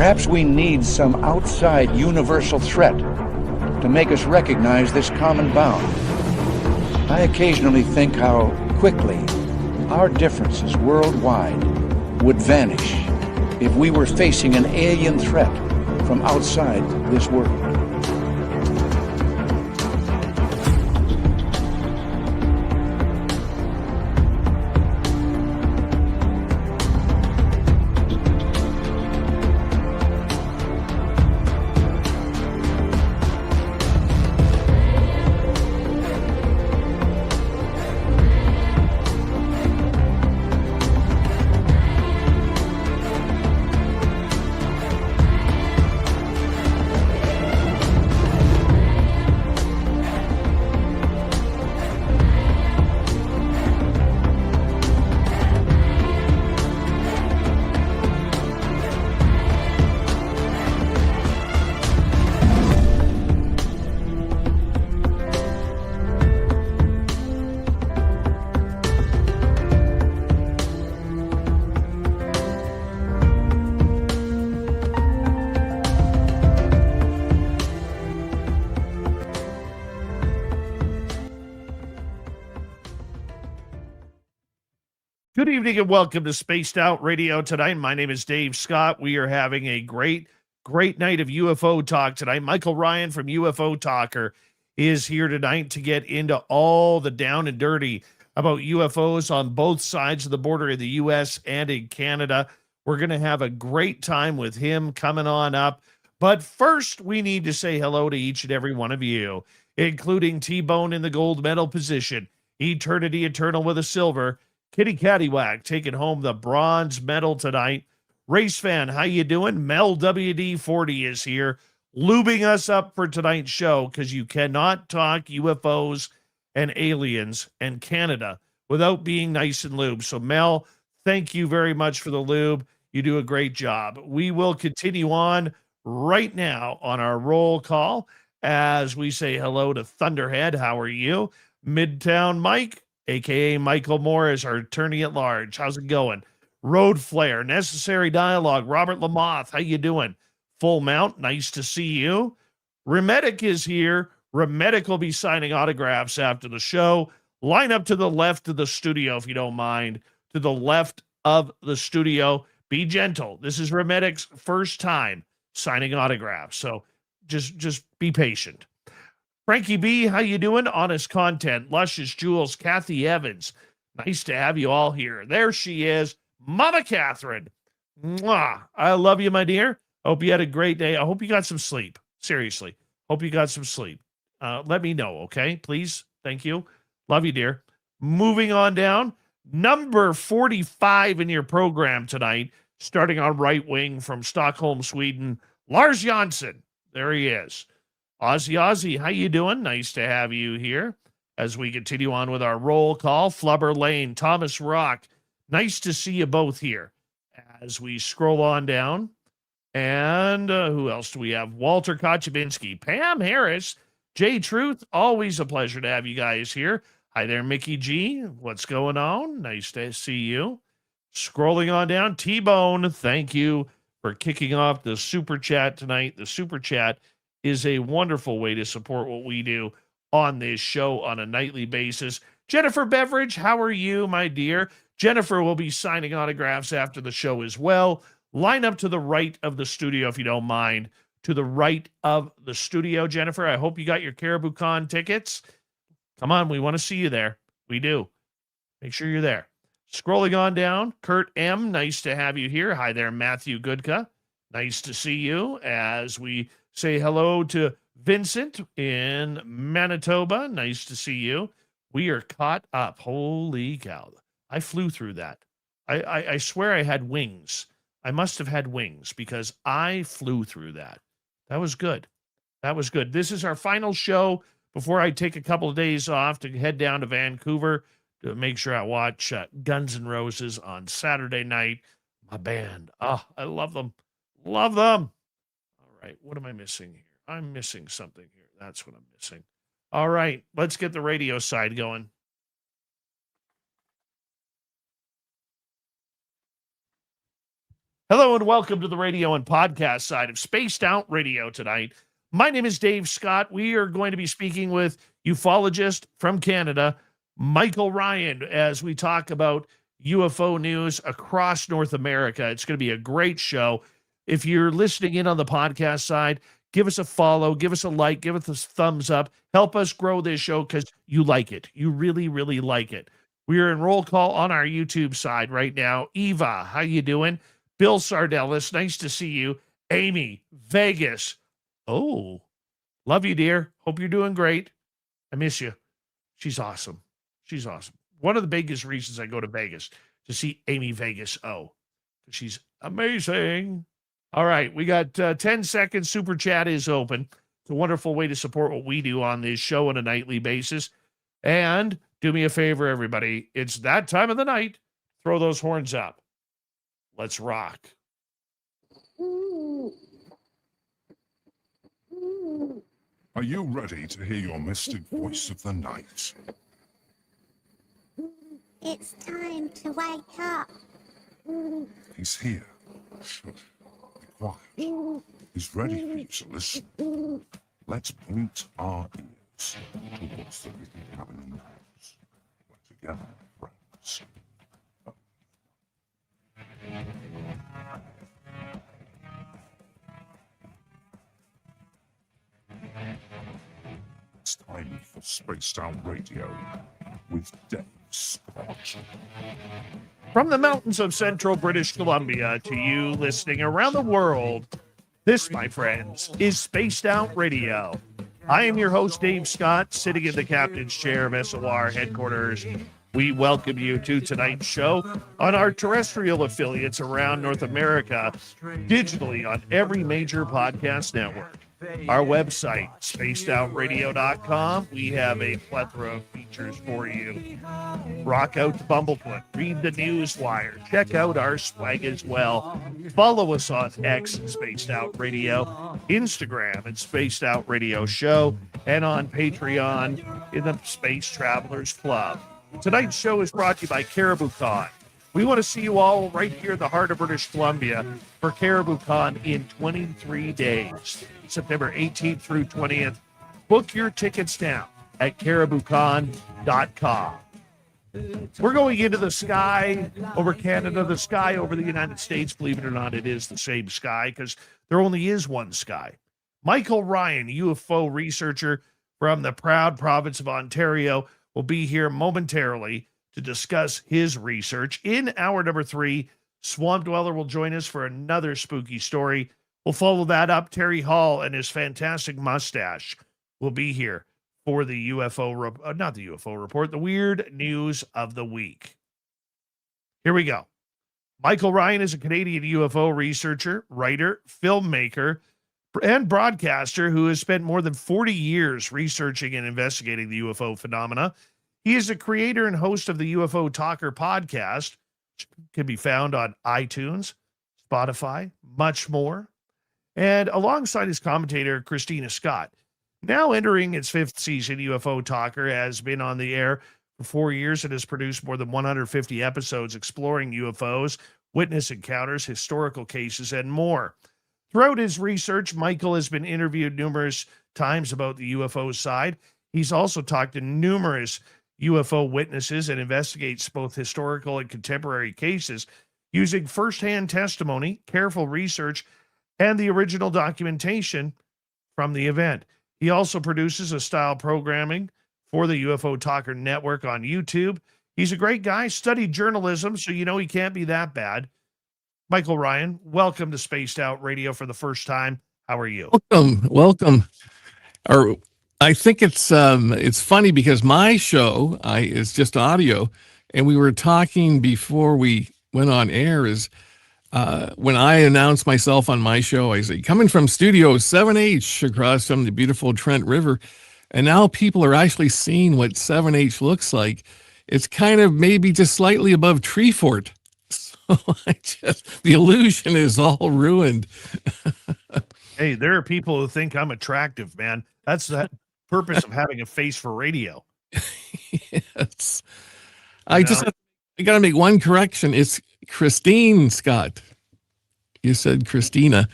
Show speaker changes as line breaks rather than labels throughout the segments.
Perhaps we need some outside universal threat to make us recognize this common bound. I occasionally think how quickly our differences worldwide would vanish if we were facing an alien threat from outside this world.
Good evening and welcome to Spaced Out Radio tonight. My name is Dave Scott. We are having a great night of UFO talk tonight. Michael Ryan from UFO Talker is here tonight to get into all the down and dirty about UFOs on both sides of the border in the U.S. and in Canada. We're going to have a great time with him coming on up. But first, we need to say hello to each and every one of you, including T-Bone in the gold medal position, Eternity Eternal with a silver, Kitty Cattywack taking home the bronze medal tonight. Race fan, how you doing? Mel WD40 is here, lubing us up for tonight's show because you cannot talk UFOs and aliens and Canada without being nice and lubed. So Mel, thank you very much for the lube. You do a great job. We will continue on right now on our roll call as we say hello to Thunderhead. How are you? Midtown Mike, a.k.a. Michael Moore, is our attorney at large. How's it going? Road Flare, Necessary Dialogue, Robert Lamoth, how you doing? Full Mount, nice to see you. Remedic is here. Remedic will be signing autographs after the show. Line up to the left of the studio, if you don't mind. To the left of the studio. Be gentle. This is Remedic's first time signing autographs, so just be patient. Frankie B, how you doing? Honest Content, Luscious Jewels, Kathy Evans. Nice to have you all here. There she is, Mama Catherine. Mwah. I love you, my dear. Hope you had a great day. I hope you got some sleep. Seriously. Hope you got some sleep. Let me know, okay? Please. Thank you. Love you, dear. Moving on down. Number 45 in your program tonight, starting on right wing from Stockholm, Sweden, Lars Jansson. There he is. Ozzy, how you doing? Nice to have you here as we continue on with our roll call. Flubber Lane, Thomas Rock, nice to see you both here as we scroll on down. And who else do we have? Walter Kochabinski, Pam Harris, Jay Truth, always a pleasure to have you guys here. Hi there, Mickey G. What's going on? Nice to see you. Scrolling on down, T-Bone, thank you for kicking off the Super Chat tonight. The Super Chat is a wonderful way to support what we do on this show on a nightly basis. Jennifer Beveridge, how are you, my dear? Jennifer will be signing autographs after the show as well. Line up to the right of the studio, if you don't mind. To the right of the studio, Jennifer. I hope you got your Caribou Con tickets. Come on, we want to see you there. We do. Make sure you're there. Scrolling on down, Kurt M., nice to have you here. Hi there, Matthew Goodka. Nice to see you as we say hello to Vincent in Manitoba. Nice to see you. We are caught up. Holy cow. I flew through that. I swear I had wings. I must have had wings because I flew through that. That was good. That was good. This is our final show before I take a couple of days off to head down to Vancouver to make sure I watch Guns N' Roses on Saturday night. My band. Oh, I love them. Love them. All right. What am I missing here? I'm missing something here. That's what I'm missing. All right. Let's get the radio side going. Hello and welcome to the radio and podcast side of Spaced Out Radio tonight. My name is Dave Scott. We are going to be speaking with ufologist from Canada, Michael Ryan, as we talk about UFO news across North America. It's going to be a great show. If you're listening in on the podcast side, give us a follow, give us a like, give us a thumbs up. Help us grow this show because you like it. You really, really like it. We are in roll call on our YouTube side right now. Eva, how you doing? Bill Sardellis, nice to see you. Amy, Vegas. Oh, love you, dear. Hope you're doing great. I miss you. She's awesome. She's awesome. One of the biggest reasons I go to Vegas to see Amy Vegas. Oh, she's amazing. All right, we got 10 seconds. Super chat is open. It's a wonderful way to support what we do on this show on a nightly basis. And do me a favor, everybody. It's that time of the night. Throw those horns up. Let's rock.
Are you ready to hear your mystic voice of the night?
It's time to wake up.
He's here. Be quiet. He's ready for you to listen. Let's point our ears towards the little cabin in the house. We're together, friends. It's time for Spaced Out Radio with Dave Scott.
From the mountains of central British Columbia to you listening around the world, this, my friends, is Spaced Out Radio. I am your host, Dave Scott, sitting in the captain's chair of SOR headquarters. We welcome you to tonight's show on our terrestrial affiliates around North America, digitally on every major podcast network. Our website, spacedoutradio.com. We have a plethora of features for you. Rock out the Bumblefoot. Read the Newswire. Check out our swag as well. Follow us on X at Spaced Out Radio, Instagram at Spaced Out Radio Show, and on Patreon in the Space Travelers Club. Tonight's show is brought to you by Caribou Con. We want to see you all right here in the heart of British Columbia for Caribou Con in 23 days, September 18th through 20th. Book your tickets now at cariboucon.com. We're going into the sky over Canada, the sky over the United States. Believe it or not, it is the same sky because there only is one sky. Michael Ryan, UFO researcher from the proud province of Ontario, will be here momentarily to discuss his research. In hour number 3, Swamp Dweller will join us for another spooky story. We'll follow that up. Terry Hall and his fantastic mustache will be here for the UFO, not the UFO report, the weird news of the week. Here we go. Michael Ryan is a Canadian UFO researcher, writer, filmmaker, and broadcaster who has spent more than 40 years researching and investigating the UFO phenomena. He is the creator and host of the UFO Talker Podcast, which can be found on iTunes, Spotify, much more. And alongside his commentator, Christina Scott. Now entering its 5th season, UFO Talker has been on the air for 4 years and has produced more than 150 episodes exploring UFOs, witness encounters, historical cases, and more. Throughout his research, Michael has been interviewed numerous times about the UFO side. He's also talked to numerous UFO witnesses and investigates both historical and contemporary cases using firsthand testimony, careful research, and the original documentation from the event. He also produces a style programming for the UFO Talker Network on YouTube. He's a great guy, studied journalism, so you know he can't be that bad. Michael Ryan, welcome to Spaced Out Radio for the first time. How are you?
Welcome. Or I think it's funny because my show is just audio, and we were talking before we went on air. Is when I announce myself on my show, I say coming from Studio 7H across from the beautiful Trent River, and now people are actually seeing what 7H looks like. It's kind of maybe just slightly above Treefort. So the illusion is all ruined.
Hey, there are people who think I'm attractive, man. That's the purpose of having a face for radio.
Yes. I got to make one correction. It's Christine Scott. You said Christina.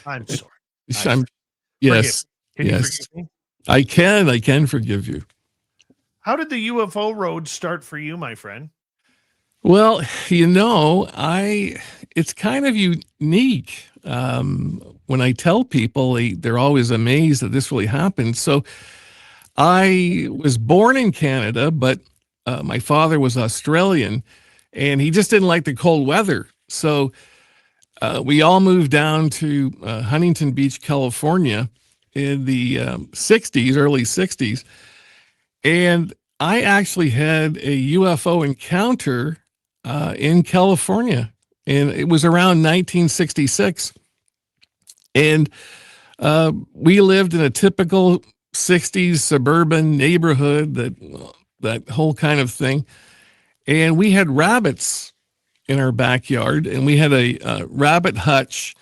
I'm sorry.
I'm, yes.
Can you
yes.
forgive me?
I can forgive you.
How did the UFO road start for you, my friend?
Well, it's kind of unique. When I tell people, they're always amazed that this really happened. So I was born in Canada, but my father was Australian, and he just didn't like the cold weather. So we all moved down to Huntington Beach, California in the 60s, early 60s. And I actually had a UFO encounter in California, and it was around 1966. And we lived in a typical 60s suburban neighborhood, that whole kind of thing. And we had rabbits in our backyard, and we had a rabbit hutch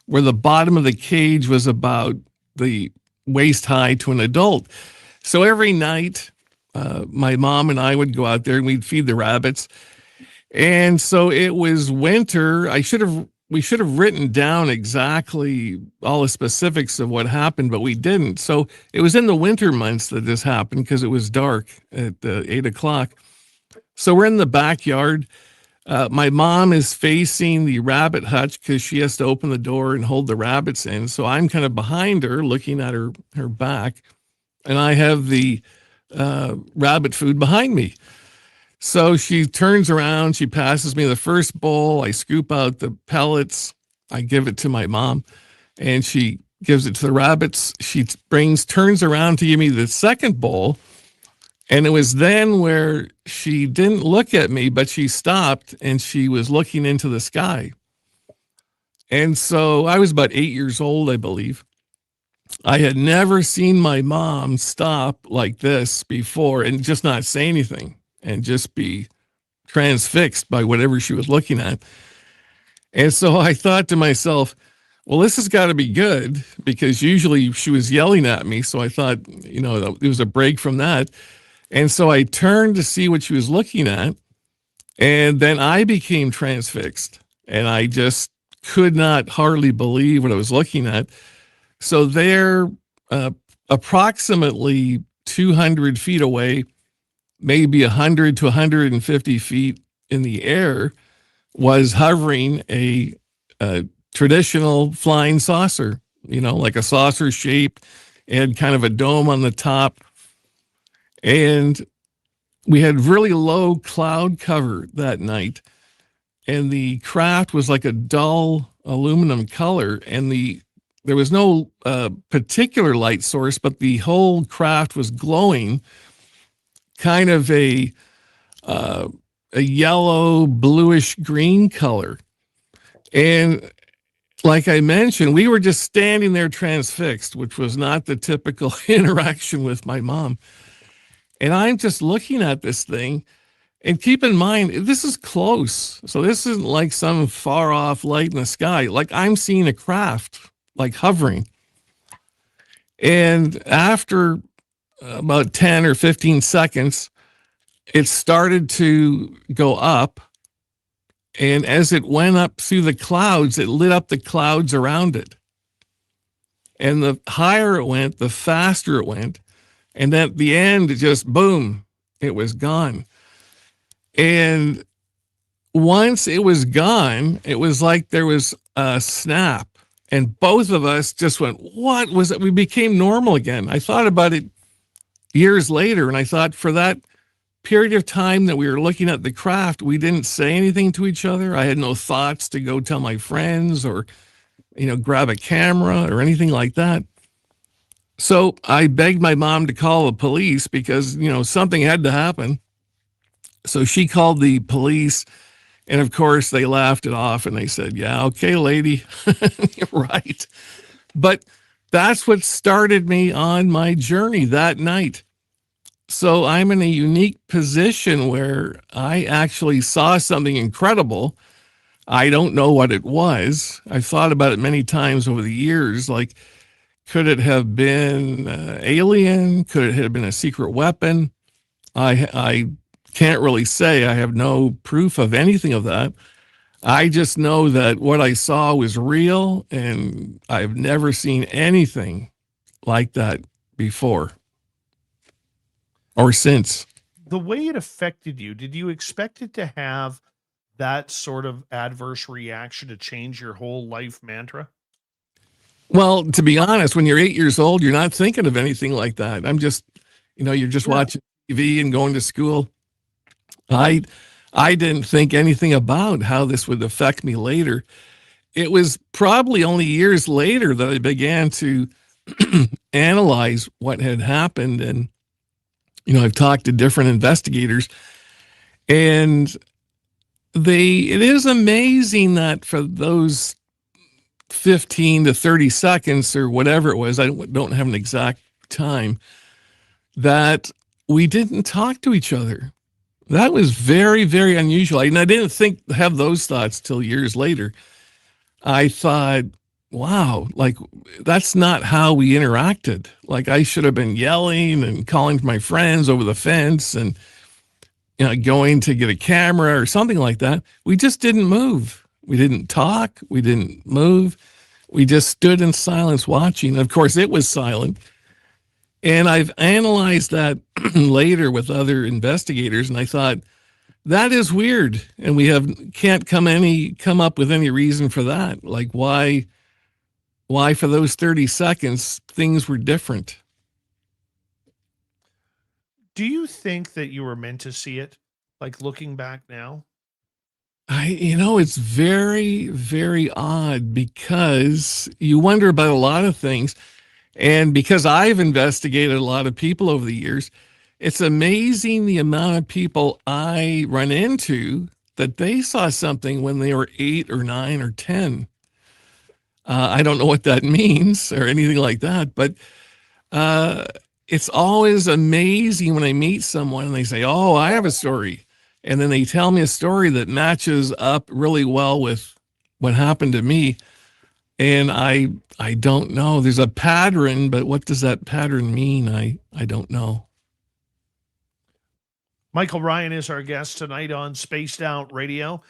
where the bottom of the cage was about the waist high to an adult. So every night, my mom and I would go out there and we'd feed the rabbits. And so it was winter. We should have written down exactly all the specifics of what happened, but we didn't. So it was in the winter months that this happened because it was dark at 8 o'clock. So we're in the backyard. My mom is facing the rabbit hutch because she has to open the door and hold the rabbits in. So I'm kind of behind her looking at her back, and I have the rabbit food behind me. So she turns around, she passes me the first bowl. I scoop out the pellets. I give it to my mom, and she gives it to the rabbits. She turns around to give me the second bowl. And it was then where she didn't look at me, but she stopped and she was looking into the sky. And so I was about 8 years old, I believe. I had never seen my mom stop like this before and just not say anything and just be transfixed by whatever she was looking at. And so I thought to myself, well, this has got to be good, because usually she was yelling at me. So I thought, it was a break from that. And so I turned to see what she was looking at, and then I became transfixed, and I just could not hardly believe what I was looking at. So there, approximately 200 feet away, maybe 100 to 150 feet in the air, was hovering a traditional flying saucer, like a saucer shape, and kind of a dome on the top. And we had really low cloud cover that night, and the craft was like a dull aluminum color, and there was no particular light source, but the whole craft was glowing, kind of a yellow, bluish green color. And like I mentioned, we were just standing there transfixed, which was not the typical interaction with my mom. And I'm just looking at this thing, and keep in mind, this is close. So this isn't like some far off light in the sky. Like, I'm seeing a craft like hovering. And after about 10 or 15 seconds, it started to go up. And as it went up through the clouds, it lit up the clouds around it. And the higher it went, the faster it went. And at the end, it just, boom, it was gone. And once it was gone, it was like there was a snap. And both of us just went, what was it? We became normal again. I thought about it years later, and I thought, for that period of time that we were looking at the craft, we didn't say anything to each other. I had no thoughts to go tell my friends or, grab a camera or anything like that. So I begged my mom to call the police because, something had to happen. So she called the police, and of course they laughed it off and they said, yeah, okay, lady, you're right. But that's what started me on my journey that night. So I'm in a unique position where I actually saw something incredible. I don't know what it was. I've thought about it many times over the years, like, could it have been alien? Could it have been a secret weapon? I can't really say. I have no proof of anything of that. I just know that what I saw was real, and I've never seen anything like that before or since.
The way it affected you, did you expect it to have that sort of adverse reaction to change your whole life mantra?
Well, to be honest, when you're 8 years old, you're not thinking of anything like that. I'm just, you're just watching TV and going to school. I didn't think anything about how this would affect me later. It was probably only years later that I began to analyze what had happened. And, I've talked to different investigators, and it is amazing that for those 15 to 30 seconds or whatever it was, I don't have an exact time, that we didn't talk to each other. That was very, very unusual. And I didn't have those thoughts till years later. I thought, wow, like that's not how we interacted. Like I should have been yelling and calling to my friends over the fence and going to get a camera or something like that. We just didn't move. We didn't talk. We didn't move. We just stood in silence watching. Of course, it was silent. And I've analyzed that later with other investigators, and I thought, that is weird. And we can't come up with any reason for that. Like why for those 30 seconds, things were different.
Do you think that you were meant to see it? Like looking back now?
It's very, very odd because you wonder about a lot of things. And because I've investigated a lot of people over the years, it's amazing the amount of people I run into that they saw something when they were 8 or 9 or 10. I don't know what that means or anything like that, but it's always amazing when I meet someone and they say, oh, I have a story. And then they tell me a story that matches up really well with what happened to me. And I don't know. There's a pattern, but what does that pattern mean? I don't know.
Michael Ryan is our guest tonight on Spaced Out Radio.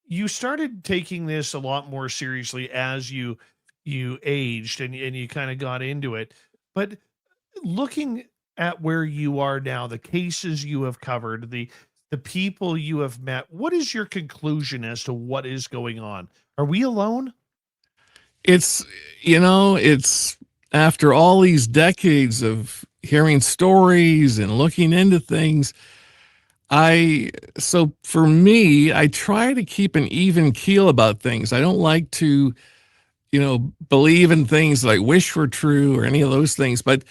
You started taking this a lot more seriously as you aged and you kind of got into it. But looking at where you are now, the cases you have covered, the people you have met, what is your conclusion as to what is going on? Are we alone?
It's after all these decades of hearing stories and looking into things, so for me, I try to keep an even keel about things. I don't like to, believe in things that I wish were true or any of those things. But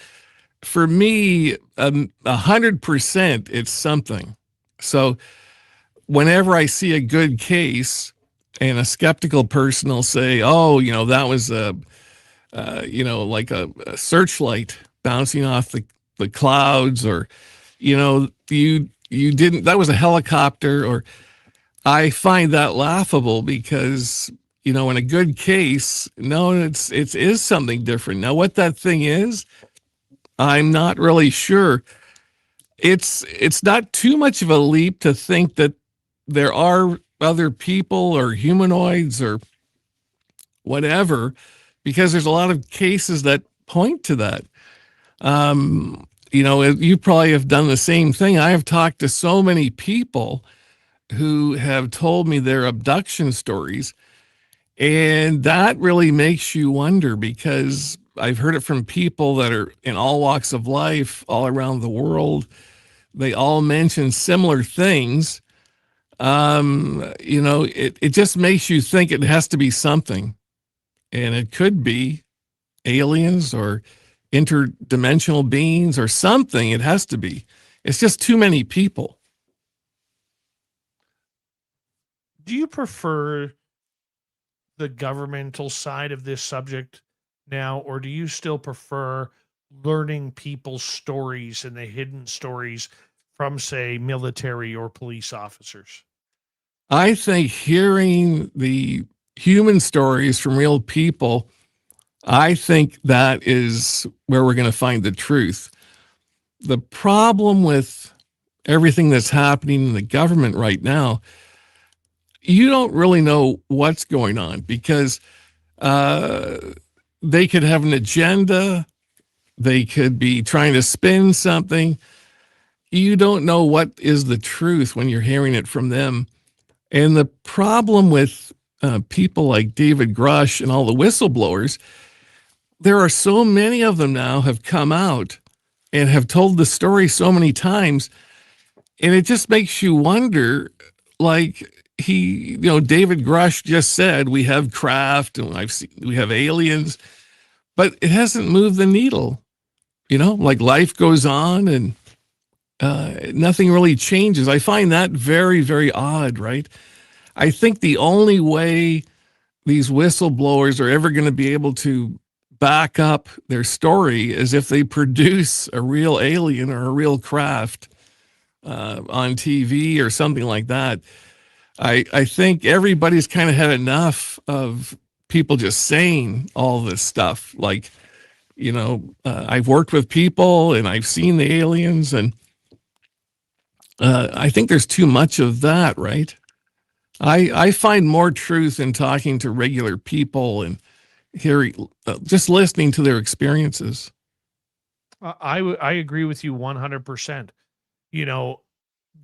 for me, 100%, it's something. So whenever I see a good case and a skeptical person will say, oh, that was like a searchlight bouncing off the clouds, or, you didn't, that was a helicopter, or I find that laughable because, in a good case, no, it is something different. Now, what that thing is, I'm not really sure. It's not too much of a leap to think that there are other people or humanoids or whatever, because there's a lot of cases that point to that. You probably have done the same thing. I have talked to so many people who have told me their abduction stories, and that really makes you wonder, because I've heard it from people that are in all walks of life all around the world. They all mention similar things. It just makes you think it has to be something, and it could be aliens or interdimensional beings or something. It has to be. It's just too many people.
Do you prefer the governmental side of this subject now, or do you still prefer learning people's stories and the hidden stories from, say, military or police officers?
I think hearing the human stories from real people, I think that is where we're going to find the truth. The problem with everything that's happening in the government right now, you don't really know what's going on because they could have an agenda. They could be trying to spin something. You don't know what is the truth when you're hearing it from them. And the problem with people like David Grush and all the whistleblowers, there are so many of them now have come out and have told the story so many times. And it just makes you wonder, like David Grush just said, we have craft and we have aliens, but it hasn't moved the needle. Like life goes on and nothing really changes. I find that very, very odd, right? I think the only way these whistleblowers are ever going to be able to back up their story is if they produce a real alien or a real craft on TV or something like that. I think everybody's kind of had enough of people just saying all this stuff. Like, I've worked with people and I've seen the aliens, and I think there's too much of that, right? I find more truth in talking to regular people and hearing, just listening to their experiences.
I agree with you 100%.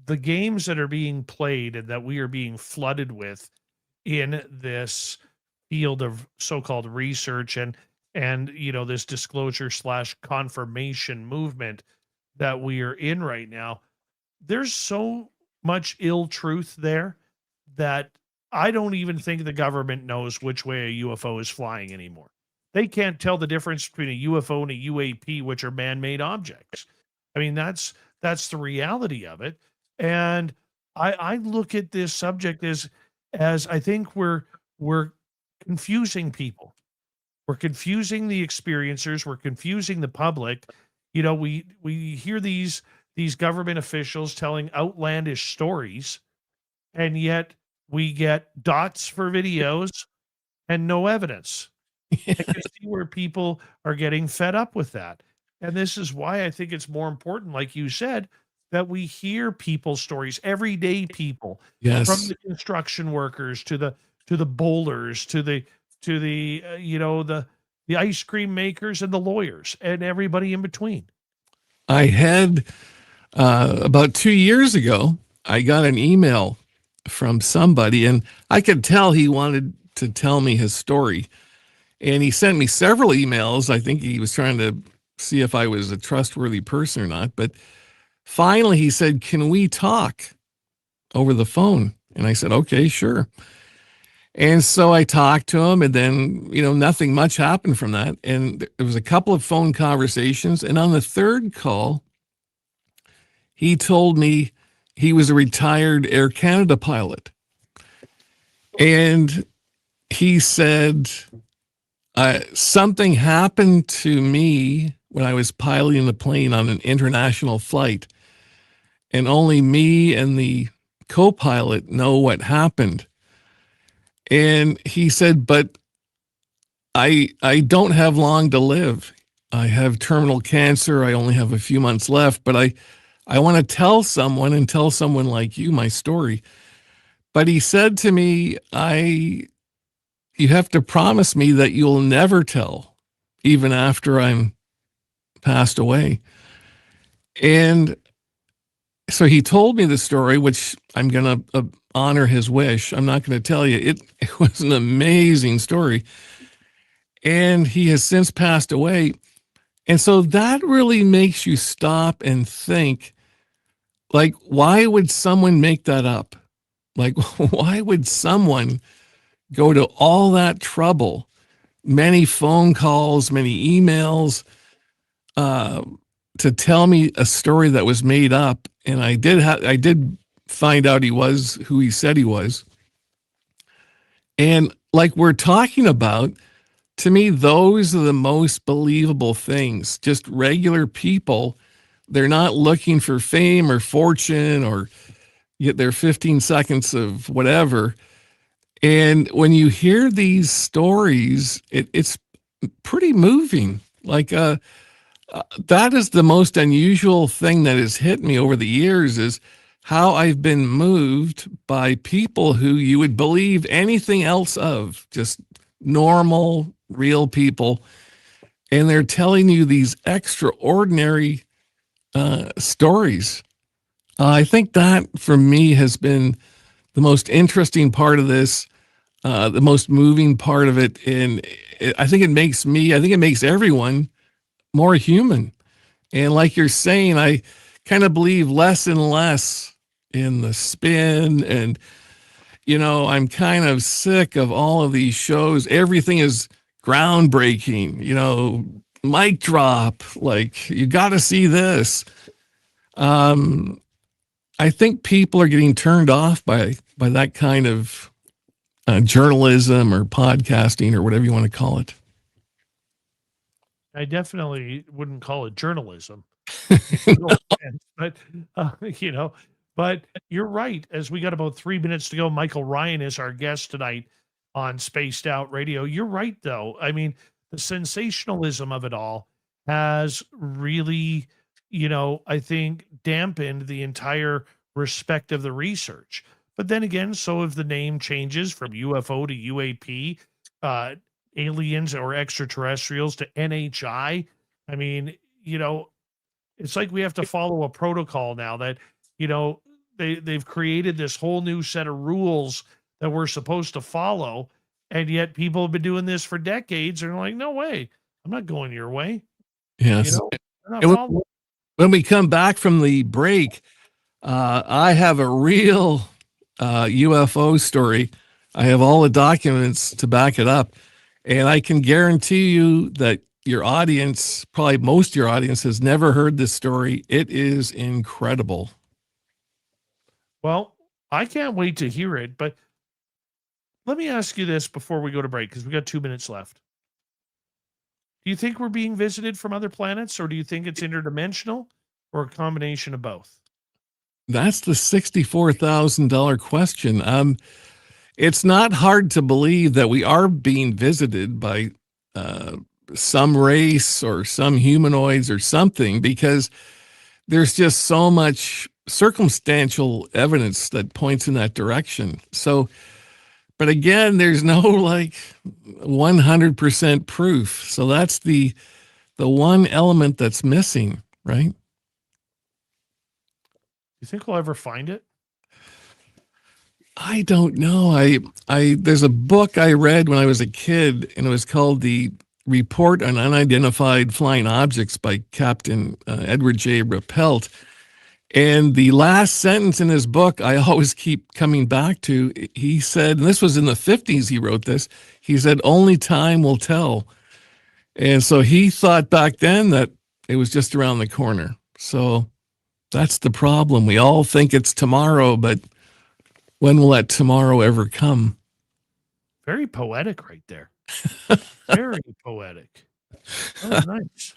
The games that are being played and that we are being flooded with in this field of so-called research and this disclosure / confirmation movement that we are in right now, there's so much ill truth there that I don't even think the government knows which way a UFO is flying anymore. They can't tell the difference between a UFO and a UAP, which are man-made objects. I mean, that's the reality of it. And I look at this subject as I think we're confusing people. We're confusing the experiencers. We're confusing the public. We hear these government officials telling outlandish stories, and yet we get dots for videos and no evidence. I can see where people are getting fed up with that. And this is why I think it's more important, like you said, that we hear people's stories, everyday people,
Yes.
from the construction workers to the bowlers to the ice cream makers and the lawyers and everybody in between.
I had about 2 years ago, I got an email from somebody, and I could tell he wanted to tell me his story. And he sent me several emails. I think he was trying to see if I was a trustworthy person or not. But finally, he said, "Can we talk over the phone?" And I said, "Okay, sure." And so I talked to him, and then, nothing much happened from that. And there was a couple of phone conversations. And on the third call, he told me he was a retired Air Canada pilot. And he said, something happened to me when I was piloting the plane on an international flight. And only me and the co-pilot know what happened. And he said, but I don't have long to live. I have terminal cancer. I only have a few months left, but I want to tell someone and tell someone like you my story. But he said to me, you have to promise me that you'll never tell, even after I'm passed away. And so he told me the story, which I'm going to honor his wish. I'm not going to tell you. It was an amazing story. And he has since passed away. And so that really makes you stop and think, like, why would someone make that up? Like, why would someone go to all that trouble, many phone calls, many emails, to tell me a story that was made up? And I did find out he was who he said he was. And like we're talking about, to me, those are the most believable things. Just regular people. They're not looking for fame or fortune or get their 15 seconds of whatever. And when you hear these stories, it's pretty moving. Like, that is the most unusual thing that has hit me over the years is how I've been moved by people who you would believe anything else of, just normal, real people. And they're telling you these extraordinary stories. I think that for me has been the most interesting part of this, the most moving part of it. And I think it makes everyone more human. And like you're saying, I kind of believe less and less in the spin. And, I'm kind of sick of all of these shows. Everything is groundbreaking, mic drop, like you got to see this. I think people are getting turned off by that kind of journalism or podcasting or whatever you want to call it.
I definitely wouldn't call it journalism. But but you're right. As we got about 3 minutes to go, Michael Ryan is our guest tonight on Spaced Out Radio. You're right, though. I mean, the sensationalism of it all has really, I think dampened the entire respect of the research. But then again, so if the name changes from UFO to UAP, aliens or extraterrestrials to NHI, I mean, it's like we have to follow a protocol now that, they've created this whole new set of rules that we're supposed to follow. And yet people have been doing this for decades. And they're like, no way, I'm not going your way.
Yes.
They're not
And
following.
when we come back from the break, I have a real UFO story. I have all the documents to back it up. And I can guarantee you that your audience, probably most of your audience, has never heard this story. It is incredible.
Well, I can't wait to hear it. But let me ask you this before we go to break, because we got 2 minutes left. Do you think we're being visited from other planets, or do you think it's interdimensional, or a combination of both?
That's the $64,000 question. It's not hard to believe that we are being visited by some race or some humanoids or something, because there's just so much circumstantial evidence that points in that direction. So, but again, there's no 100% proof. So that's the one element that's missing, right?
You think we'll ever find it?
I don't know. There's a book I read when I was a kid, and it was called The Report on Unidentified Flying Objects by Captain Edward J. Rappelt. And the last sentence in his book, I always keep coming back to. He said, and this was in the 50s, he wrote this, he said, only time will tell. And so he thought back then that it was just around the corner. So that's the problem. We all think it's tomorrow, but when will that tomorrow ever come?
Very poetic right there. Very poetic. Oh, nice.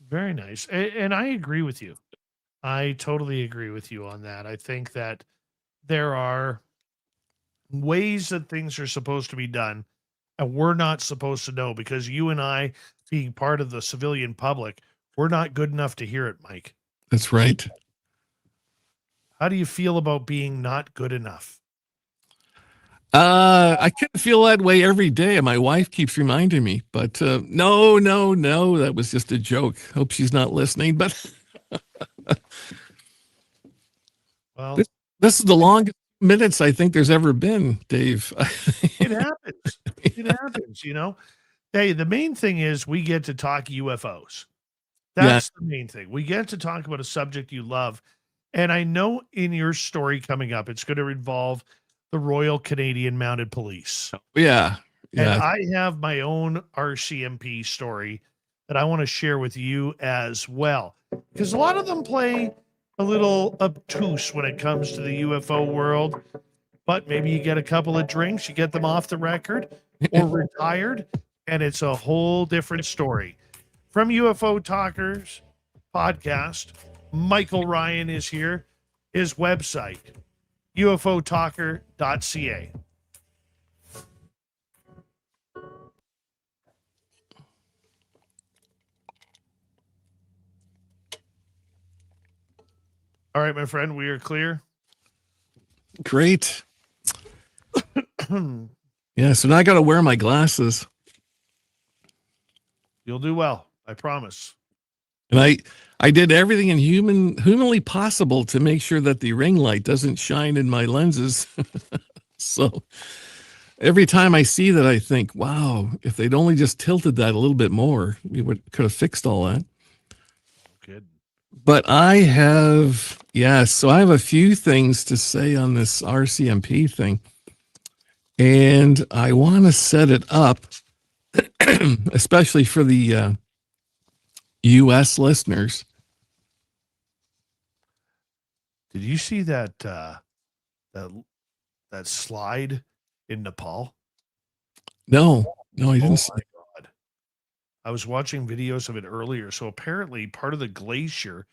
Very nice. And I agree with you. I totally agree with you on that. I think that there are ways that things are supposed to be done, and we're not supposed to know, because you and I, being part of the civilian public, we're not good enough to hear it, Mike.
That's right.
How do you feel about being not good enough?
I kind of feel that way every day, and my wife keeps reminding me. But no, that was just a joke. Hope she's not listening. But
Well,
this is the longest minutes I think there's ever been, Dave.
it happens. It happens, Hey, the main thing is we get to talk UFOs. That's the main thing. We get to talk about a subject you love. And I know in your story coming up, it's going to involve the Royal Canadian Mounted Police.
Yeah.
And I have my own RCMP story that I want to share with you as well, because a lot of them play a little obtuse when it comes to the UFO world. But maybe you get a couple of drinks, you get them off the record or retired, and it's a whole different story. From UFO Talkers Podcast, Michael Ryan is here. His website, ufotalker.ca. All right, my friend, we are clear.
Great. Yeah, so now I got to wear my glasses.
You'll do well. I promise.
And I did everything in humanly possible to make sure that the ring light doesn't shine in my lenses. So every time I see that, I think, wow, if they'd only just tilted that a little bit more, we could have fixed all that.
Good.
But I have a few things to say on this RCMP thing. And I want to set it up, especially for the U.S. listeners.
Did you see that that slide in Nepal?
No, I didn't see.
My God. I was watching videos of it earlier. So apparently part of the glacier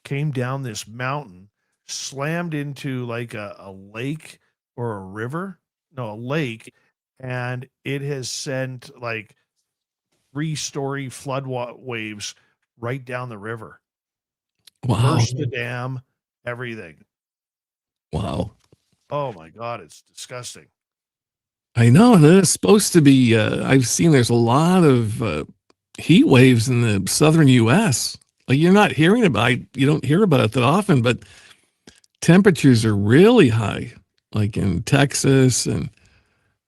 came down this mountain, slammed into like a lake or a river. No, a lake. And it has sent like 3-story flood waves right down the river.
Wow.
Burst the dam, everything.
Wow.
Oh my God, it's disgusting.
I know. And it's supposed to be, I've seen there's a lot of heat waves in the southern U.S. Like you don't hear about it that often, but temperatures are really high, like in Texas and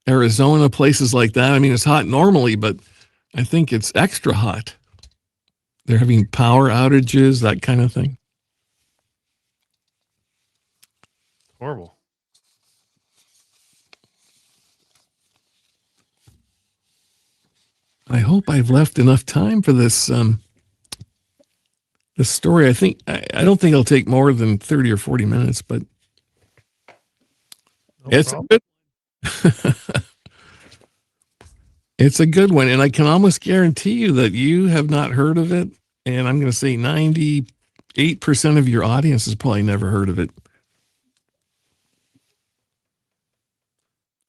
Arizona, places like that. I mean, it's hot normally, but I think it's extra hot. They're having power outages, that kind of thing.
Horrible.
I hope I've left enough time for this this story. I don't think it'll take more than 30 or 40 minutes, but it's a good it's a good one. And I can almost guarantee you that you have not heard of it. And I'm going to say 98% of your audience has probably never heard of it.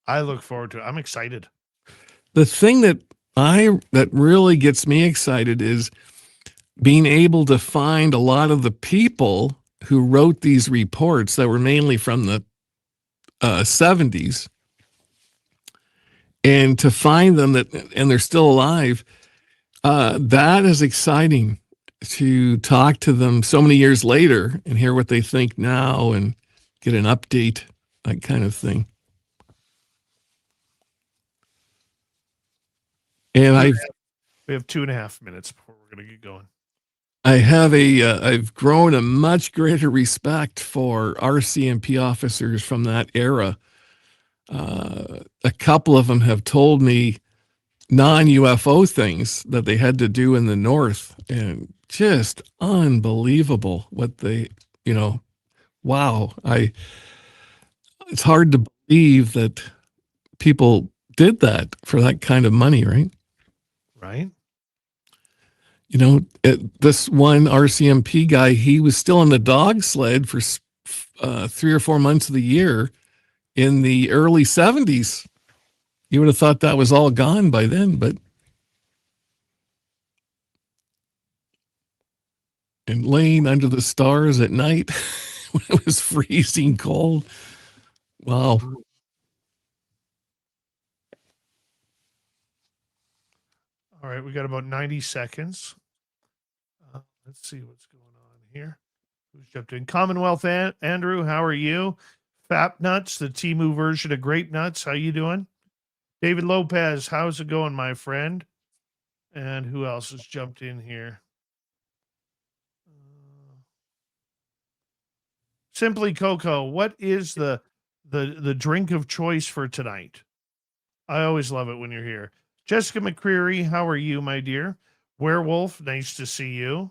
I look forward to it. I'm excited.
The thing that really gets me excited is being able to find a lot of the people who wrote these reports that were mainly from the 70s, and to find them and they're still alive. That is exciting, to talk to them so many years later and hear what they think now and get an update, that kind of thing. And
we have 2.5 minutes before we're going to get going.
I've grown a much greater respect for RCMP officers from that era. A couple of them have told me non-UFO things that they had to do in the North, and just unbelievable what they, wow. It's hard to believe that people did that for that kind of money, right?
Right.
This one RCMP guy, he was still in the dog sled for 3 or 4 months of the year in the early 70s. You would have thought that was all gone by then, and laying under the stars at night when it was freezing cold. Wow.
All right, we got about 90 seconds. Let's see what's going on here. Who's jumped in? Commonwealth Andrew, how are you? Fap Nuts, the Temu version of Grape Nuts. How you doing? David Lopez, how's it going, my friend? And who else has jumped in here? Simply Cocoa, what is the drink of choice for tonight? I always love it when you're here. Jessica McCreary, how are you, my dear? Werewolf, nice to see you.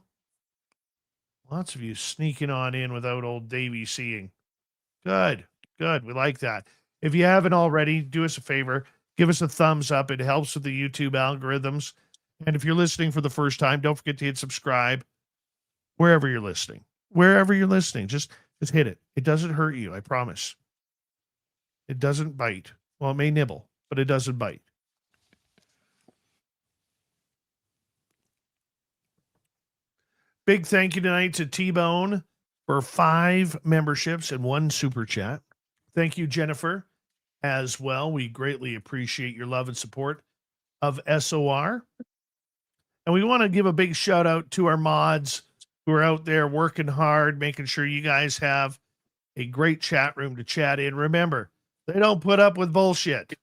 Lots of you sneaking on in without old Davey seeing. Good. We like that. If you haven't already, do us a favor. Give us a thumbs up. It helps with the YouTube algorithms. And if you're listening for the first time, don't forget to hit subscribe wherever you're listening. Just hit it. It doesn't hurt you, I promise. It doesn't bite. Well, it may nibble, but it doesn't bite. Big thank you tonight to T-Bone for 5 memberships and 1 super chat. Thank you, Jennifer, as well. We greatly appreciate your love and support of SOR. And we want to give a big shout out to our mods who are out there working hard, making sure you guys have a great chat room to chat in. Remember, they don't put up with bullshit.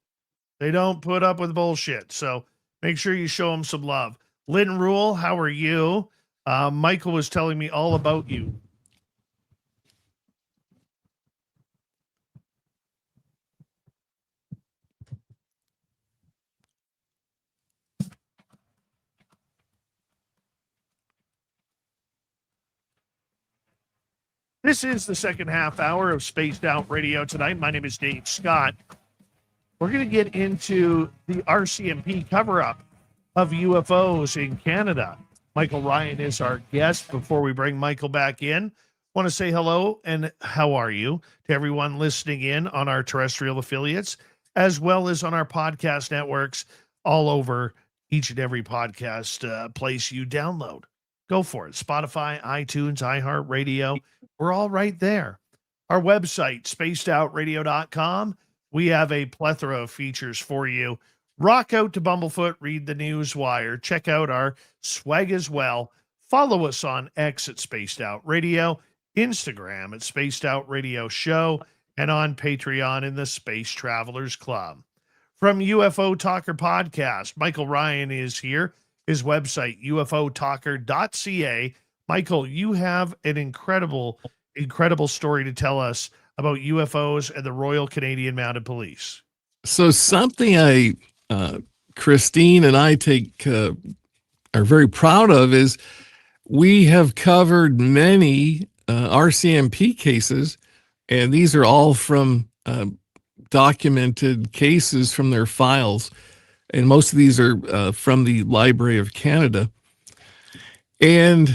So make sure you show them some love. Lynn Rule, how are you? Michael was telling me all about you. This is the second half hour of Spaced Out Radio tonight. My name is Dave Scott. We're going to get into the RCMP cover-up of UFOs in Canada. Michael Ryan is our guest. Before we bring Michael back in, want to say hello and how are you to everyone listening in on our terrestrial affiliates, as well as on our podcast networks all over each and every podcast place you download. Go for it. Spotify, iTunes, iHeartRadio. We're all right there. Our website, spacedoutradio.com. We have a plethora of features for you. Rock out to Bumblefoot, read the news wire, check out our swag as well. Follow us on X at Spaced Out Radio, Instagram at Spaced Out Radio Show, and on Patreon in the Space Travelers Club. From UFO Talker Podcast, Michael Ryan is here. His website, ufotalker.ca. Michael, you have an incredible story to tell us about UFOs and the Royal Canadian Mounted Police.
So something Christine and I are very proud of is we have covered many RCMP cases, and these are all from documented cases from their files. And most of these are from the Library of Canada. And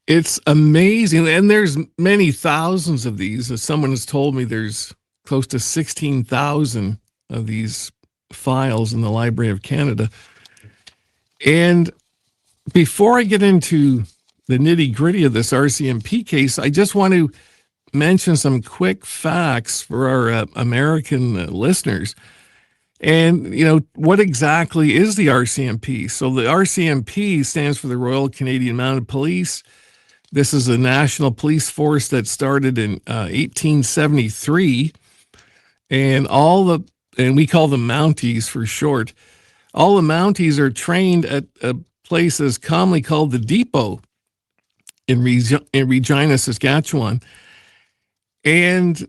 it's amazing. And there's many thousands of these. As someone has told me, there's close to 16,000 of these files in the Library of Canada. And before I get into the nitty-gritty of this RCMP case, I just want to mention some quick facts for our American listeners. And, what exactly is the RCMP? So the RCMP stands for the Royal Canadian Mounted Police. This is a national police force that started in 1873. And we call them Mounties for short. All the Mounties are trained at a place that's commonly called the Depot in Regina, Saskatchewan. And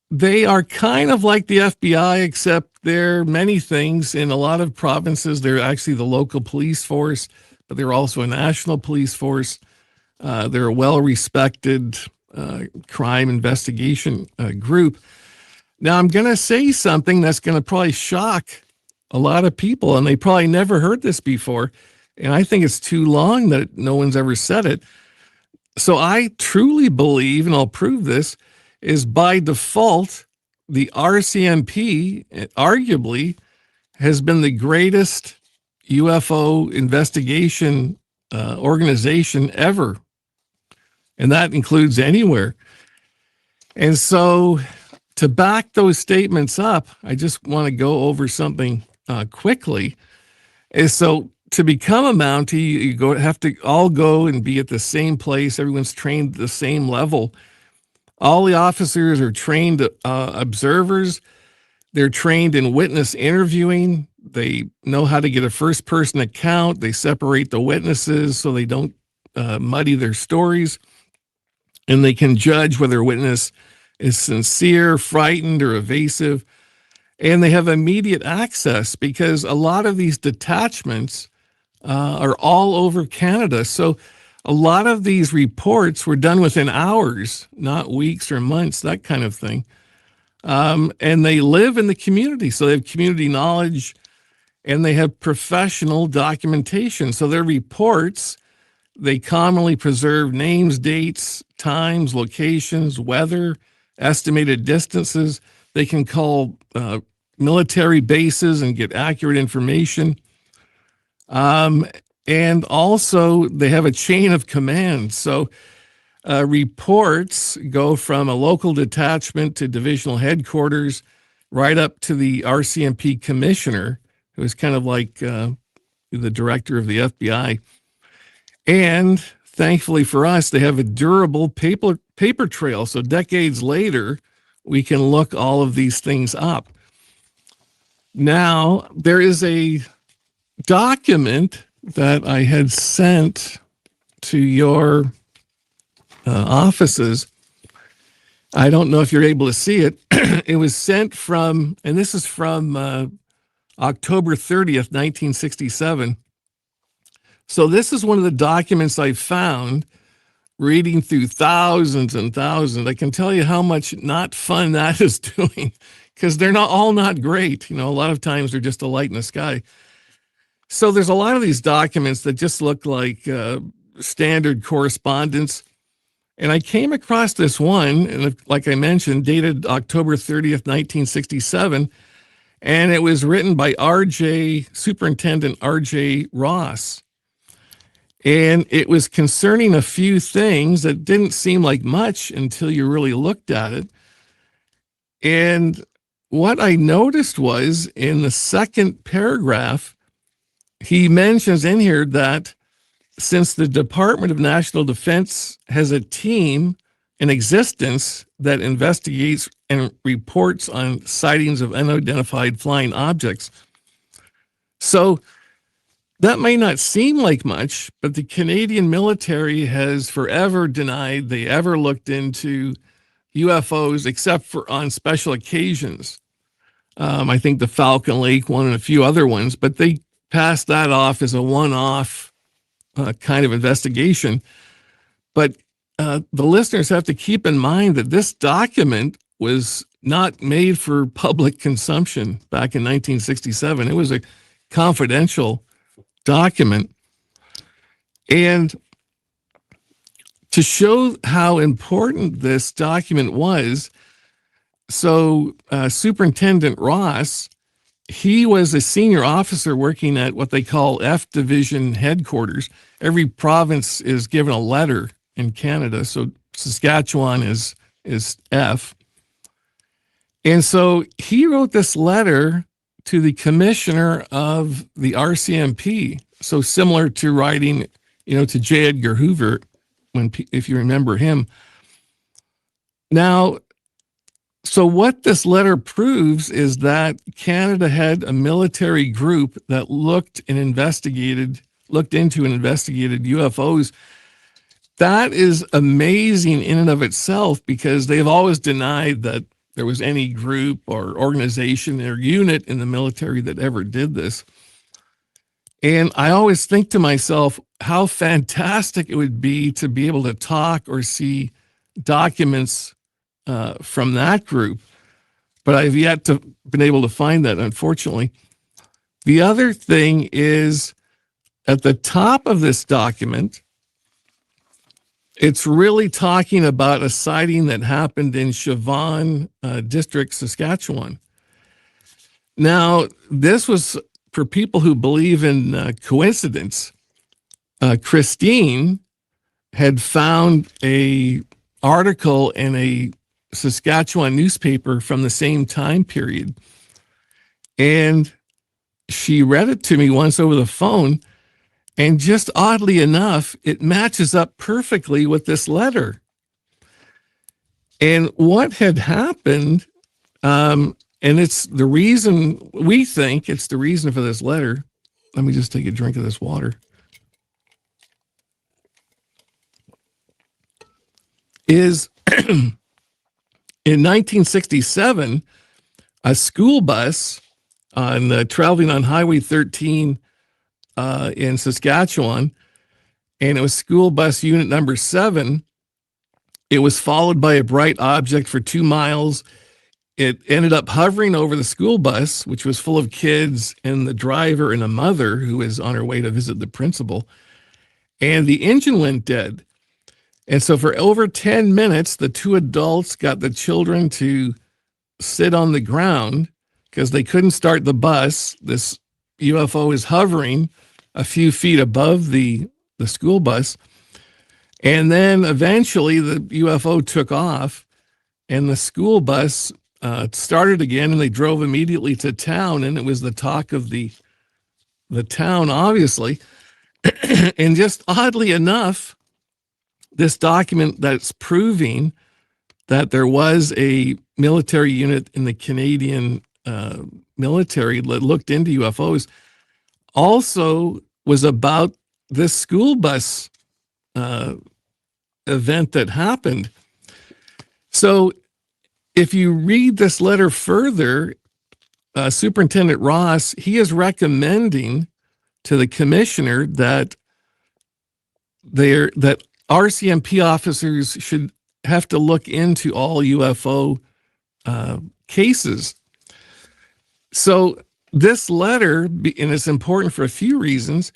they are kind of like the FBI, except they're many things. In a lot of provinces, they're actually the local police force, but they're also a national police force. They're a well-respected crime investigation group. Now, I'm going to say something that's going to probably shock a lot of people, and they probably never heard this before, and I think it's too long that no one's ever said it. So I truly believe, and I'll prove this, is by default, the RCMP arguably has been the greatest UFO investigation organization ever. And that includes anywhere. And so to back those statements up, I just want to go over something quickly. And so to become a Mountie, you have to all go and be at the same place. Everyone's trained at the same level. All the officers are trained observers. They're trained in witness interviewing. They know how to get a first-person account. They separate the witnesses so they don't muddy their stories. And they can judge whether a witness is sincere, frightened, or evasive. And they have immediate access because a lot of these detachments are all over Canada. So a lot of these reports were done within hours, not weeks or months, that kind of thing. And they live in the community, so they have community knowledge, and they have professional documentation. So their reports, they commonly preserve names, dates, times, locations, weather, estimated distances. They can call military bases and get accurate information. And also they have a chain of command. So reports go from a local detachment to divisional headquarters, right up to the RCMP commissioner, who is kind of like the director of the FBI. And thankfully for us, they have a durable paper trail. So decades later, we can look all of these things up. Now, there is a document that I had sent to your offices. I don't know if you're able to see it. It was sent from, and this is from October 30th, 1967. So this is one of the documents I found reading through thousands and thousands. I can tell you how much not fun that is doing, because they're not great. You know, a lot of times they're just a light in the sky. So there's a lot of these documents that just look like standard correspondence. And I came across this one, and like I mentioned, dated October 30th, 1967. And it was written by Superintendent R.J. Ross. And it was concerning a few things that didn't seem like much until you really looked at it. And what I noticed was in the second paragraph, he mentions in here that since the Department of National Defense has a team in existence that investigates and reports on sightings of unidentified flying objects. So that may not seem like much, but the Canadian military has forever denied they ever looked into UFOs except for on special occasions. I think the Falcon Lake one and a few other ones, but they passed that off as a one-off kind of investigation. But the listeners have to keep in mind that this document was not made for public consumption back in 1967. It was a confidential document. And to show how important this document was, so Superintendent Ross, he was a senior officer working at what they call F Division headquarters. Every province is given a letter in Canada. So Saskatchewan is F. And so he wrote this letter to the commissioner of the RCMP. So similar to writing, to J. Edgar Hoover, if you remember him. Now, so what this letter proves is that Canada had a military group that looked into and investigated UFOs. That is amazing in and of itself, because they've always denied that there was any group or organization or unit in the military that ever did this. And I always think to myself how fantastic it would be to be able to talk or see documents from that group. But I've yet to been able to find that, unfortunately. The other thing is, at the top of this document, it's really talking about a sighting that happened in Chauvin District, Saskatchewan. Now, this was for people who believe in coincidence. Christine had found a article in a Saskatchewan newspaper from the same time period. And she read it to me once over the phone. And just oddly enough, it matches up perfectly with this letter. And what had happened, and it's the reason, we think it's the reason for this letter. Let me just take a drink of this water. Is in 1967, a school bus traveling on Highway 13 in Saskatchewan, and it was school bus unit number 7. It was followed by a bright object for 2 miles. It ended up hovering over the school bus, which was full of kids and the driver and a mother who was on her way to visit the principal. And the engine went dead. And so for over 10 minutes, the 2 adults got the children to sit on the ground because they couldn't start the bus. This UFO is hovering a few feet above the school bus. And then eventually the UFO took off, and the school bus started again, and they drove immediately to town, and it was the talk of the town, obviously. And just oddly enough, this document that's proving that there was a military unit in the Canadian military that looked into UFOs also was about this school bus event that happened. So if you read this letter further, Superintendent Ross, he is recommending to the commissioner that RCMP officers should have to look into all UFO cases. So this letter, and it's important for a few reasons,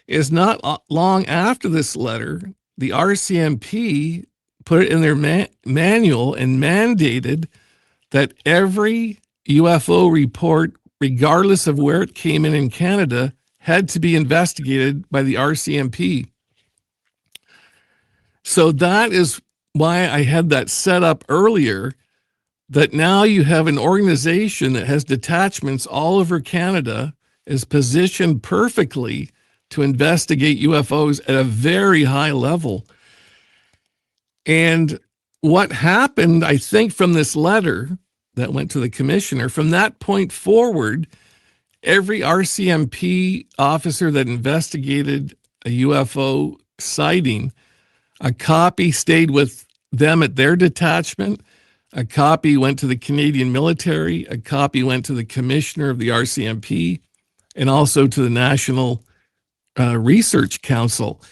is not long after this letter, the RCMP put it in their manual and mandated that every UFO report, regardless of where it came in Canada, had to be investigated by the RCMP. So that is why I had that set up earlier, that now you have an organization that has detachments all over Canada, is positioned perfectly to investigate UFOs at a very high level. And what happened, I think, from this letter that went to the commissioner, from that point forward, every RCMP officer that investigated a UFO sighting, a copy stayed with them at their detachment, a copy went to the Canadian military, a copy went to the commissioner of the RCMP, and also to the National Research Council.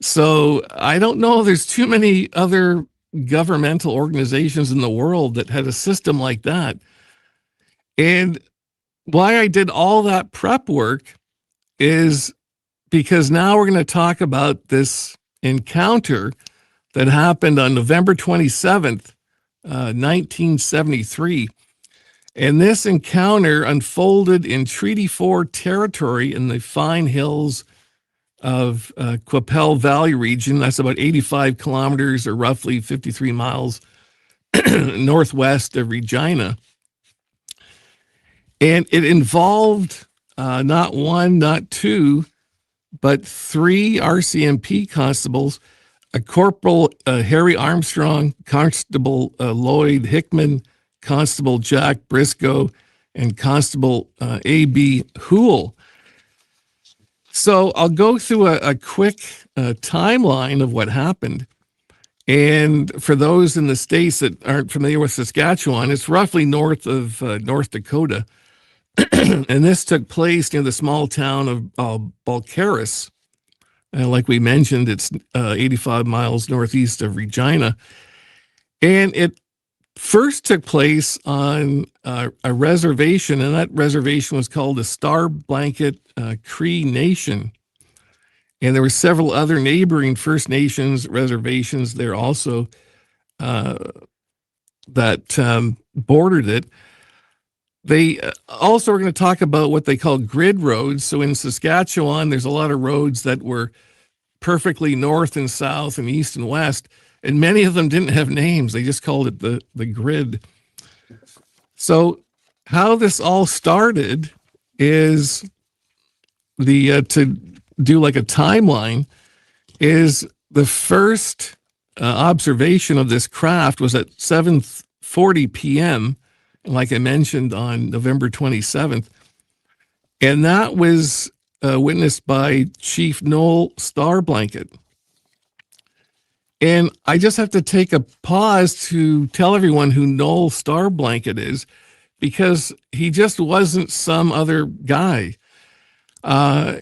So I don't know, there's too many other governmental organizations in the world that had a system like that. And why I did all that prep work is because now we're going to talk about this encounter that happened on November 27th, 1973. And this encounter unfolded in Treaty 4 territory in the fine hills of Qu'Appelle Valley region. That's about 85 kilometers or roughly 53 miles northwest of Regina. And it involved not one, not two, but three RCMP constables, a Corporal Harry Armstrong, Constable Lloyd Hickman, Constable Jack Briscoe, and Constable A.B. Hoole. So I'll go through a quick timeline of what happened. And for those in the States that aren't familiar with Saskatchewan, it's roughly north of North Dakota. And this took place near the small town of Balcarres. Like we mentioned, it's 85 miles northeast of Regina. And it first took place on a reservation, and that reservation was called the Star Blanket Cree Nation. And there were several other neighboring First Nations reservations there also that bordered it. They also are going to talk about what they call grid roads. So in Saskatchewan, there's a lot of roads that were perfectly north and south and east and west, and many of them didn't have names. They just called it the grid. So how this all started is to do like a timeline, is the first observation of this craft was at 7:40 p.m., like I mentioned, on November 27th. And that was witnessed by Chief Noel Starblanket. And I just have to take a pause to tell everyone who Noel Starblanket is, because he just wasn't some other guy.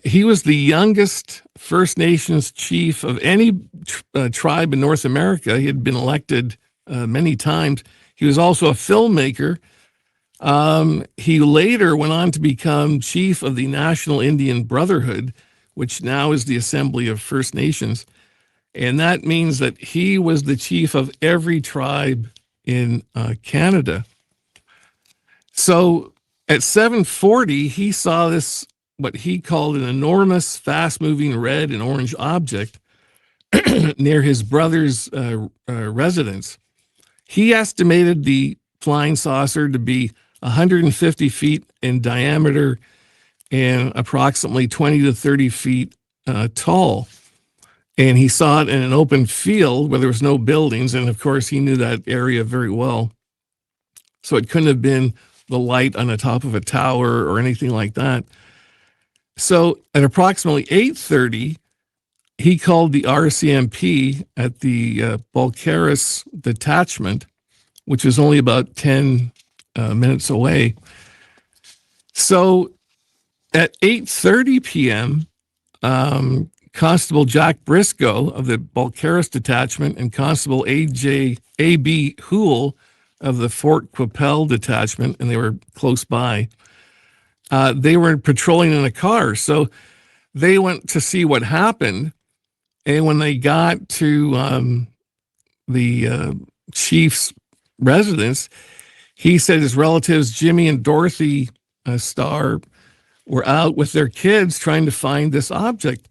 He was the youngest First Nations chief of any tribe in North America. He had been elected many times. He was also a filmmaker. He later went on to become chief of the National Indian Brotherhood, which now is the Assembly of First Nations. And that means that he was the chief of every tribe in Canada. So at 7:40, he saw this, what he called an enormous, fast-moving red and orange object near his brother's residence. He estimated the flying saucer to be 150 feet in diameter and approximately 20 to 30 feet tall. And he saw it in an open field where there was no buildings. And of course, he knew that area very well. So it couldn't have been the light on the top of a tower or anything like that. So at approximately 8:30, he called the RCMP at the Balcarres detachment, which was only about 10 minutes away. So at 8:30 p.m., Constable Jack Briscoe of the Balcarres detachment and Constable A.B. Hoole of the Fort Qu'Appelle detachment, and they were close by, they were patrolling in a car. So they went to see what happened. And when they got to the chief's residence, he said his relatives, Jimmy and Dorothy Starr, were out with their kids trying to find this object.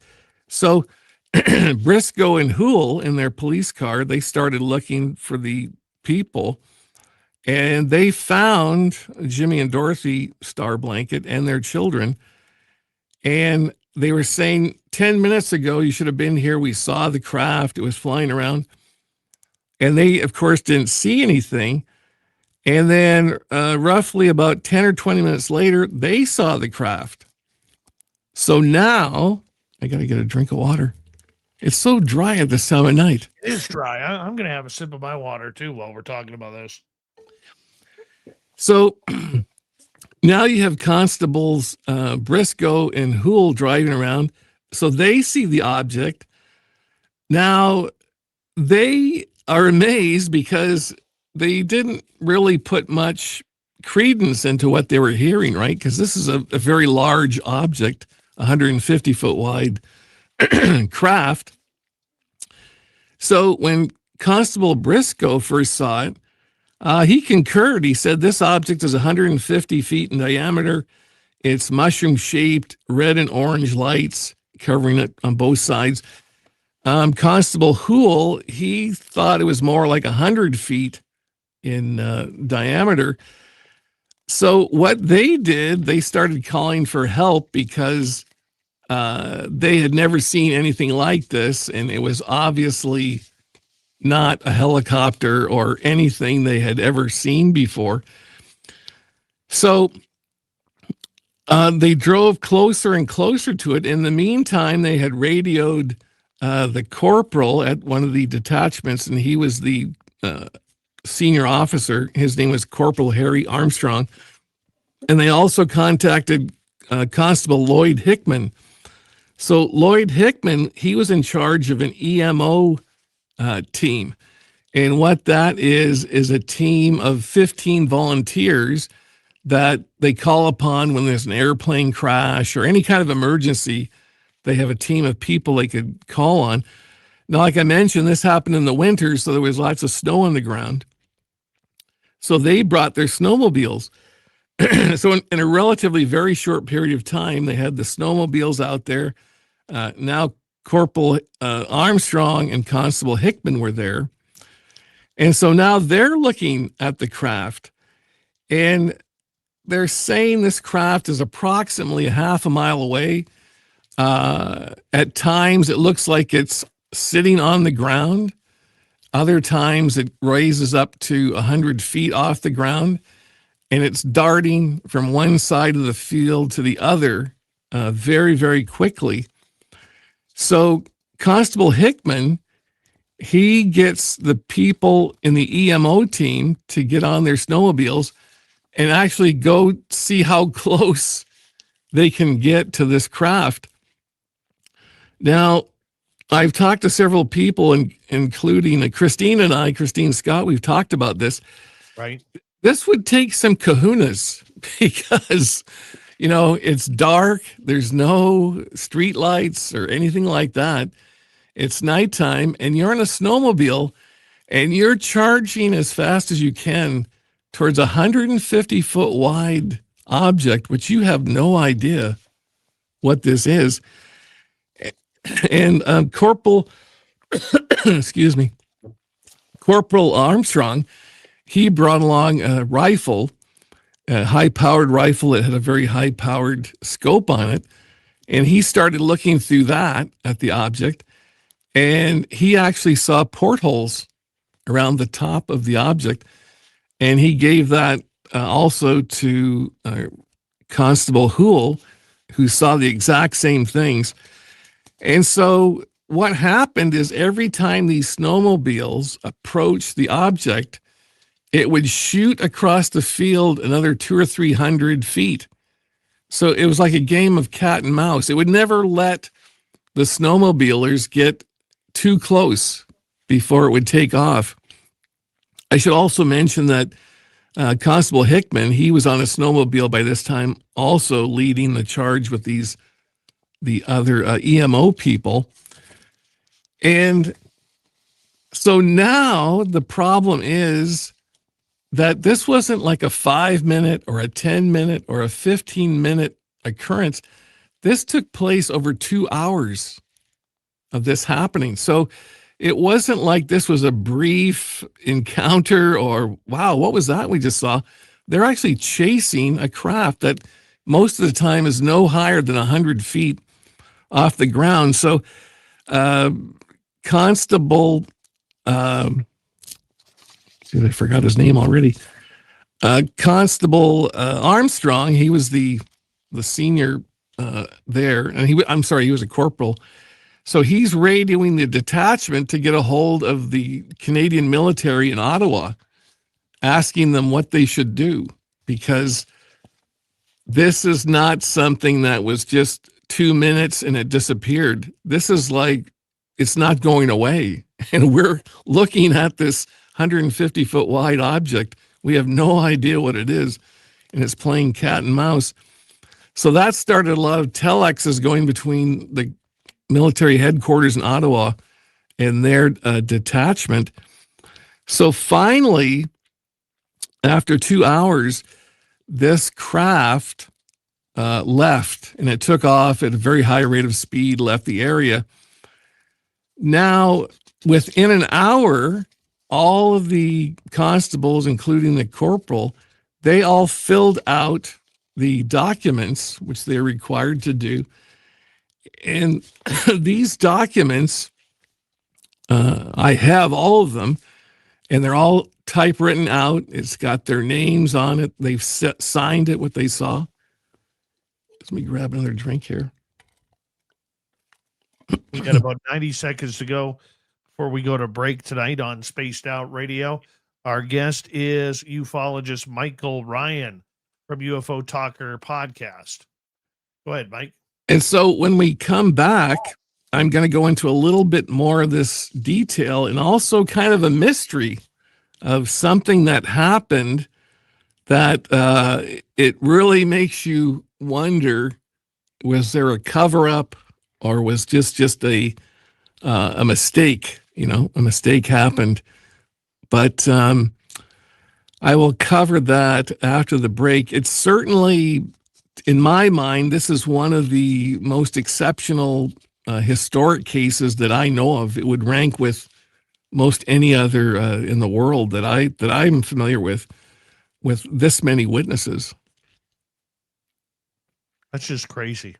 So Briscoe and Hoole in their police car, they started looking for the people, and they found Jimmy and Dorothy Starr Blanket and their children. And they were saying, 10 minutes ago, you should have been here. We saw the craft. It was flying around. And they, of course, didn't see anything. And then roughly about 10 or 20 minutes later, they saw the craft. So now, I got to get a drink of water. It's so dry at this time of night.
It is dry. I'm going to have a sip of my water, too, while we're talking about this.
So now you have Constables Briscoe and Hoole driving around. So they see the object. Now they are amazed because they didn't really put much credence into what they were hearing, right? Because this is a very large object, 150 foot wide craft. So when Constable Briscoe first saw it, he concurred. He said, this object is 150 feet in diameter. It's mushroom shaped, red and orange lights covering it on both sides. Constable Hoole, he thought it was more like 100 feet in diameter. So what they did, they started calling for help because they had never seen anything like this, and it was obviously not a helicopter or anything they had ever seen before. So they drove closer and closer to it. In the meantime, they had radioed the corporal at one of the detachments, and he was the senior officer. His name was Corporal Harry Armstrong. And they also contacted Constable Lloyd Hickman. So Lloyd Hickman, he was in charge of an EMO team. And what that is a team of 15 volunteers that they call upon when there's an airplane crash or any kind of emergency. They have a team of people they could call on. Now, like I mentioned, this happened in the winter, so there was lots of snow on the ground. So they brought their snowmobiles. So in a relatively very short period of time, they had the snowmobiles out there. Now Corporal Armstrong and Constable Hickman were there. And so now they're looking at the craft, and they're saying this craft is approximately a half a mile away. At times, it looks like it's sitting on the ground. Other times, it raises up to 100 feet off the ground, and it's darting from one side of the field to the other very, very quickly. So Constable Hickman, he gets the people in the EMO team to get on their snowmobiles and actually go see how close they can get to this craft. Now, I've talked to several people, including Christine Scott. We've talked about this.
Right.
This would take some kahunas because, it's dark. There's no street lights or anything like that. It's nighttime, and you're in a snowmobile, and you're charging as fast as you can towards a 150 foot wide object, which you have no idea what this is. And Corporal excuse me, Corporal Armstrong, he brought along a rifle, a high-powered rifle that had a very high-powered scope on it, and he started looking through that at the object, and he actually saw portholes around the top of the object, and he gave that also to Constable Hoole, who saw the exact same things. And so what happened is every time these snowmobiles approached the object, it would shoot across the field another 200 or 300 feet. So it was like a game of cat and mouse. It would never let the snowmobilers get too close before it would take off. I should also mention that Constable Hickman, he was on a snowmobile by this time, also leading the charge with the other EMO people. And so now the problem is that this wasn't like a 5-minute or a 10-minute or a 15-minute occurrence. This took place over 2 hours of this happening. So it wasn't like this was a brief encounter or, wow, what was that we just saw? They're actually chasing a craft that most of the time is no higher than 100 feet off the ground. So Constable, I forgot his name already. Constable Armstrong, he was the senior there, and he was a corporal. So he's radioing the detachment to get a hold of the Canadian military in Ottawa, asking them what they should do, because this is not something that was just 2 minutes and it disappeared. This is like, it's not going away. And we're looking at this 150-foot wide object. We have no idea what it is, and it's playing cat and mouse. So that started a lot of telexes going between the military headquarters in Ottawa and their detachment. So finally, after 2 hours, this craft left, and it took off at a very high rate of speed, left the area. Now, within an hour, all of the constables, including the corporal, they all filled out the documents, which they're required to do. And these documents, I have all of them, and they're all typewritten out. It's got their names on it. They've signed it, what they saw. Let me grab another drink here.
We got about 90 seconds to go before we go to break tonight on Spaced Out Radio. Our guest is ufologist Michael Ryan from UFO Talker Podcast. Go ahead, Mike.
And so when we come back, I'm going to go into a little bit more of this detail and also kind of a mystery of something that happened that it really makes you wonder, was there a cover-up or was just a mistake? You know, a mistake happened. But I will cover that after the break. It's certainly, in my mind, this is one of the most exceptional historic cases that I know of. It would rank with most any other in the world that I'm familiar with this many witnesses.
That's just crazy.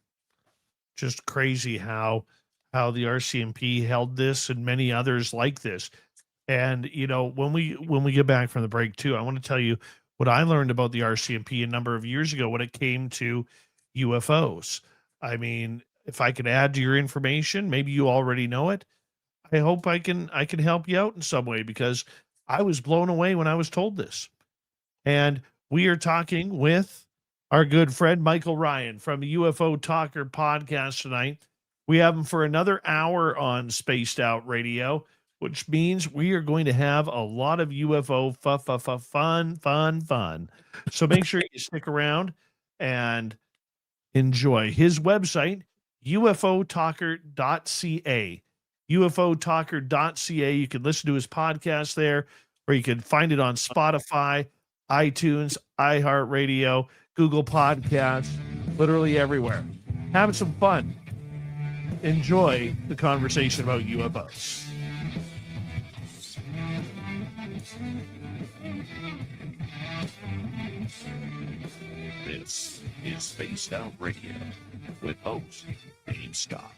Just crazy how the RCMP held this and many others like this. And, you know, when we get back from the break too, I want to tell you what I learned about the RCMP a number of years ago when it came to UFOs. I mean, if I could add to your information, maybe you already know it. I hope I can help you out in some way, because I was blown away when I was told this. And we are talking with our good friend Michael Ryan from the UFO Talker Podcast tonight. We have him for another hour on Spaced Out Radio, which means we are going to have a lot of UFO fun. So make sure you stick around and enjoy his website, ufotalker.ca. ufotalker.ca. You can listen to his podcast there, or you can find it on Spotify, iTunes, iHeartRadio, Google Podcasts, literally everywhere. Having some fun. Enjoy the conversation about UFOs.
This is Spaced Out Radio with host Dave Scott.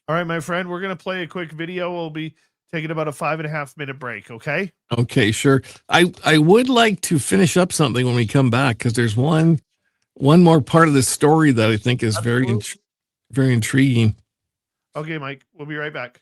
All right, my friend, we're going to play a quick video. We'll be taking about a 5.5 minute break. Okay.
Okay, sure. I would like to finish up something when we come back, because there's one more part of the story that I think is very intriguing.
Okay, Mike, we'll be right back.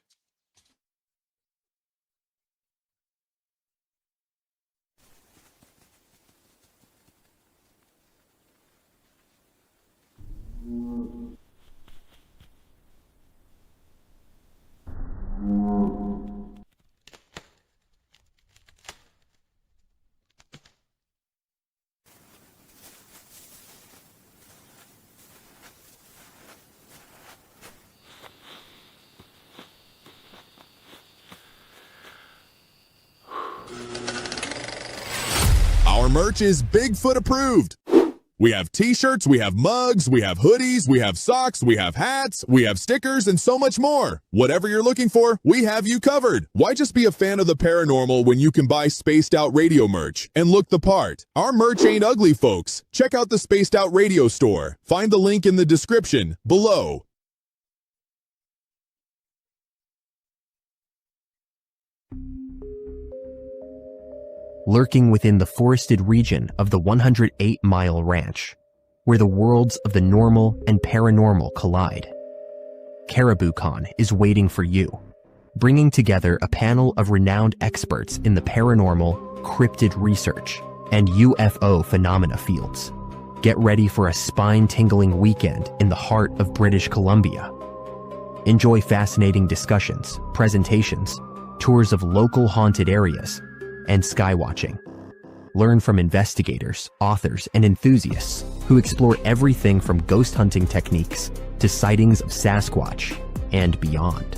Our merch is Bigfoot approved. We have t-shirts, we have mugs, we have hoodies, we have socks, we have hats, we have stickers, and so much more. Whatever you're looking for, we have you covered. Why just be a fan of the paranormal when you can buy Spaced Out Radio merch and look the part? Our merch ain't ugly, folks. Check out the Spaced Out Radio store. Find the link in the description below.
Lurking within the forested region of the 108-mile ranch, where the worlds of the normal and paranormal collide. CaribouCon is waiting for you, bringing together a panel of renowned experts in the paranormal, cryptid research, and UFO phenomena fields. Get ready for a spine-tingling weekend in the heart of British Columbia. Enjoy fascinating discussions, presentations, tours of local haunted areas, and skywatching. Learn from investigators, authors, and enthusiasts who explore everything from ghost hunting techniques to sightings of Sasquatch and beyond.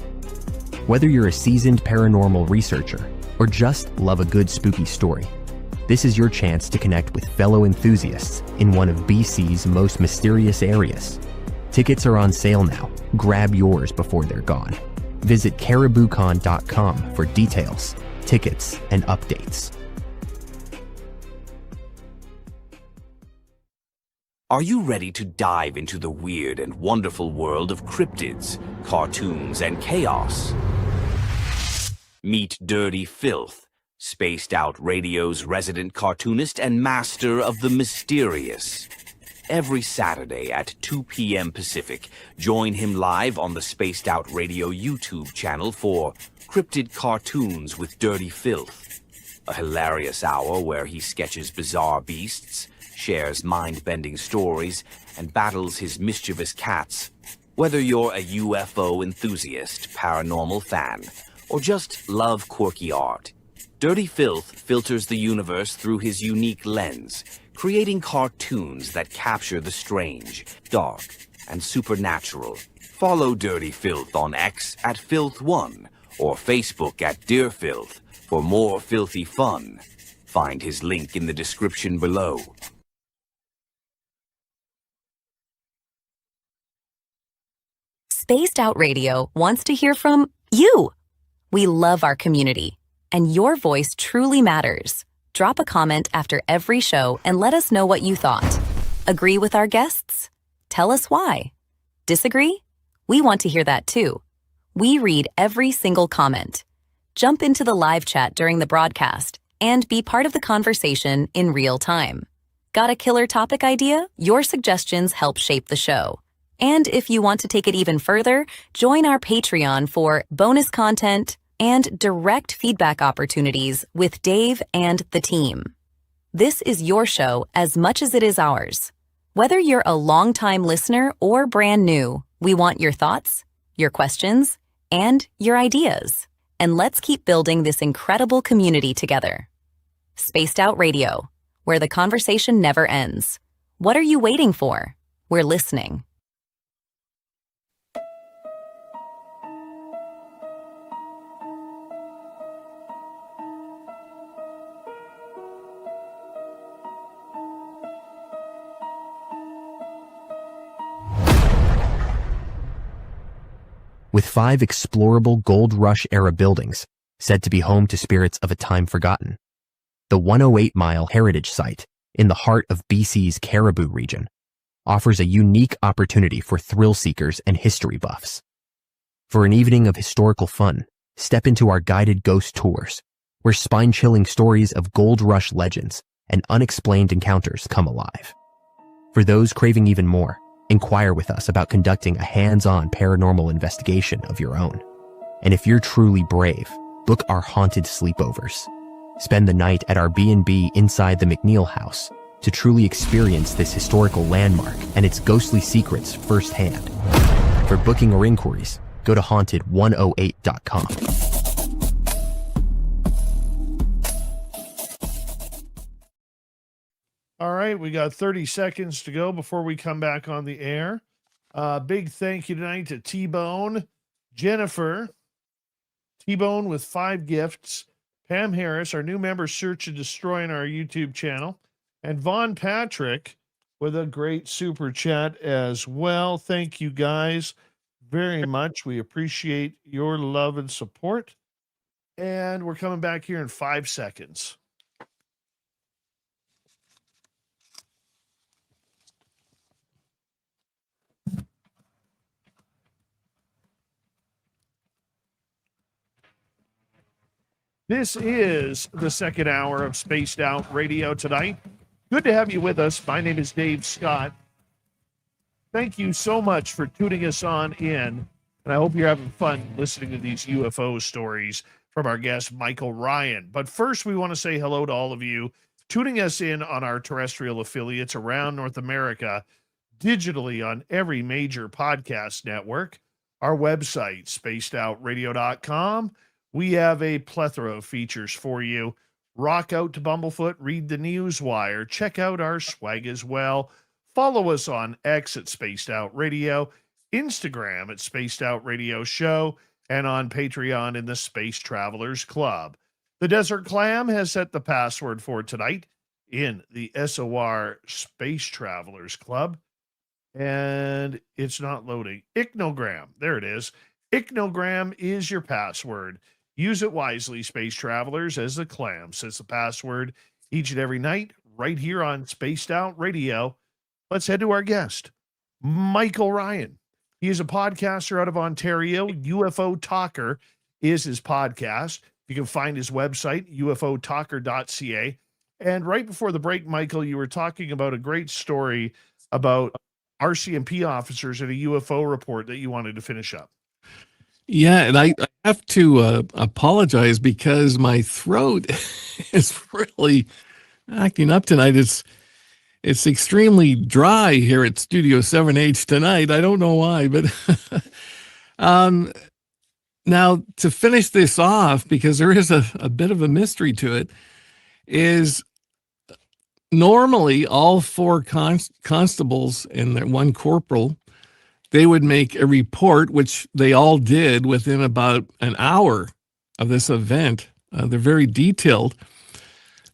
Whether you're a seasoned paranormal researcher or just love a good spooky story, this is your chance to connect with fellow enthusiasts in one of BC's most mysterious areas. Tickets are on sale now. Grab yours before they're gone. Visit cariboucon.com for details, tickets, and updates.
Are you ready to dive into the weird and wonderful world of cryptids, cartoons, and chaos? Meet Dirty Filth, Spaced Out Radio's resident cartoonist and master of the mysterious. Every Saturday at 2 p.m. Pacific, join him live on the Spaced Out Radio YouTube channel for Cryptid Cartoons with Dirty Filth, a hilarious hour where he sketches bizarre beasts, shares mind-bending stories, and battles his mischievous cats. Whether you're a UFO enthusiast, paranormal fan, or just love quirky art, Dirty Filth filters the universe through his unique lens, creating cartoons that capture the strange, dark, and supernatural. Follow Dirty Filth on X at Filth1 or Facebook at Dear Filth for more filthy fun. Find his link in the description below.
Spaced Out Radio wants to hear from you. We love our community, and your voice truly matters. Drop a comment after every show and let us know what you thought. Agree with our guests? Tell us why. Disagree? We want to hear that too. We read every single comment. Jump into the live chat during the broadcast and be part of the conversation in real time. Got a killer topic idea? Your suggestions help shape the show. And if you want to take it even further, join our Patreon for bonus content and direct feedback opportunities with Dave and the team. This is your show as much as it is ours. Whether you're a longtime listener or brand new, we want your thoughts, your questions, and your ideas. And let's keep building this incredible community together. Spaced Out Radio, where the conversation never ends. What are you waiting for? We're listening.
with 5 explorable Gold Rush-era buildings said to be home to spirits of a time forgotten. The 108-mile heritage site in the heart of BC's Caribou region offers a unique opportunity for thrill seekers and history buffs. For an evening of historical fun, step into our guided ghost tours, where spine-chilling stories of Gold Rush legends and unexplained encounters come alive. For those craving even more, inquire with us about conducting a hands-on paranormal investigation of your own. And if you're truly brave, book our haunted sleepovers. Spend the night at our B&B inside the McNeil House to truly experience this historical landmark and its ghostly secrets firsthand. For booking or inquiries, go to haunted108.com.
All right, we got 30 seconds to go before we come back on the air. Big thank you tonight to T-Bone, Jennifer, T-Bone with 5 gifts, Pam Harris, our new member, Search and Destroy on our YouTube channel, and Vaughn Patrick with a great super chat as well. Thank you guys very much. We appreciate your love and support. And we're coming back here in 5 seconds. This is the second hour of Spaced Out Radio tonight. Good to have you with us. My name is Dave Scott. Thank you so much for tuning us on in, and I hope you're having fun listening to these UFO stories from our guest, Michael Ryan. But first, we want to say hello to all of you tuning us in on our terrestrial affiliates around North America, digitally on every major podcast network, our website, spacedoutradio.com. We have a plethora of features for you. Rock out to Bumblefoot, read the Newswire, check out our swag as well. Follow us on X at Spaced Out Radio, Instagram at Spaced Out Radio Show, and on Patreon in the Space Travelers Club. The Desert Clam has set the password for tonight in the SOR Space Travelers Club, and it's not loading. Ichnogram, there it is. Ichnogram is your password. Use it wisely, Space Travelers, as the Clam sets the password each and every night right here on Spaced Out Radio. Let's head to our guest, Michael Ryan. He is a podcaster out of Ontario. UFO Talker is his podcast. You can find his website, ufotalker.ca. And right before the break, Michael, you were talking about a great story about RCMP officers and a UFO report that you wanted to finish up.
Yeah, and I have to apologize because my throat is really acting up tonight. It's extremely dry here at Studio 7H tonight. I don't know why, but now to finish this off, because there is a bit of a mystery to it, is normally all 4 constables and 1 corporal, they would make a report, which they all did within about an hour of this event. They're very detailed.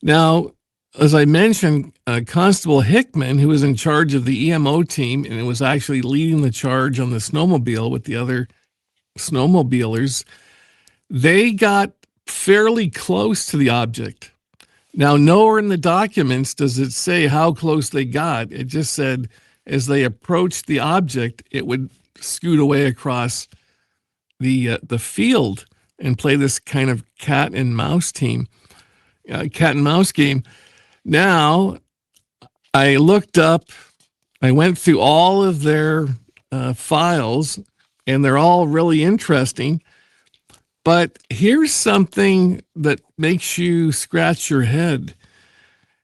Now, as I mentioned, Constable Hickman, who was in charge of the EMO team and was actually leading the charge on the snowmobile with the other snowmobilers, they got fairly close to the object. Now, nowhere in the documents does it say how close they got. It just said as they approached the object, it would scoot away across the field and play this kind of cat and mouse game. Now, I looked up, I went through all of their files, and they're all really interesting. But here's something that makes you scratch your head.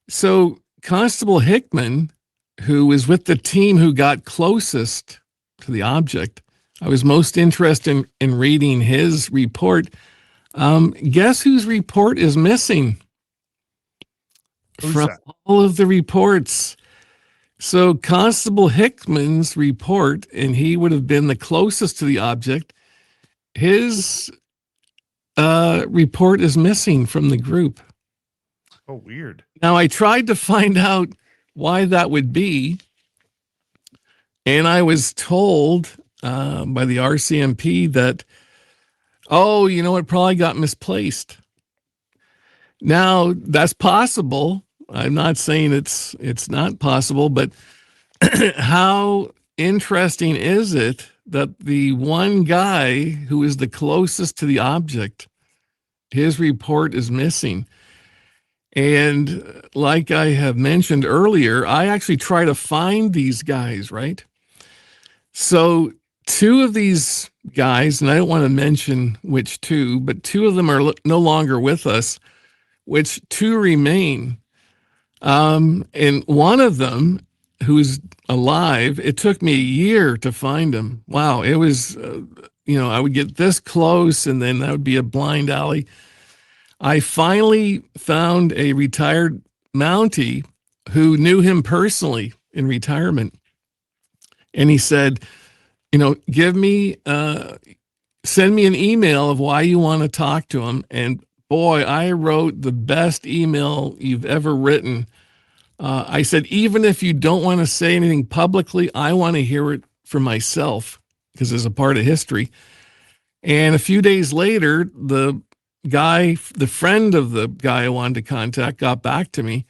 So Constable Hickman, who was with the team who got closest to the object, I was most interested in reading his report. Guess whose report is missing from all of the reports? So Constable Hickman's report, and he would have been the closest to the object, his report is missing from the group.
Oh, weird.
Now, I tried to find out why that would be, and I was told by the RCMP that, oh, it probably got misplaced. Now, that's possible. I'm not saying it's not possible, but how interesting is it that the one guy who is the closest to the object, his report is missing? And like I have mentioned earlier, I actually try to find these guys, right? So two of these guys, and I don't want to mention which two, but two of them are no longer with us, which two remain. And one of them, who's alive, it took me a year to find him. Wow, it was, I would get this close and then that would be a blind alley. I finally found a retired Mountie who knew him personally in retirement. And he said, send me an email of why you want to talk to him. And boy, I wrote the best email you've ever written. I said, even if you don't want to say anything publicly, I want to hear it for myself because it's a part of history. And a few days later, the friend of the guy I wanted to contact got back to me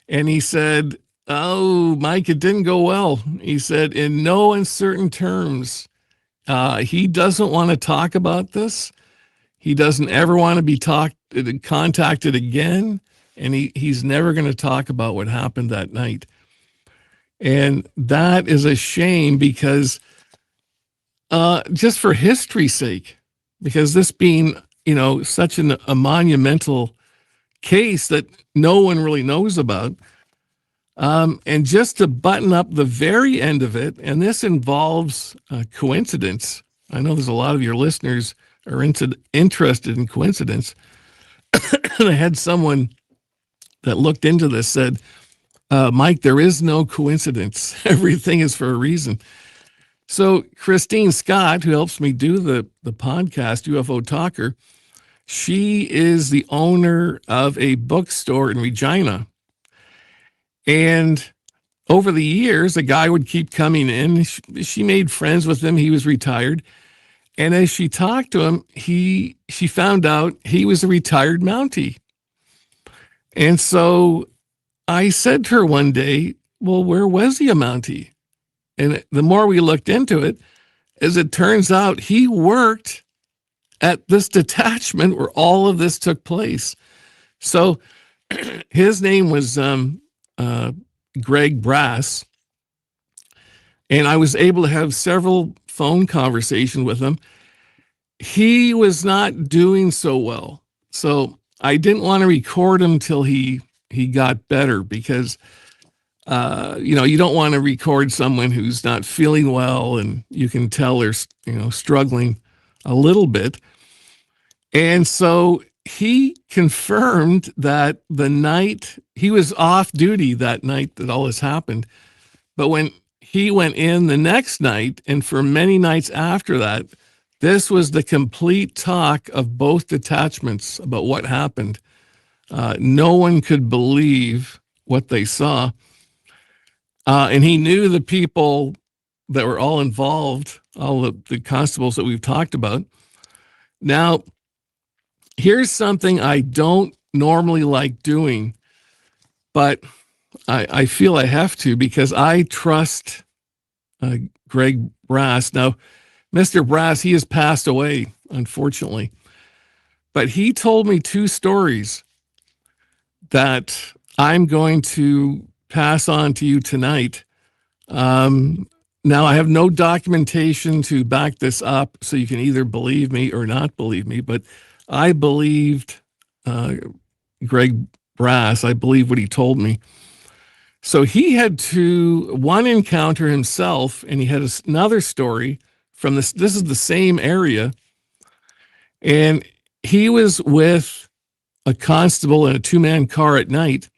and he said, oh, Mike, it didn't go well. He said, in no uncertain terms, he doesn't want to talk about this. He doesn't ever want to be contacted again. And he's never going to talk about what happened that night. And that is a shame because just for history's sake, because this being, such a monumental case that no one really knows about. And just to button up the very end of it, and this involves coincidence. I know there's a lot of your listeners are interested in coincidence. And I had someone that looked into this said, Mike, there is no coincidence. Everything is for a reason. So Christine Scott, who helps me do the podcast, UFO Talker, she is the owner of a bookstore in Regina. And over the years, a guy would keep coming in. She made friends with him. He was retired. And as she talked to him, she found out he was a retired Mountie. And so I said to her one day, well, where was he a Mountie? And the more we looked into it, as it turns out, he worked at this detachment where all of this took place. So his name was Greg Brass. And I was able to have several phone conversations with him. He was not doing so well. So I didn't want to record him till he got better because, you don't want to record someone who's not feeling well and you can tell they're, struggling a little bit. And so he confirmed that the night he was off duty that night that all this happened. But when he went in the next night and for many nights after that, this was the complete talk of both detachments about what happened. No one could believe what they saw. And he knew the people that were all involved, all the constables that we've talked about. Now, here's something I don't normally like doing, but I feel I have to because I trust Greg Brass. Now, Mr. Brass, he has passed away, unfortunately, but he told me two stories that I'm going to pass on to you tonight. Now, I have no documentation to back this up, so you can either believe me or not believe me, but I believed Greg Brass. I believe what he told me. So he had one encounter himself, and he had another story from this is the same area, and he was with a constable in a two-man car at night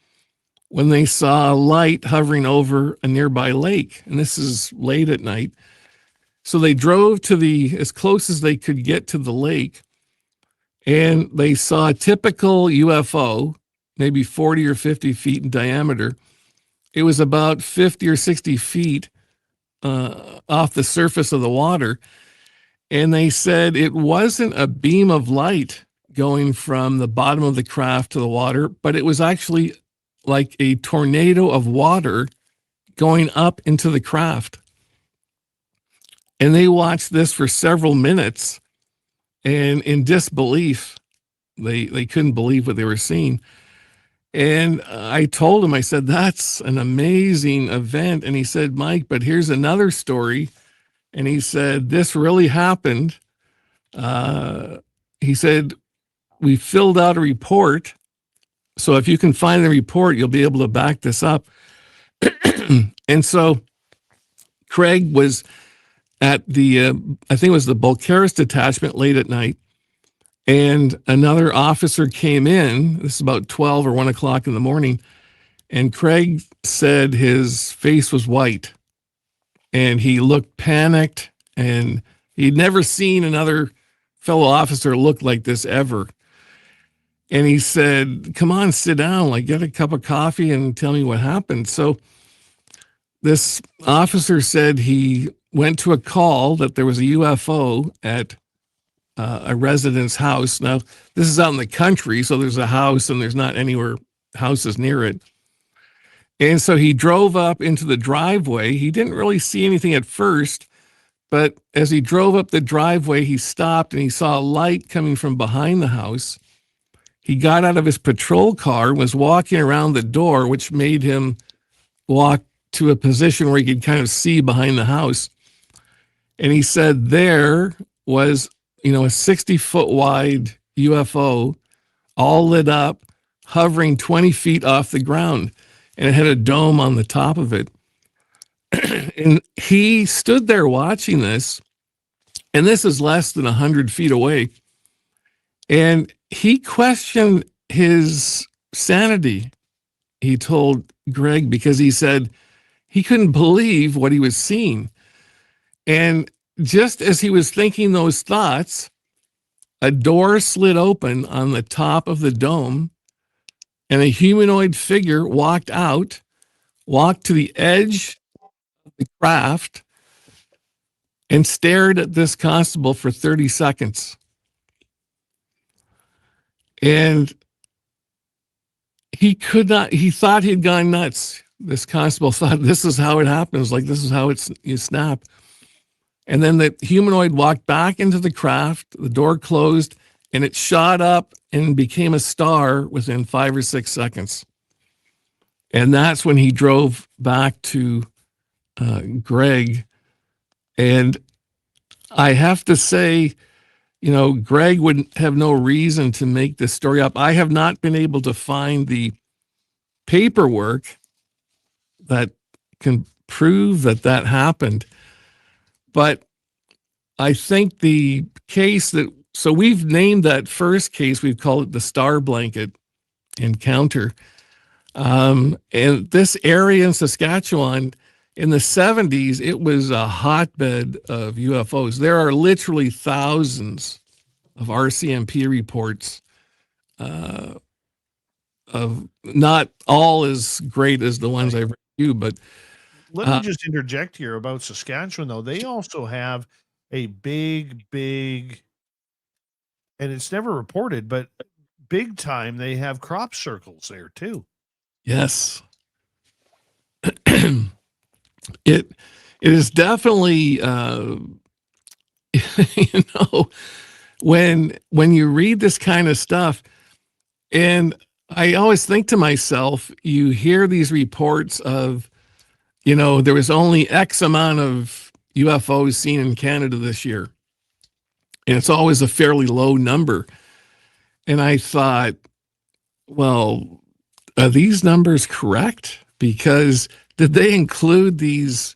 when they saw a light hovering over a nearby lake, and this is late at night. So they drove to as close as they could get to the lake, and they saw a typical UFO, maybe 40 or 50 feet in diameter. It was about 50 or 60 feet off the surface of the water. And they said it wasn't a beam of light going from the bottom of the craft to the water, but it was actually like a tornado of water going up into the craft. And they watched this for several minutes, and in disbelief, they couldn't believe what they were seeing. And I told him, I said, that's an amazing event. And he said, Mike, but here's another story. And he said, this really happened. He said, we filled out a report. So if you can find the report, you'll be able to back this up. And so Craig was at the, I think it was the Bulcaris detachment late at night. And another officer came in. This is about 12 or 1 o'clock in the morning. And Craig said his face was white and he looked panicked, and he'd never seen another fellow officer look like this ever. And he said, come on, sit down, like get a cup of coffee and tell me what happened. So this officer said he went to a call that there was a UFO at a resident's house. Now, this is out in the country, so there's a house and there's not anywhere houses near it. And so he drove up into the driveway. He didn't really see anything at first, but as he drove up the driveway, he stopped and he saw a light coming from behind the house. He got out of his patrol car and was walking around the door, which made him walk to a position where he could kind of see behind the house. And he said there was, a 60-foot wide UFO, all lit up, hovering 20 feet off the ground. And it had a dome on the top of it. And he stood there watching this, and this is less than 100 feet away. And he questioned his sanity, he told Greg, because he said he couldn't believe what he was seeing. And just as he was thinking those thoughts, a door slid open on the top of the dome, and a humanoid figure walked to the edge of the craft, and stared at this constable for 30 seconds. And he thought he'd gone nuts. This constable thought, this is how it happens. Like, this is how you snap. And then the humanoid walked back into the craft, the door closed, and it shot up and became a star within 5 or 6 seconds. And that's when he drove back to Greg. And I have to say, Greg would have no reason to make this story up. I have not been able to find the paperwork that can prove that happened. But I think the case so we've named that first case, we've called it the Star Blanket Encounter. And this area in Saskatchewan, in the 70s, it was a hotbed of UFOs. There are literally thousands of RCMP reports, of not all as great as the ones I've reviewed, but
let me just interject here about Saskatchewan, though. They also have a big, and it's never reported, but big time, they have crop circles there too.
Yes. It is definitely, when you read this kind of stuff, and I always think to myself, you hear these reports of, there was only X amount of UFOs seen in Canada this year. And it's always a fairly low number. And I thought, well, are these numbers correct? Because did they include these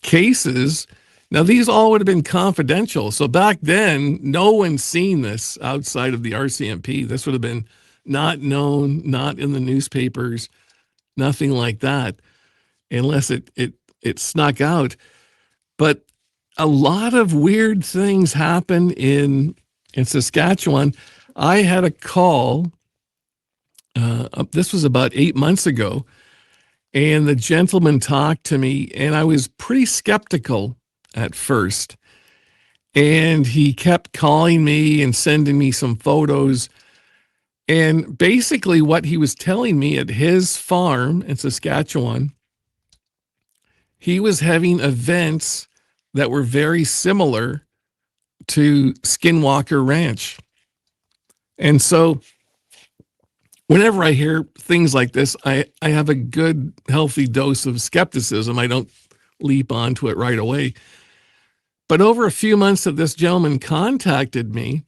cases? Now, these all would have been confidential. So back then, no one's seen this outside of the RCMP. This would have been not known, not in the newspapers, nothing like that, unless it snuck out. But a lot of weird things happen in Saskatchewan. I had a call, this was about 8 months ago, And the gentleman talked to me, and I was pretty skeptical at first. And he kept calling me and sending me some photos. And basically what he was telling me at his farm in Saskatchewan, he was having events that were very similar to Skinwalker Ranch. And so whenever I hear things like this, I have a good, healthy dose of skepticism. I don't leap onto it right away. But over a few months that this gentleman contacted me,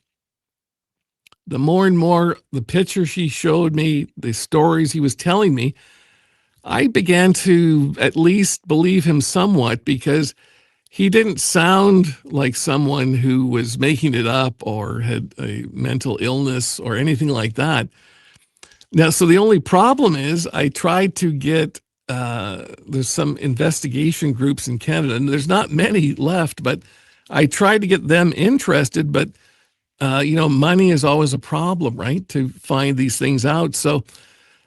the more and more the pictures he showed me, the stories he was telling me, I began to at least believe him somewhat, because he didn't sound like someone who was making it up or had a mental illness or anything like that. Now, so the only problem is I tried to get, there's some investigation groups in Canada, and there's not many left, but I tried to get them interested, but money is always a problem, right? To find these things out. So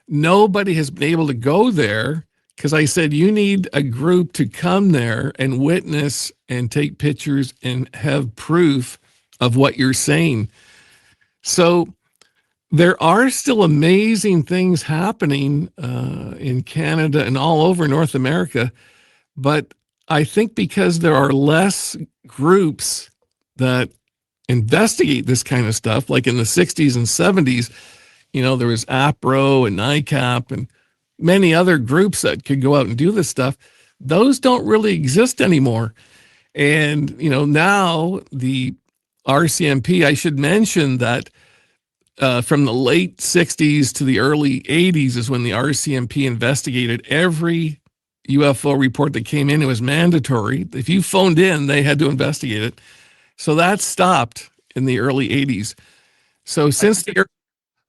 nobody has been able to go there, because I said, you need a group to come there and witness and take pictures and have proof of what you're saying. So there are still amazing things happening in Canada and all over North America. But I think because there are less groups that investigate this kind of stuff, like in the 60s and 70s, there was APRO and NICAP and many other groups that could go out and do this stuff. Those don't really exist anymore. And, now the RCMP, I should mention that from the late 60s to the early 80s is when the RCMP investigated every UFO report that came in. It was mandatory. If you phoned in, they had to investigate it. So that stopped in the early 80s. So since the...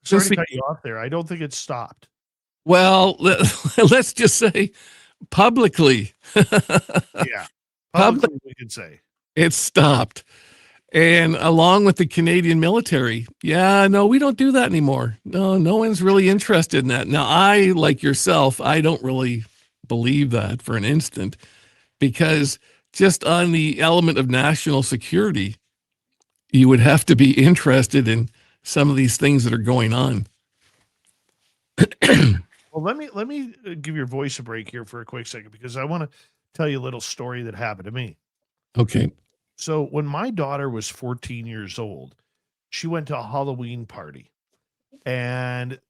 Sorry to cut you off there. I don't think it stopped.
Well, let's just say publicly.
Yeah. Publicly, we can say.
It stopped. And along with the Canadian military, no, we don't do that anymore. No one's really interested in that. Now, I, like yourself, I don't really believe that for an instant, because just on the element of national security, you would have to be interested in some of these things that are going on.
Well, let me give your voice a break here for a quick second, because I want to tell you a little story that happened to me.
Okay.
So when my daughter was 14 years old, she went to a Halloween party, and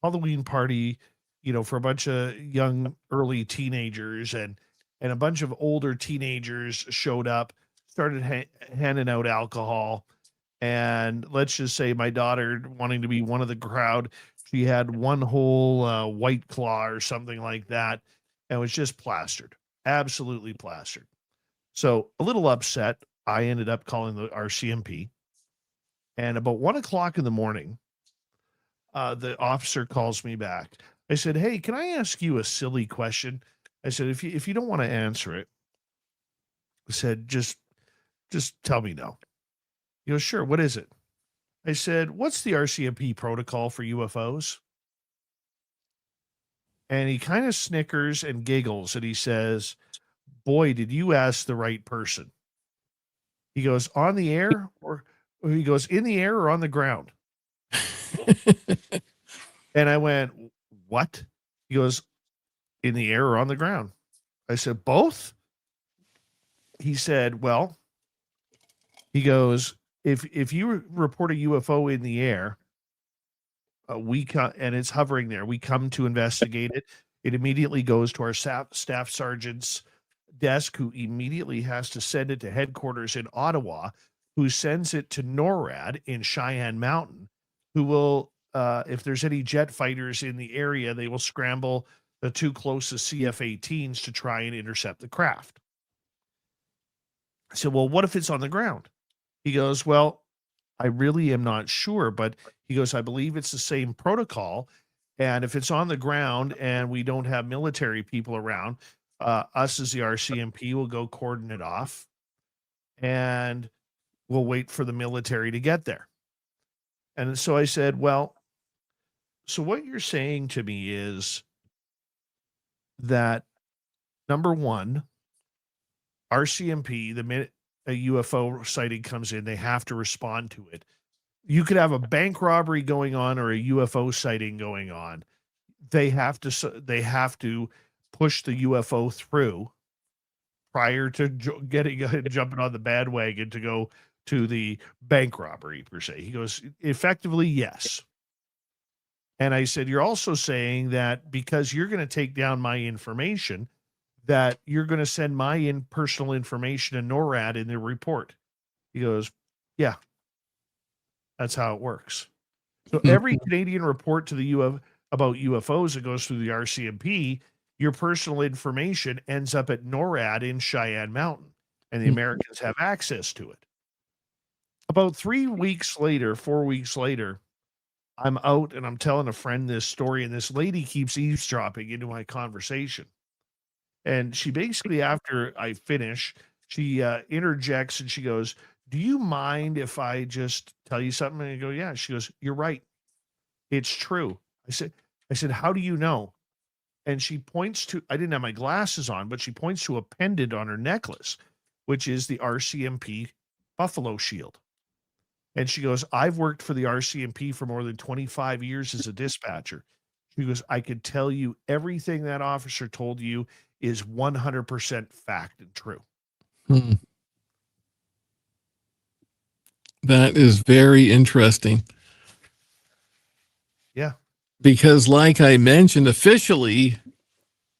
for a bunch of young, early teenagers and a bunch of older teenagers showed up, started handing out alcohol. And let's just say my daughter, wanting to be one of the crowd, she had one whole White Claw or something like that, and was just plastered, absolutely plastered. So a little upset, I ended up calling the RCMP. And about 1:00 in the morning, the officer calls me back. I said, "Hey, can I ask you a silly question?" I said, if you don't want to answer it, I said, just tell me no. He goes, "Sure, what is it?" I said, "What's the RCMP protocol for UFOs?" And he kind of snickers and giggles, and he says, "Boy, did you ask the right person." He goes, "On the air?" or he goes, "In the air or on the ground?" And I went, "What?" He goes, "In the air or on the ground?" I said, "Both?" He said, "Well," he goes, if you report a UFO in the air, and it's hovering there, we come to investigate it. It immediately goes to our staff sergeant's desk, who immediately has to send it to headquarters in Ottawa, who sends it to NORAD in Cheyenne Mountain, who will, if there's any jet fighters in the area, they will scramble the two closest CF-18s to try and intercept the craft. I said, "Well, what if it's on the ground?" He goes, "Well, I really am not sure," but he goes, "I believe it's the same protocol. And if it's on the ground and we don't have military people around, us as the RCMP will go cordon it off, and we'll wait for the military to get there." And so I said, "Well, so what you're saying to me is that, number one, RCMP, the minute a UFO sighting comes in, they have to respond to it. You could have a bank robbery going on or a UFO sighting going on. They have to push the UFO through prior to jumping on the bandwagon to go to the bank robbery per se. He goes, effectively, yes. And I said, you're also saying that because you're going to take down my information, that you're going to send my personal information to NORAD in the report. He goes, yeah, that's how it works. So every Canadian report to the about UFOs that goes through the RCMP, your personal information ends up at NORAD in Cheyenne Mountain, and the Americans have access to it. About 4 weeks later, I'm out and I'm telling a friend this story, and this lady keeps eavesdropping into my conversation. And she basically, after I finish, she interjects and she goes, do you mind if I just tell you something? And I go, yeah. She goes, you're right. It's true. I said, how do you know? And she points to, I didn't have my glasses on, but she points to a pendant on her necklace, which is the RCMP Buffalo Shield. And she goes, I've worked for the RCMP for more than 25 years as a dispatcher. She goes, I could tell you everything that officer told you is 100% fact and true.
That is very interesting.
Yeah.
Because like I mentioned, officially,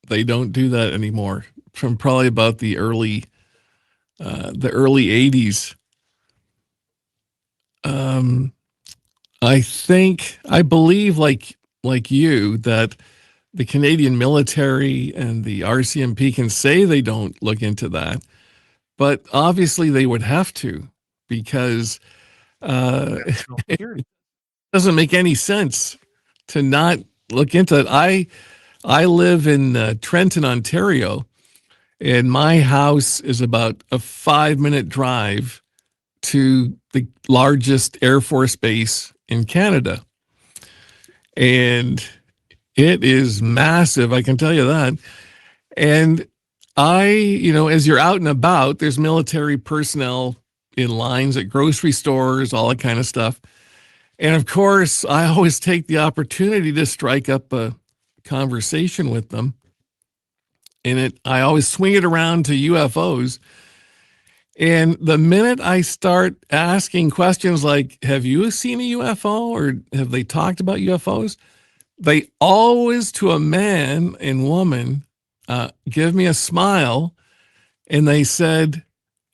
they don't do that anymore from probably about the early 80s. I believe like you that the Canadian military and the RCMP can say they don't look into that, but obviously they would have to, because it doesn't make any sense to not look into it. I live in Trenton, Ontario, and my house is about a 5-minute drive to the largest Air Force base in Canada. And it is massive, I can tell you that. And as you're out and about, there's military personnel in lines at grocery stores, all that kind of stuff. And of course, I always take the opportunity to strike up a conversation with them. And I always swing it around to UFOs. And the minute I start asking questions like, have you seen a UFO, or have they talked about UFOs? They always, to a man and woman, give me a smile. And they said,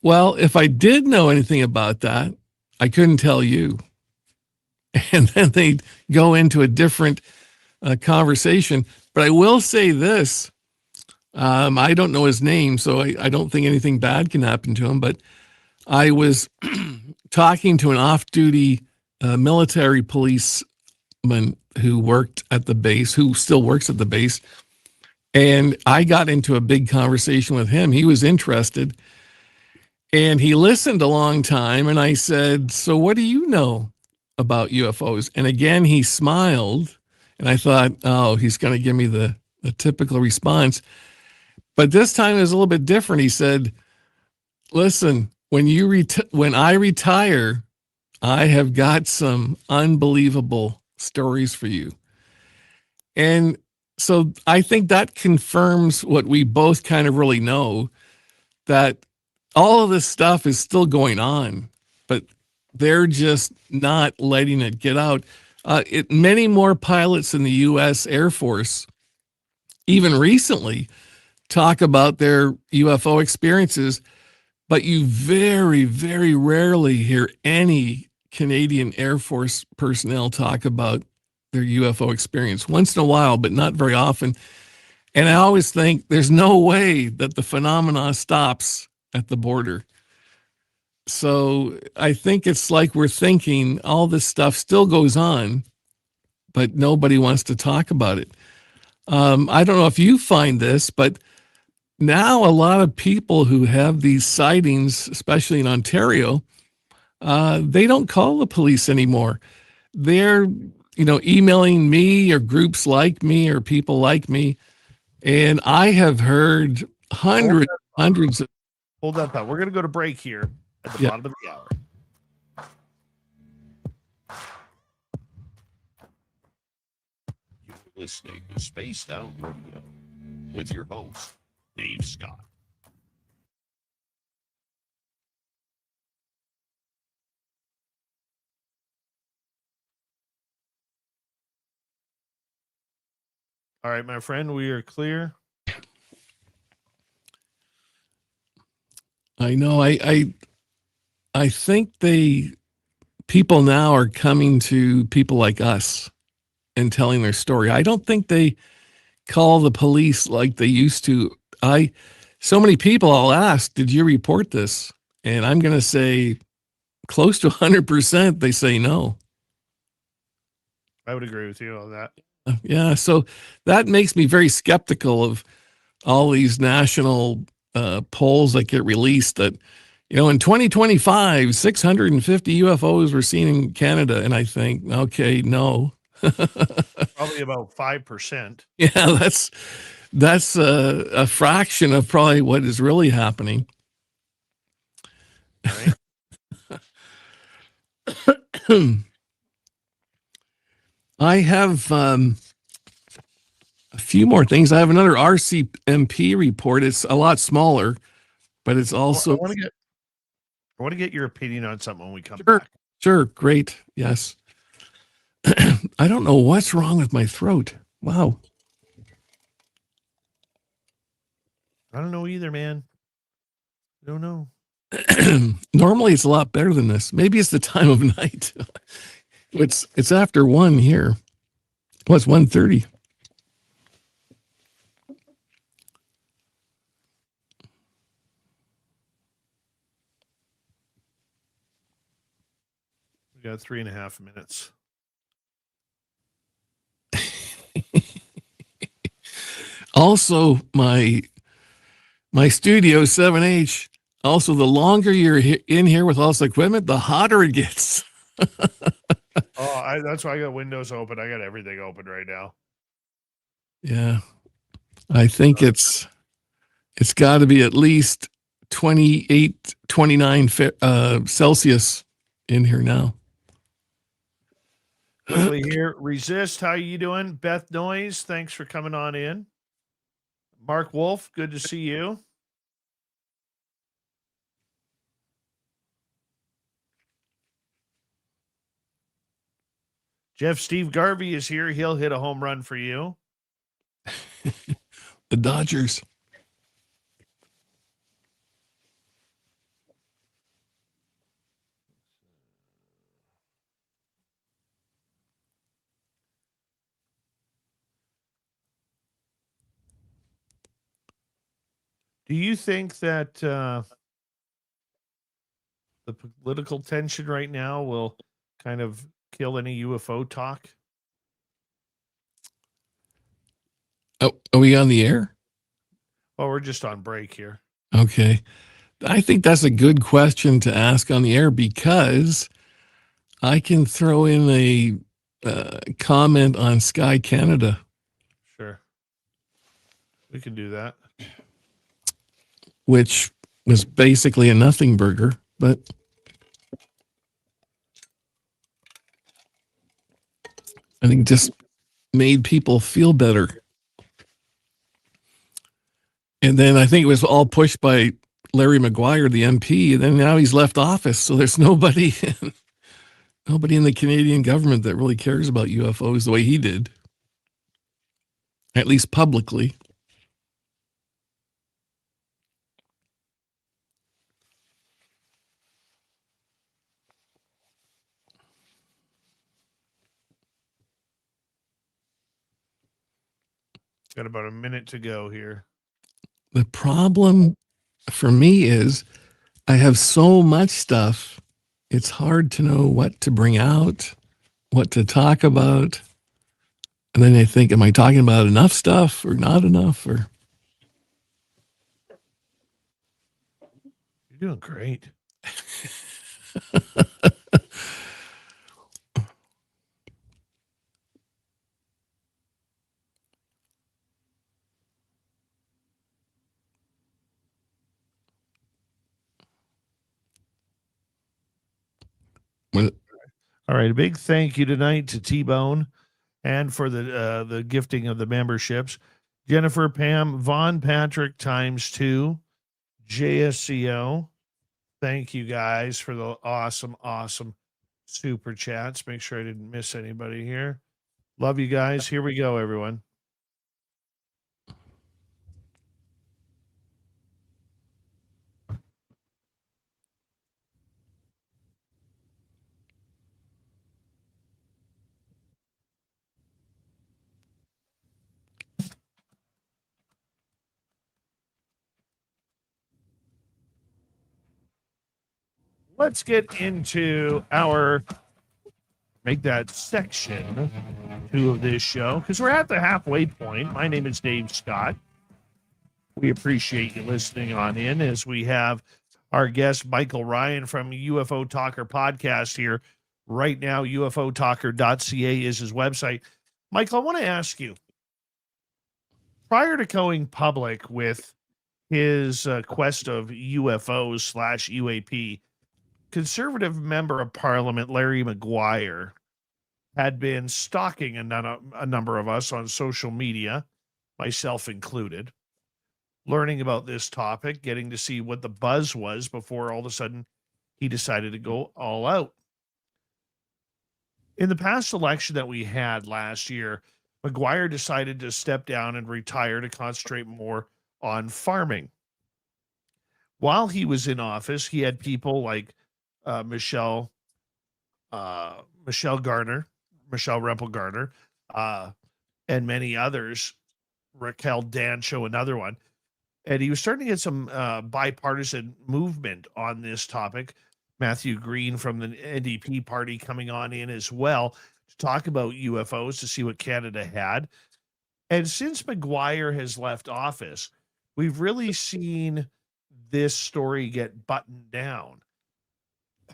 well, if I did know anything about that, I couldn't tell you. And then they go into a different conversation. But I will say this. I don't know his name, so I don't think anything bad can happen to him. But I was talking to an off-duty military policeman who worked at the base, who still works at the base. And I got into a big conversation with him. He was interested. And he listened a long time. And I said, so what do you know about UFOs? And again, he smiled. And I thought, oh, he's going to give me the typical response. But this time it was a little bit different. He said, listen, when I retire, I have got some unbelievable stories for you. And so I think that confirms what we both kind of really know, that all of this stuff is still going on, but they're just not letting it get out. Many more pilots in the U.S. Air Force, even recently, talk about their UFO experiences, but you very, very rarely hear any Canadian Air Force personnel talk about their UFO experience. Once in a while, but not very often. And I always think there's no way that the phenomena stops at the border. So I think it's like we're thinking all this stuff still goes on, but nobody wants to talk about it. I don't know if you find this, but now a lot of people who have these sightings, especially in Ontario, they don't call the police anymore. They're, emailing me or groups like me or people like me And I have heard hundreds of.
Hold that thought. We're going to go to break here at the bottom of the hour.
You're listening to Spaced Out Radio with your host, Dave Scott.
All right, my friend, we are clear.
I know. I think people now are coming to people like us and telling their story. I don't think they call the police like they used to. So many people I'll ask, did you report this? And I'm going to say close to 100%. They say no.
I would agree with you on that.
Yeah. So that makes me very skeptical of all these national polls that get released that, in 2025, 650 UFOs were seen in Canada. And I think, okay, no.
Probably about 5%.
Yeah, that's a fraction of probably what is really happening.
Right.
I have a few more things. I have another RCMP report. It's a lot smaller, but it's also.
I want to get your opinion on something when we come back.
Sure, great. Yes. I don't know what's wrong with my throat. Wow.
I don't know either, man. I don't know.
Normally it's a lot better than this. Maybe it's the time of night. It's after 1 here. Well, it's 1:30.
We got 3.5 minutes.
Also, my Studio 7H, also the longer you're in here with all this equipment, the hotter it gets.
That's why I got windows open. I got everything open right now.
Yeah. I think it's got to be at least 28, 29 Celsius in here now.
Quickly here, Resist, how you doing? Beth Noyes, thanks for coming on in. Mark Wolf, good to see you. Jeff Steve Garvey is here. He'll hit a home run for you.
The Dodgers.
Do you think that the political tension right now will kind of kill any UFO talk?
Oh, are we on the air?
Well, we're just on break here.
Okay. I think that's a good question to ask on the air because I can throw in a comment on Sky Canada.
Sure. We can do that.
Which was basically a nothing burger, but I think just made people feel better. And then I think it was all pushed by Larry Maguire, the MP, and then now he's left office. So there's nobody in the Canadian government that really cares about UFOs the way he did, at least publicly.
Got about a minute to go here.
The problem for me is I have so much stuff. It's hard to know what to bring out, what to talk about. And then I think, am I talking about enough stuff or not enough? Or
You're doing great.
When,
All right. A big thank you tonight to T-Bone and for the gifting of the memberships. Jennifer, Pam, Von Patrick ×2, JSCO. Thank you guys for the awesome super chats. Make sure I didn't miss anybody here. Love you guys. Here we go, everyone. Let's get into make that section 2 of this show, because we're at the halfway point. My name is Dave Scott. We appreciate you listening on in as we have our guest, Michael Ryan from UFO Talker Podcast here right now. UFOtalker.ca is his website. Michael, I want to ask you, prior to going public with his quest of UFOs / UAP, conservative member of parliament Larry McGuire had been stalking a number of us on social media, myself included, learning about this topic, getting to see what the buzz was before all of a sudden he decided to go all out. In the past election that we had last year, McGuire decided to step down and retire to concentrate more on farming. While he was in office, he had people like Michelle Rempel Garner, and many others, Raquel Dancho, another one. And he was starting to get some bipartisan movement on this topic. Matthew Green from the NDP party coming on in as well to talk about UFOs, to see what Canada had. And since McGuire has left office, we've really seen this story get buttoned down.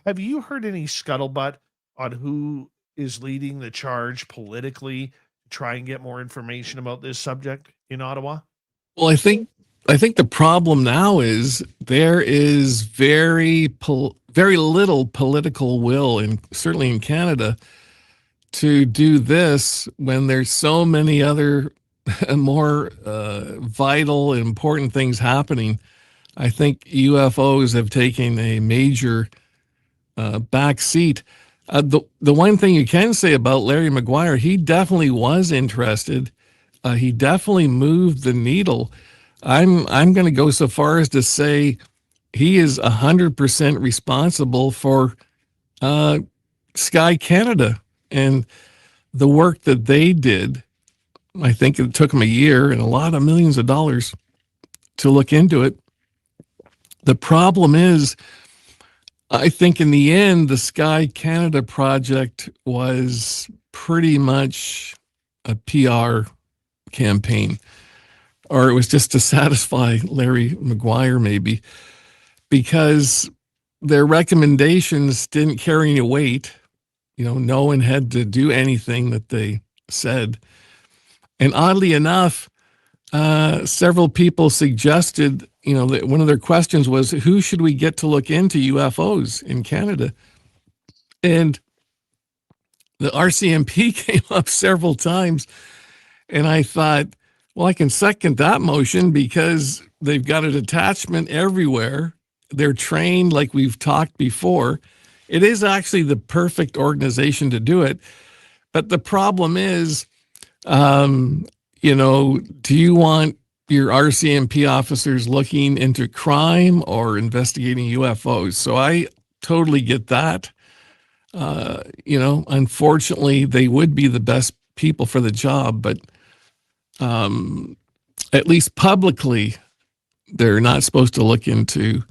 Have you heard any scuttlebutt on who is leading the charge politically to try and get more information about this subject in Ottawa?
well, I think the problem now is there is very little political will, and certainly in Canada, to do this when there's so many other more vital and important things happening. I think UFOs have taken a major back seat. The one thing you can say about Larry McGuire, he definitely was interested. He definitely moved the needle. I'm going to go so far as to say he is 100% responsible for Sky Canada and the work that they did. I think it took them a year and a lot of millions of dollars to look into it. The problem is, I think in the end, the Sky Canada project was pretty much a PR campaign, or it was just to satisfy Larry McGuire maybe, because their recommendations didn't carry any weight. No one had to do anything that they said. And oddly enough, several people suggested, that one of their questions was, who should we get to look into UFOs in Canada? And the RCMP came up several times. And I thought, well, I can second that motion because they've got a detachment everywhere. They're trained like we've talked before. It is actually the perfect organization to do it. But the problem is, do you want your RCMP officers looking into crime or investigating UFOs? So I totally get that. Unfortunately, they would be the best people for the job, but at least publicly, they're not supposed to look into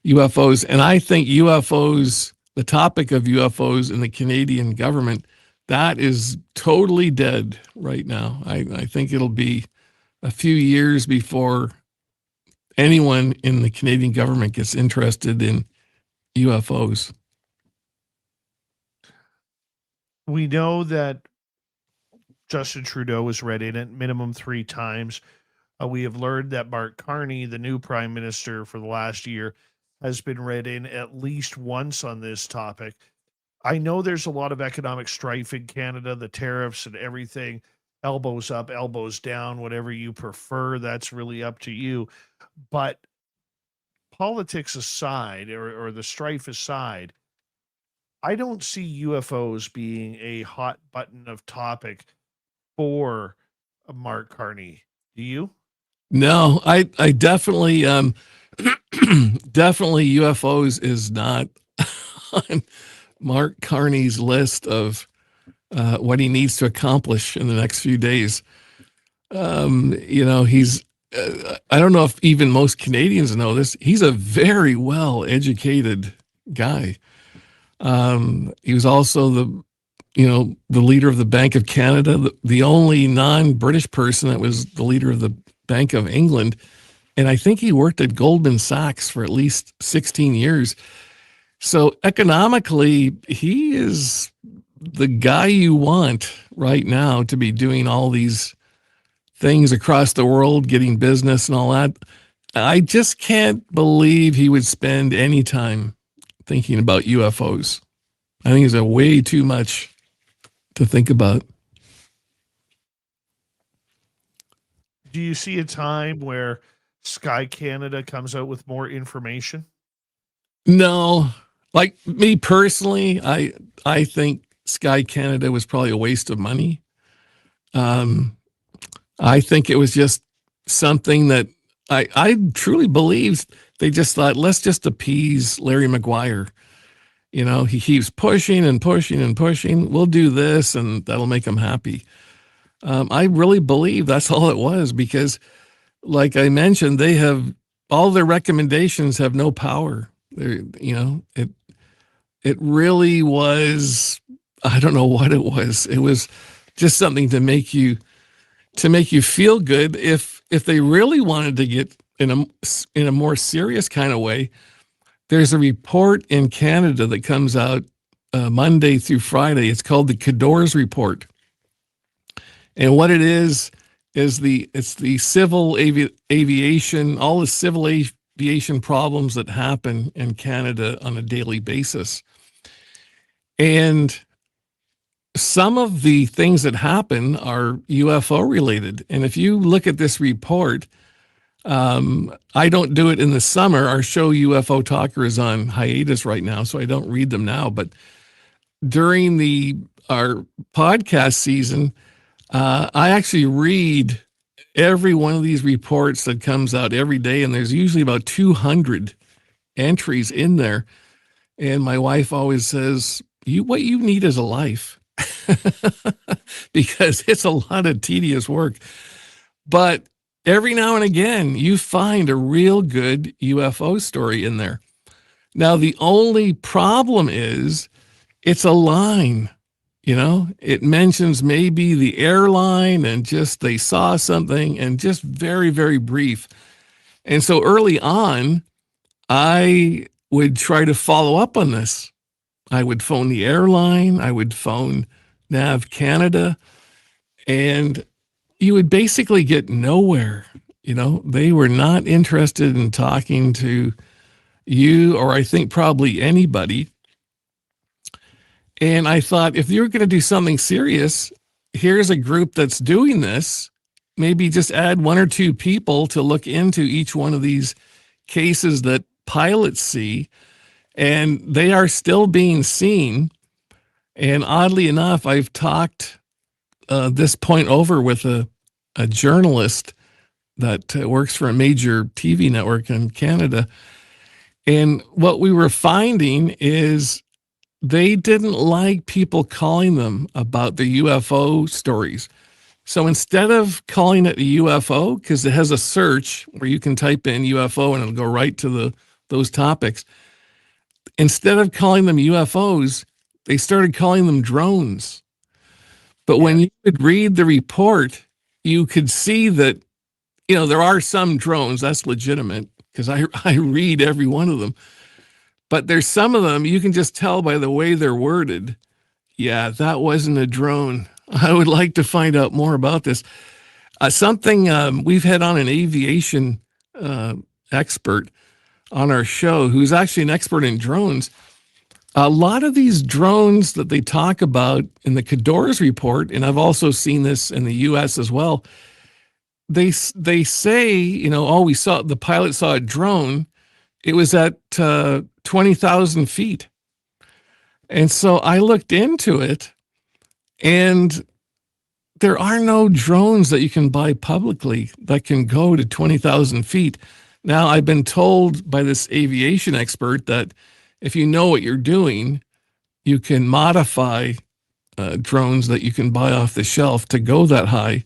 UFOs. And I think UFOs, the topic of UFOs in the Canadian government, that is totally dead right now. I think it'll be a few years before anyone in the Canadian government gets interested in UFOs.
We know that Justin Trudeau was read in at minimum 3 times. We have learned that Mark Carney, the new prime minister for the last year, has been read in at least once on this topic. I know there's a lot of economic strife in Canada, the tariffs and everything, elbows up, elbows down, whatever you prefer, that's really up to you. But politics aside, or the strife aside, I don't see UFOs being a hot button of topic for Mark Carney. Do you?
No, I definitely definitely UFOs is not on Mark Carney's list of what he needs to accomplish in the next few days. He's I don't know if even most Canadians know this. He's a very well educated guy. He was also the leader of the Bank of Canada, the only non-British person that was the leader of the Bank of England. And I think he worked at Goldman Sachs for at least 16 years. So economically, he is the guy you want right now to be doing all these things across the world, getting business and all that. I just can't believe he would spend any time thinking about UFOs. I think it's way too much to think about.
Do you see a time where Sky Canada comes out with more information?
No, like me personally, I think Sky Canada was probably a waste of money. I think it was just something that I truly believed they just thought, let's just appease Larry Maguire. He keeps pushing and pushing and pushing. We'll do this and that'll make him happy. I really believe that's all it was, because like I mentioned, they have all their recommendations have no power. It really was, I don't know what it was. It was just something to make you feel good. If they really wanted to get in a more serious kind of way, there's a report in Canada that comes out Monday through Friday. It's called the Cador's Report. And what it is it's the civil aviation, all the civil aviation problems that happen in Canada on a daily basis. And some of the things that happen are UFO related. And if you look at this report, I don't do it in the summer. Our show UFO Talker is on hiatus right now, so I don't read them now. But during our podcast season, I actually read every one of these reports that comes out every day, and there's usually about 200 entries in there. And my wife always says, what you need is a life, because it's a lot of tedious work. But every now and again, you find a real good UFO story in there. Now, the only problem is it's a line. It mentions maybe the airline and just they saw something and just very, very brief. And so early on, I would try to follow up on this. I would phone the airline. I would phone Nav Canada, and you would basically get nowhere. They were not interested in talking to you, or I think probably anybody. And I thought, if you're going to do something serious, here's a group that's doing this. Maybe just add one or two people to look into each one of these cases that pilots see, and they are still being seen. And oddly enough, I've talked this point over with a journalist that works for a major TV network in Canada. And what we were finding is they didn't like people calling them about the UFO stories. So instead of calling it a UFO, because it has a search where you can type in UFO and it'll go right to those topics, instead of calling them UFOs, they started calling them drones. But when you could read the report, you could see that, there are some drones, that's legitimate, because I read every one of them. But there's some of them, you can just tell by the way they're worded. Yeah, that wasn't a drone. I would like to find out more about this. Something we've had on an aviation expert on our show, who's actually an expert in drones. A lot of these drones that they talk about in the Cador's report, and I've also seen this in the U.S. as well, they say, the pilot saw a drone. It was at 20,000 feet. And so I looked into it, and there are no drones that you can buy publicly that can go to 20,000 feet. Now, I've been told by this aviation expert that if you know what you're doing, you can modify drones that you can buy off the shelf to go that high.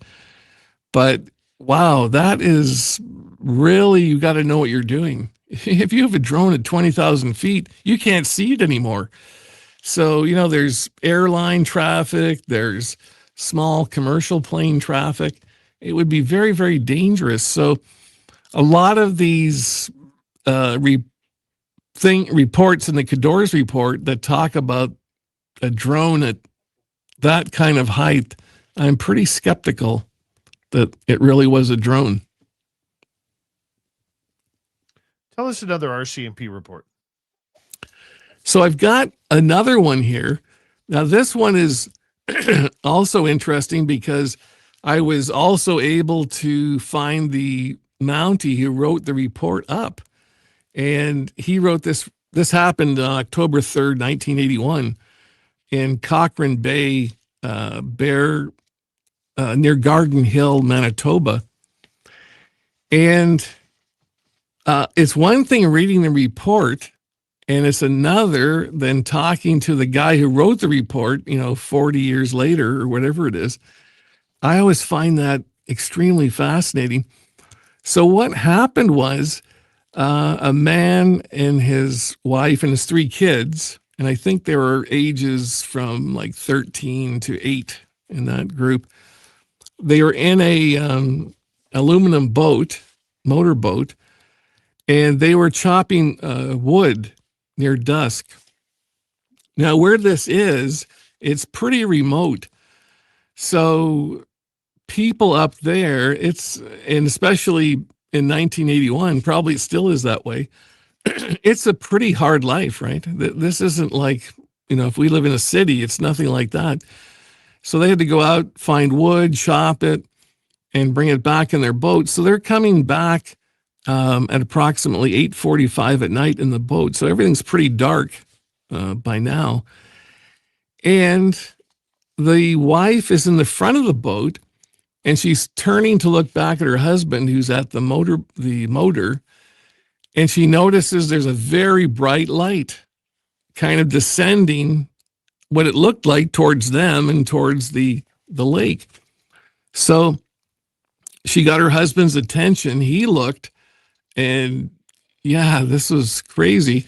But wow, that is really, you got to know what you're doing. If you have a drone at 20,000 feet, you can't see it anymore. So, there's airline traffic, there's small commercial plane traffic. It would be very, very dangerous. So a lot of these reports in the Cador's report that talk about a drone at that kind of height, I'm pretty skeptical that it really was a drone.
Tell us another RCMP report.
So I've got another one here. Now, this one is also interesting because I was also able to find the Mountie who wrote the report up. And he wrote this. This happened on October 3rd, 1981 in Cochrane Bay, near Garden Hill, Manitoba. And it's one thing reading the report, and it's another than talking to the guy who wrote the report, 40 years later or whatever it is. I always find that extremely fascinating. So what happened was a man and his wife and his 3 kids, and I think there were ages from like 13 to 8 in that group. They were in a aluminum motorboat, and they were chopping wood near dusk. Now, where this is, it's pretty remote. So people up there, and especially in 1981, probably it still is that way. It's a pretty hard life, right? This isn't like, if we live in a city, it's nothing like that. So they had to go out, find wood, chop it, and bring it back in their boat. So they're coming back at approximately 8:45 at night in the boat. So everything's pretty dark by now. And the wife is in the front of the boat, and she's turning to look back at her husband who's at the motor, and she notices there's a very bright light kind of descending what it looked like towards them and towards the lake. So she got her husband's attention. He looked, and yeah, this was crazy.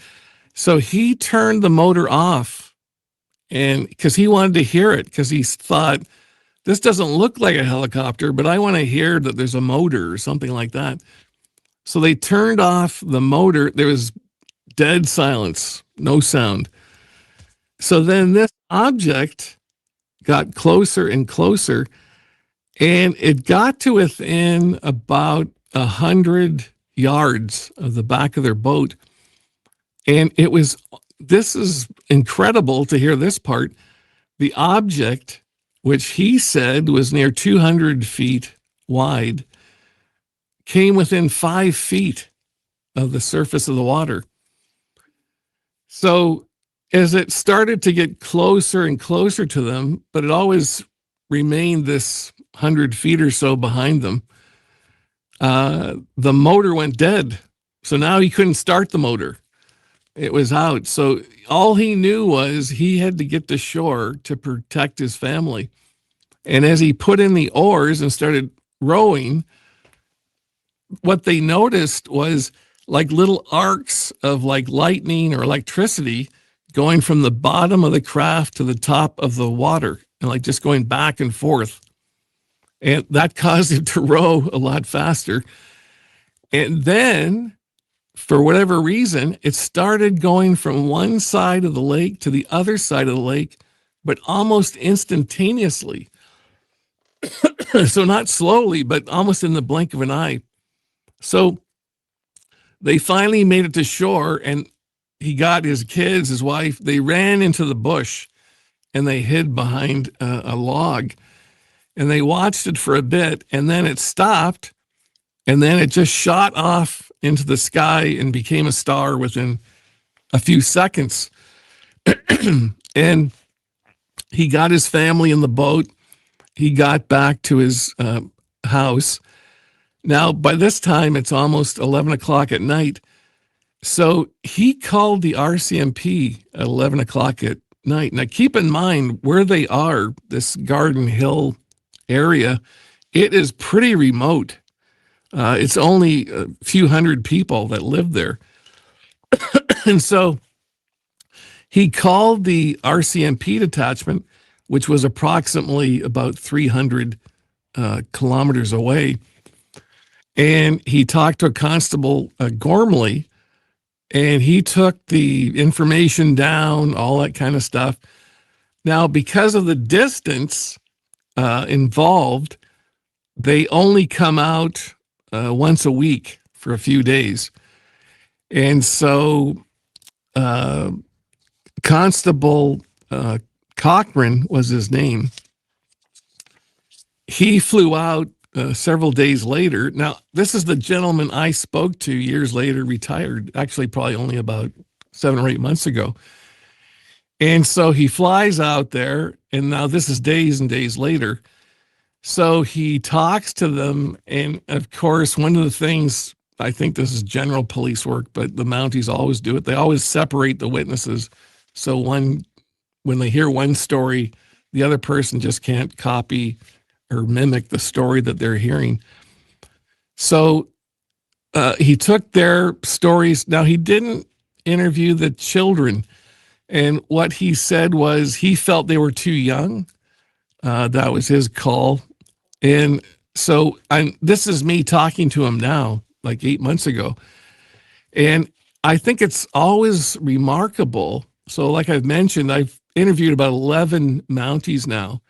So he turned the motor off, and because he wanted to hear it, because he thought, this doesn't look like a helicopter, but I want to hear that there's a motor or something like that. So they turned off the motor. There was dead silence, no sound. So then this object got closer and closer, and it got to within about 100 yards of the back of their boat. And this is incredible to hear this part. The object, which he said was near 200 feet wide, came within 5 feet of the surface of the water. So as it started to get closer and closer to them, but it always remained this 100 feet or so behind them, the motor went dead. So now he couldn't start the motor. It was out. So all he knew was he had to get to shore to protect his family. And as he put in the oars and started rowing, what they noticed was like little arcs of like lightning or electricity going from the bottom of the craft to the top of the water, and like just going back and forth. And that caused him to row a lot faster. And then, for whatever reason, it started going from one side of the lake to the other side of the lake, but almost instantaneously. So not slowly, but almost in the blink of an eye. So they finally made it to shore, and he got his kids, his wife, they ran into the bush and they hid behind a log, and they watched it for a bit, and then it stopped, and then it just shot off into the sky and became a star within a few seconds. And he got his family in the boat. He got back to his house. Now, by this time, it's almost 11 o'clock at night. So he called the RCMP at 11 o'clock at night. Now, keep in mind where they are, this Garden Hill area, it is pretty remote. It's only a few hundred people that live there. And so he called the RCMP detachment, which was approximately about 300 kilometers away. And he talked to a constable, Gormley, and he took the information down, all that kind of stuff. Now, because of the distance involved, they only come out once a week for a few days. And so Constable Cochran was his name. He flew out several days later. Now, this is the gentleman I spoke to years later, retired, actually probably only about 7 or 8 months ago. And so he flies out there, and now this is days and days later. So he talks to them, and of course, one of the things, I think this is general police work, but the Mounties always do it. They always separate the witnesses. So when they hear one story, the other person just can't copy or mimic the story that they're hearing. So he took their stories. Now, he didn't interview the children. And what he said was he felt they were too young. That was his call. And so this is me talking to him now, like 8 months ago. And I think it's always remarkable. So like I've mentioned, I've interviewed about 11 Mounties now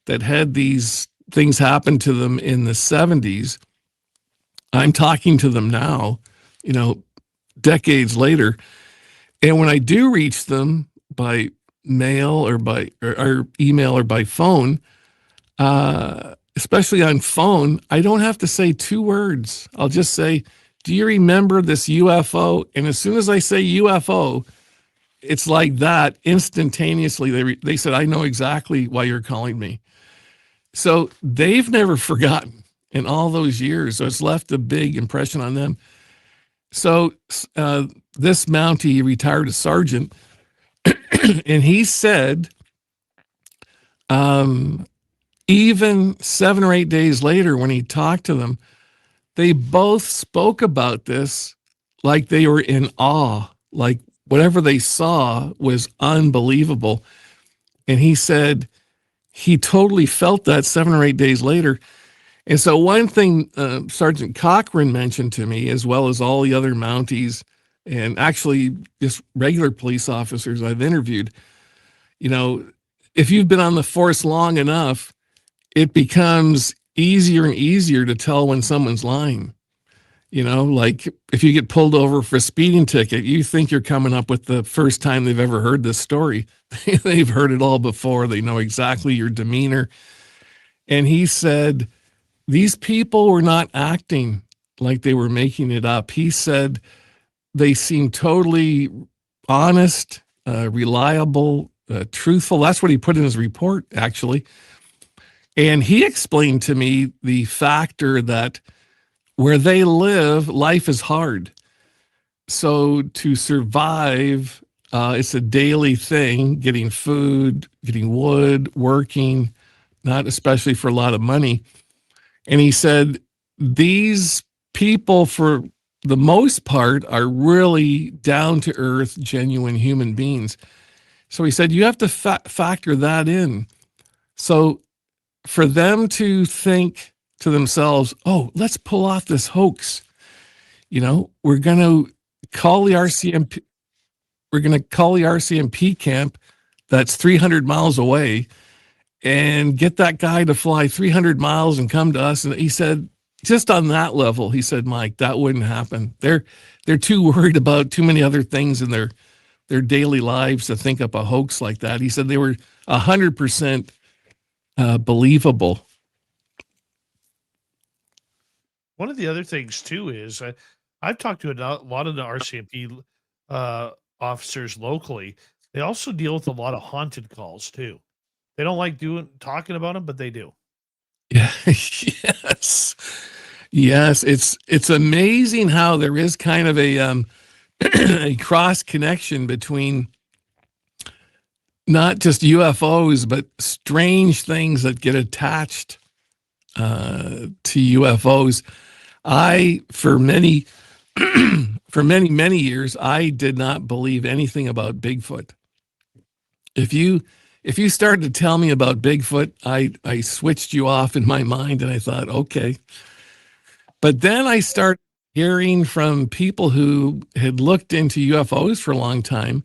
that had these things happen to them in the 70s. I'm talking to them now, decades later. And when I do reach them by mail or by or email or by phone, especially on phone, I don't have to say 2 words. I'll just say, do you remember this UFO? And as soon as I say UFO, it's like that instantaneously. They said, I know exactly why you're calling me. So they've never forgotten in all those years. So it's left a big impression on them. So this Mountie retired as sergeant, and he said, even 7 or 8 days later, when he talked to them, they both spoke about this like they were in awe, like whatever they saw was unbelievable. And he said he totally felt that 7 or 8 days later. And so one thing Sergeant Cochran mentioned to me, as well as all the other Mounties and actually just regular police officers I've interviewed, if you've been on the force long enough, it becomes easier and easier to tell when someone's lying. Like if you get pulled over for a speeding ticket, you think you're coming up with the first time they've ever heard this story. They've heard it all before. They know exactly your demeanor. And he said, these people were not acting like they were making it up. He said they seemed totally honest, reliable, truthful. That's what he put in his report, actually. And he explained to me the factor that where they live, life is hard. So to survive, it's a daily thing, getting food, getting wood, working, not especially for a lot of money. And he said, these people, for the most part, are really down-to-earth, genuine human beings. So he said, you have to factor that in. So for them to think to themselves, oh, let's pull off this hoax. We're going to call the RCMP. We're going to call the RCMP camp that's 300 miles away and get that guy to fly 300 miles and come to us. And he said, just on that level, he said, Mike, that wouldn't happen. They're too worried about too many other things in their their daily lives to think up a hoax like that. He said they were 100% believable.
One of the other things too is I've talked to a lot of the RCMP officers locally. They also deal with a lot of haunted calls too. They don't like talking about them, but they do.
Yeah. Yes. Yes. It's amazing how there is kind of a a cross connection between not just UFOs, but strange things that get attached to UFOs. For many years, I did not believe anything about Bigfoot. If you started to tell me about Bigfoot, I switched you off in my mind, and I thought, okay. But then I started hearing from people who had looked into UFOs for a long time,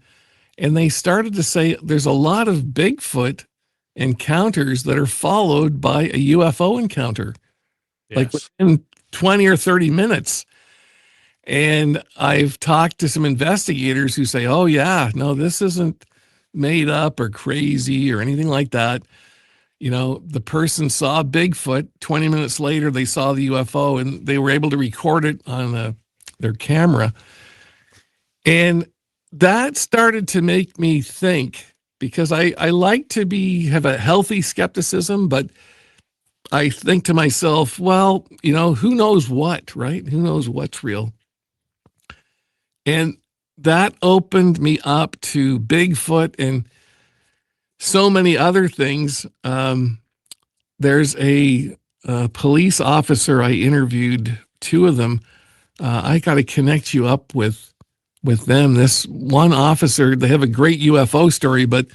and they started to say there's a lot of Bigfoot encounters that are followed by a UFO encounter, like within 20 or 30 minutes. And I've talked to some investigators who say, oh yeah, no, this isn't made up or crazy or anything like that. You know, the person saw Bigfoot, 20 minutes later, they saw the UFO, and they were able to record it on their camera. And that started to make me think, because I like to have a healthy skepticism, but I think to myself, well, you know, who knows what, right? Who knows what's real? And that opened me up to Bigfoot and so many other things. There's a police officer I interviewed, two of them. I got to connect you up with them. This one officer, they have a great UFO story, but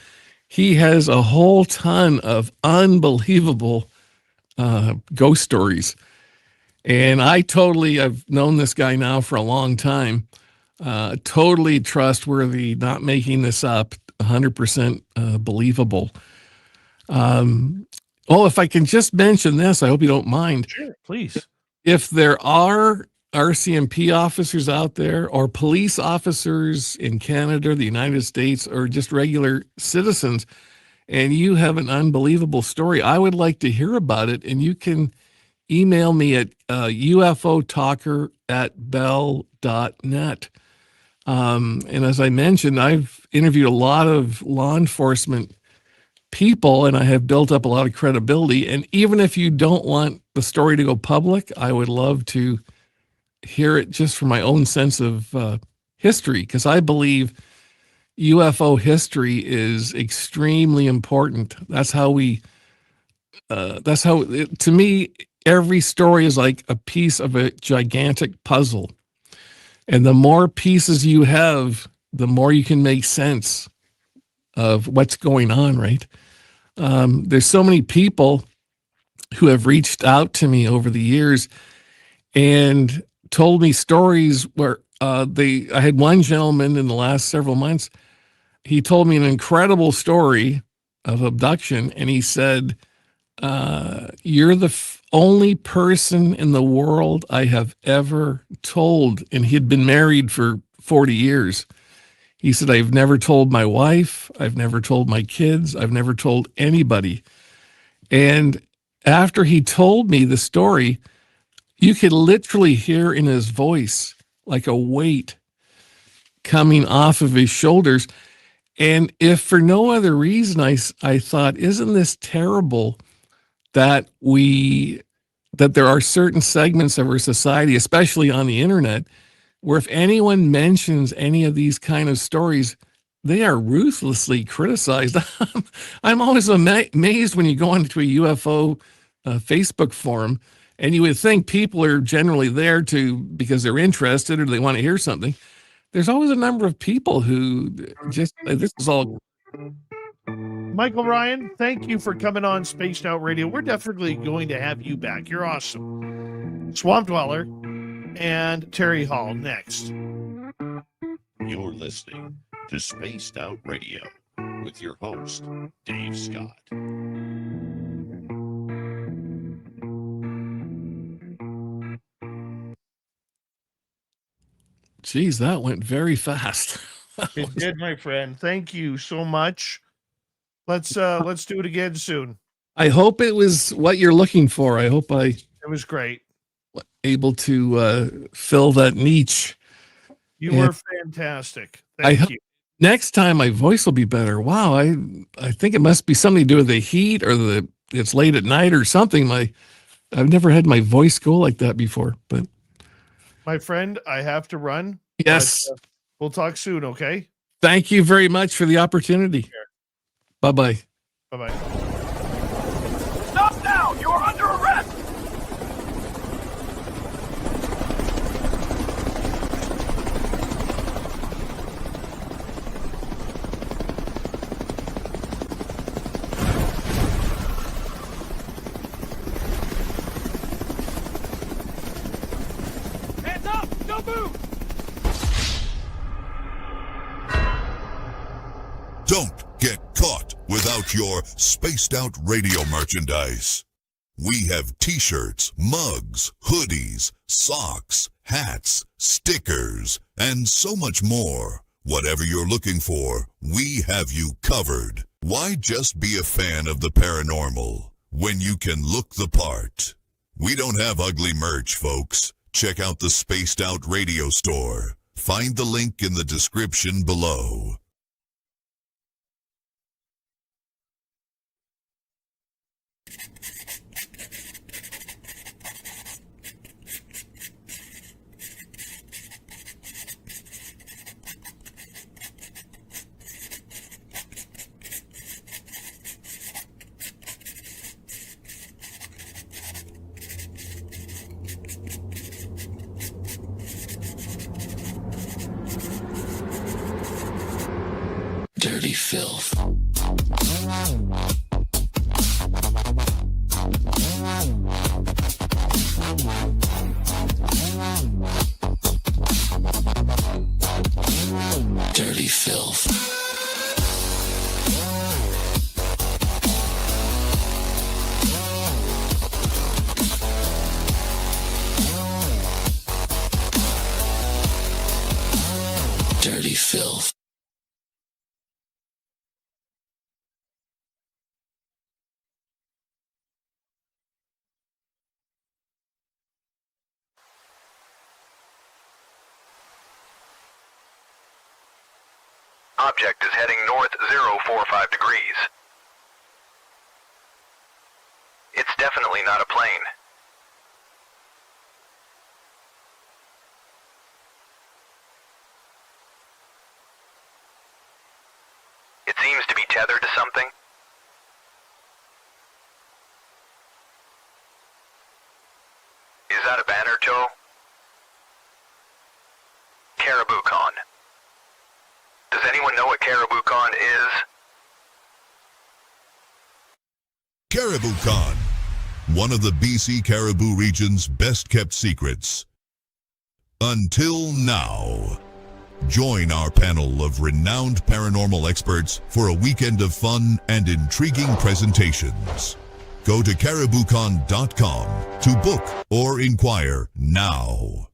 he has a whole ton of unbelievable ghost stories. And I've known this guy now for a long time. Totally trustworthy, not making this up, 100% believable. If I can just mention this, I hope you don't mind.
Sure, please.
If there are RCMP officers out there or police officers in Canada, the United States, or just regular citizens, and you have an unbelievable story, I would like to hear about it. And you can email me at ufotalker@bell.net. And as I mentioned, I've interviewed a lot of law enforcement people, and I have built up a lot of credibility. And even if you don't want the story to go public, I would love to hear it just from my own sense of history, because I believe UFO history is extremely important. To me, every story is like a piece of a gigantic puzzle. And the more pieces you have, the more you can make sense of what's going on, right? There's so many people who have reached out to me over the years and told me stories where I had one gentleman in the last several months. He told me an incredible story of abduction, and he said, you're the only person in the world I have ever told. And he had been married for 40 years. He said, I've never told my wife. I've never told my kids. I've never told anybody. And after he told me the story, you could literally hear in his voice like a weight coming off of his shoulders. And if for no other reason, I thought, isn't this terrible that there are certain segments of our society, especially on the internet, where if anyone mentions any of these kind of stories, they are ruthlessly criticized. I'm always amazed when you go into a UFO Facebook forum, and you would think people are generally there because they're interested or they want to hear something. There's always a number of people who just, this is all.
Michael Ryan, thank you for coming on Spaced Out Radio. We're definitely going to have you back. You're awesome. Swamp Dweller and Terry Hall next.
You're listening to Spaced Out Radio with your host, Dave Scott.
Geez, that went very fast.
It did, my friend. Thank you so much. Let's do it again soon.
I hope it was what you're looking for. I hope I
It was great.
able to fill that niche.
You
And
were fantastic.
I
Thank
hope
you.
next time my voice will be better. Wow, I think it must be something to do with the heat or it's late at night or something. I've never had my voice go like that before. But
My friend, I have to run.
yes,
But, we'll talk soon, okay?
thank you very much for the opportunity. Bye-bye.
Bye-bye.
Stop now! You are under arrest! Hands up! Don't move!
Don't get caught without your spaced out radio merchandise. We have t-shirts, mugs, hoodies, socks, hats, stickers, and so much more. Whatever you're looking for, we have you covered. Why just be a fan of the paranormal when you can look the part? We don't have ugly merch, folks. Check out the Spaced Out Radio store. Find the link in the description below.
Dirty filth. Dirty filth. Dirty filth.
Object is heading north 045 degrees. It's definitely not a plane. It seems to be tethered to something. Is that a banner, Joe? Caribou Con. Does anyone know what Caribou Con is?
Caribou Con, one of the BC Caribou region's best-kept secrets. Until now. Join our panel of renowned paranormal experts for a weekend of fun and intriguing presentations. Go to cariboucon.com to book or inquire now.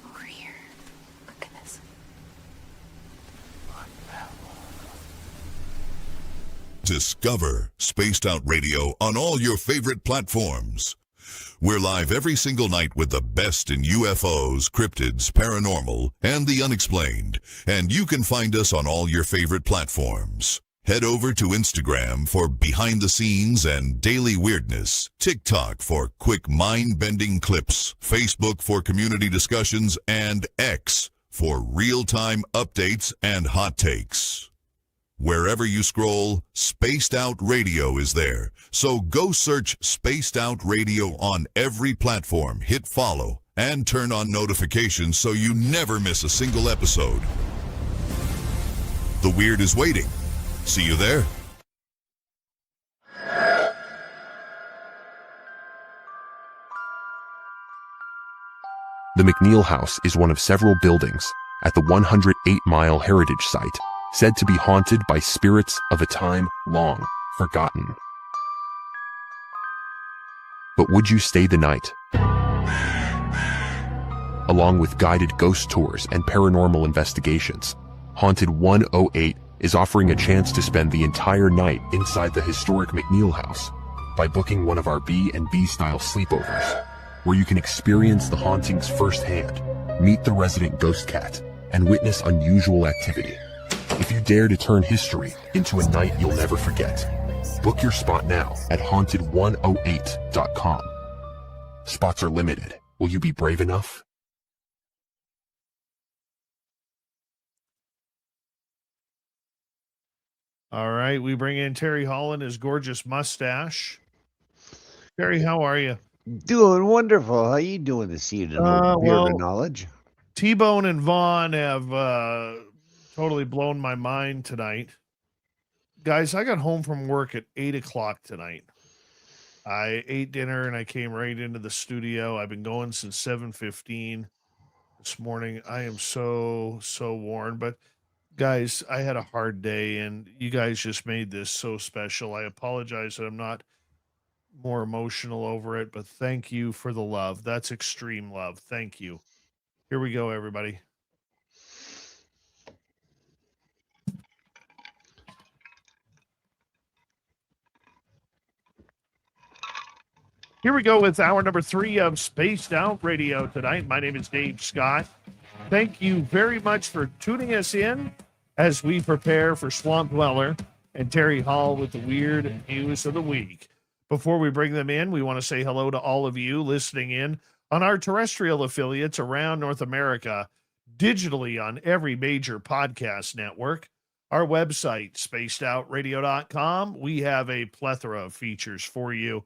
Over here. Look at this.
Discover Spaced Out Radio on all your favorite platforms. We're live every single night with the best in UFOs, cryptids, paranormal, and the unexplained. And you can find us on all your favorite platforms. Head over to Instagram for behind the scenes and daily weirdness, TikTok for quick mind-bending clips, Facebook for community discussions, and X for real-time updates and hot takes. Wherever you scroll, Spaced Out Radio is there. So go search Spaced Out Radio on every platform, hit follow, and turn on notifications so you never miss a single episode. The weird is waiting. See you there.
The McNeil House is one of several buildings at the 108-mile heritage site, said to be haunted by spirits of a time long forgotten. But would you stay the night? Along with guided ghost tours and paranormal investigations, Haunted 108 is offering a chance to spend the entire night inside the historic McNeil House by booking one of our B&B style sleepovers, where you can experience the hauntings firsthand, meet the resident ghost cat, and witness unusual activity. If you dare to turn history into a night you'll never forget, book your spot now at haunted108.com. Spots are limited. Will you be brave enough?
All right, we bring in Terry Hall and his gorgeous mustache. Terry, how are you?
Doing wonderful. How you doing this evening? Beard of knowledge.
T-Bone and Vaughn have totally blown my mind tonight. Guys, I got home from work at 8 o'clock tonight. I ate dinner and I came right into the studio. I've been going since 7:15 this morning. I am so worn, but guys, I had a hard day and you guys just made this so special. I apologize that I'm not more emotional over it, but thank you for the love. That's extreme love. Thank you. Here we go, everybody. Here we go with hour number 3 of Spaced Out Radio tonight. My name is Dave Scott. Thank you very much for tuning us in as we prepare for Swamp Dweller and Terry Hall with the weird news of the week. Before we bring them in, we want to say hello to all of you listening in on our terrestrial affiliates around North America, digitally on every major podcast network. Our website, spacedoutradio.com. We have a plethora of features for you.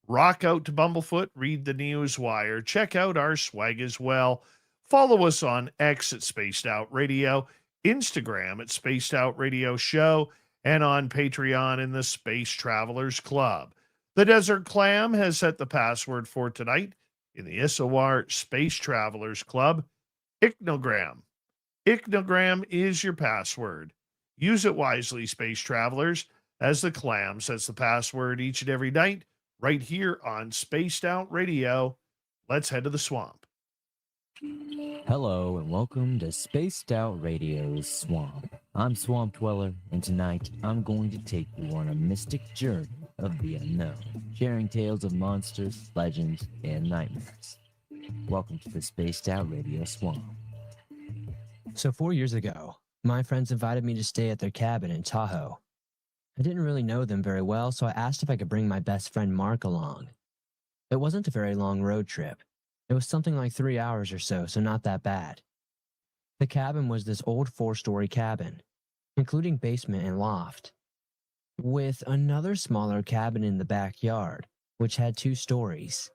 Rock out to Bumblefoot, read the news wire, check out our swag as well. Follow us on X at Spaced Out Radio, Instagram at Spaced Out Radio Show, and on Patreon in the Space Travelers Club. The Desert Clam has set the password for tonight in the SOR Space Travelers Club, Ichnogram. Ichnogram is your password. Use it wisely, Space Travelers, as the Clam sets the password each and every night right here on Spaced Out Radio. Let's head to the swamp.
Hello and welcome to Spaced Out Radio's Swamp. I'm Swamp Dweller, and tonight I'm going to take you on a mystic journey of the unknown, sharing tales of monsters, legends, and nightmares. Welcome to the Spaced Out Radio Swamp.
So 4 years ago, my friends invited me to stay at their cabin in Tahoe. I didn't really know them very well, so I asked if I could bring my best friend Mark along. It wasn't a very long road trip. It was something like 3 hours or so not that bad. The cabin was this old 4-story cabin, including basement and loft, with another smaller cabin in the backyard, which had 2 stories.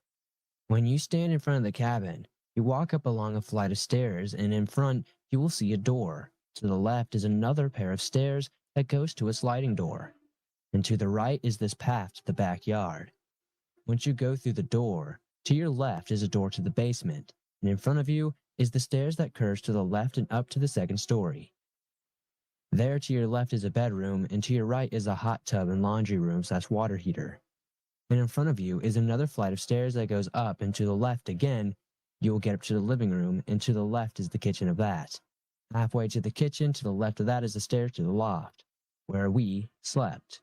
When you stand in front of the cabin, you walk up along a flight of stairs, and in front, you will see a door. To the left is another pair of stairs that goes to a sliding door, and to the right is this path to the backyard. Once you go through the door, to your left is a door to the basement, and in front of you is the stairs that curves to the left and up to the 2nd story. There to your left is a bedroom, and to your right is a hot tub and laundry room / water heater. And in front of you is another flight of stairs that goes up, and to the left again, you will get up to the living room, and to the left is the kitchen of that. Halfway to the kitchen, to the left of that is the stairs to the loft, where we slept.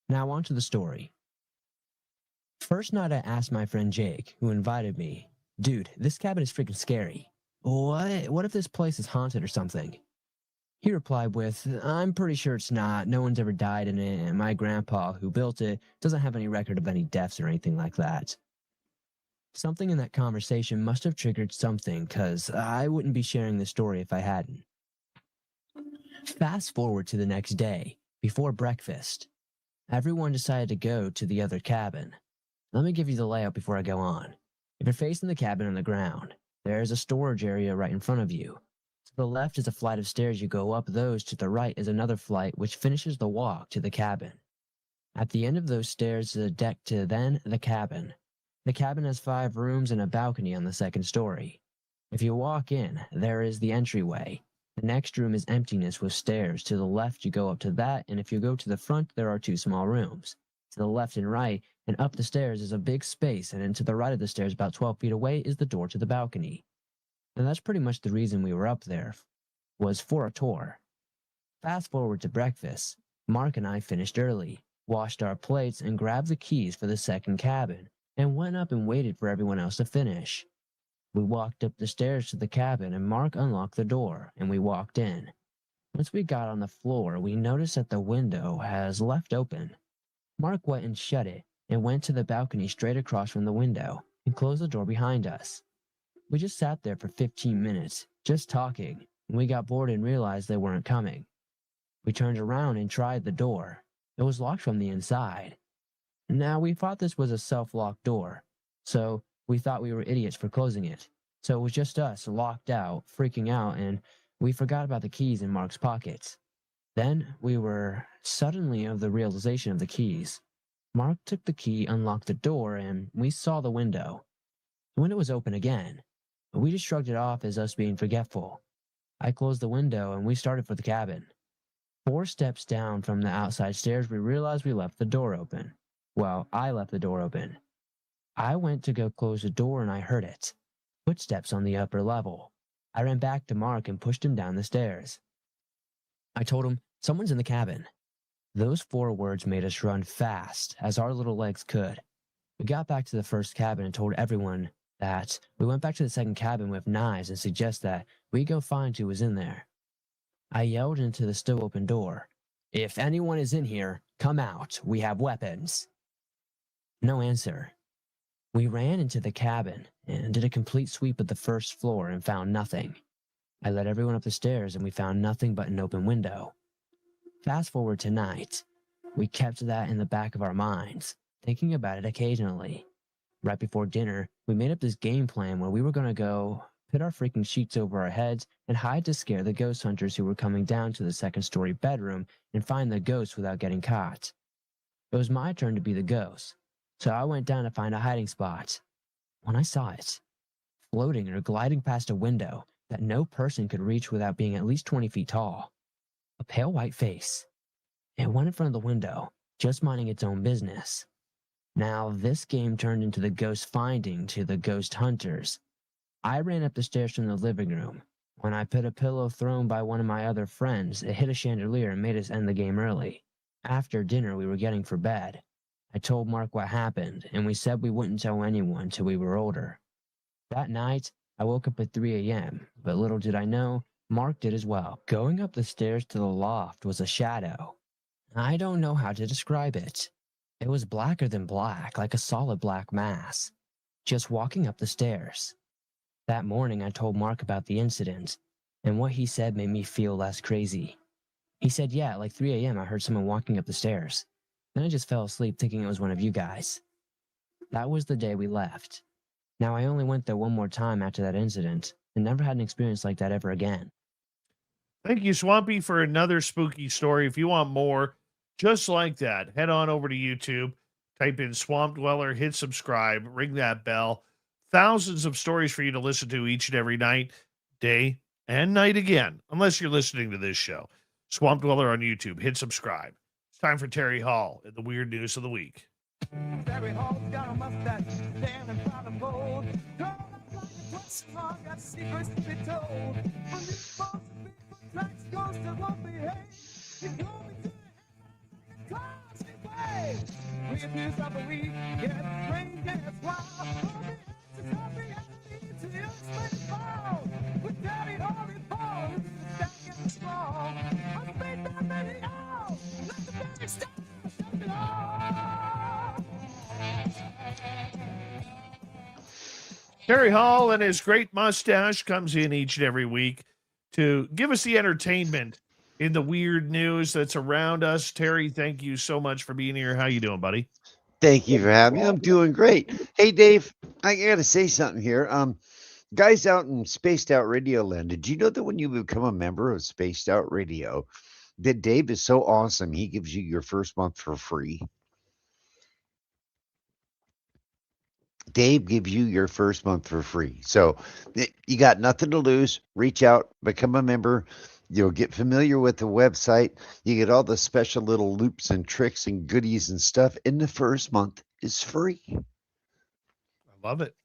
Now on to the story. First night I asked my friend Jake, who invited me, "Dude, this cabin is freaking scary. What if this place is haunted or something?" He replied with, "I'm pretty sure it's not. No one's ever died in it, and my grandpa, who built it, doesn't have any record of any deaths or anything like that." Something in that conversation must have triggered something, because I wouldn't be sharing this story if I hadn't. Fast forward to the next day, before breakfast. Everyone decided to go to the other cabin. Let me give you the layout before I go on. If you're facing the cabin on the ground, there is a storage area right in front of you. To the left is a flight of stairs you go up those. To the right is another flight which finishes the walk to the cabin. At the end of those stairs is a deck to then the cabin. The cabin has 5 rooms and a balcony on the 2nd story. If you walk in, there is the entryway. The next room is emptiness with stairs. To the left, you go up to that, and if you go to the front, there are 2 small rooms. To the left and right, and up the stairs is a big space, and then to the right of the stairs, about 12 feet away, is the door to the balcony. And that's pretty much the reason we were up there, was for a tour. Fast forward to breakfast. Mark and I finished early, washed our plates, and grabbed the keys for the second cabin, and went up and waited for everyone else to finish. We walked up the stairs to the cabin, and Mark unlocked the door, and we walked in. Once we got on the floor, we noticed that the window has left open. Mark went and shut it, and went to the balcony straight across from the window, and closed the door behind us. We just sat there for 15 minutes, just talking, and we got bored and realized they weren't coming. We turned around and tried the door. It was locked from the inside. Now, we thought this was a self-locked door, so we thought we were idiots for closing it. So it was just us, locked out, freaking out, and we forgot about the keys in Mark's pockets. Then we were suddenly of the realization of the keys. Mark took the key, unlocked the door, and we saw the window. The window was open again, but we just shrugged it off as us being forgetful. I closed the window, and we started for the cabin. 4 steps down from the outside stairs, we realized we left the door open. Well, I left the door open. I went to go close the door, and I heard it. Footsteps on the upper level. I ran back to Mark and pushed him down the stairs. I told him, "Someone's in the cabin." Those 4 words made us run fast, as our little legs could. We got back to the first cabin and told everyone that we went back to the second cabin with knives and suggest that we go find who was in there. I yelled into the still open door, "If anyone is in here, come out. We have weapons." No answer. We ran into the cabin and did a complete sweep of the first floor and found nothing. I led everyone up the stairs and we found nothing but an open window. Fast forward to night. We kept that in the back of our minds, thinking about it occasionally. Right before dinner, we made up this game plan where we were going to go put our freaking sheets over our heads and hide to scare the ghost hunters who were coming down to the second-story bedroom and find the ghosts without getting caught. It was my turn to be the ghost, so I went down to find a hiding spot. When I saw it, floating or gliding past a window that no person could reach without being at least 20 feet tall. A pale white face. It went in front of the window, just minding its own business. Now, this game turned into the ghost finding to the ghost hunters. I ran up the stairs from the living room. When I put a pillow thrown by one of my other friends, it hit a chandelier and made us end the game early. After dinner, we were getting for bed. I told Mark what happened, and we said we wouldn't tell anyone till we were older. That night, I woke up at 3 a.m., but little did I know, Mark did as well. Going up the stairs to the loft was a shadow. I don't know how to describe it. It was blacker than black, like a solid black mass, just walking up the stairs. That morning, I told Mark about the incident, and what he said made me feel less crazy. He said, yeah, at like 3 a.m., I heard someone walking up the stairs. Then I just fell asleep thinking it was one of you guys. That was the day we left. Now, I only went there one more time after that incident, and never had an experience like that ever again.
Thank you, Swampy, for another spooky story. If you want more just like that, head on over to YouTube, type in Swamp Dweller, hit subscribe, ring that bell. Thousands of stories for you to listen to each and every night, day and night again, unless you're listening to this show. Swamp Dweller on YouTube, hit subscribe. It's time for Terry Hall and the weird news of the week.
Terry Hall's got a mustache, damn and proud of bold. Got secrets to be told. When these false Bigfoot tracks goes to won't behave. You go into the cosmic way. Reviews of the week, get strange and it's wild. From the reality to the unexplained fall. With Terry Hall involved, the stack and small. I'm straight down the hill. Let the very stop it all.
Terry Hall and his great mustache comes in each and every week to give us the entertainment in the weird news that's around us. Terry, thank you so much for being here. How you doing, buddy?
Thank you for having me. I'm doing great. Hey, Dave, I got to say something here. Guys out in Spaced Out Radio Land, did you know that when you become a member of Spaced Out Radio, that Dave is so awesome, he gives you your first month for free? Dave gives you your first month for free. So you got nothing to lose. Reach out, become a member. You'll get familiar with the website. You get all the special little loops and tricks and goodies and stuff. And the first month is free.
I love it.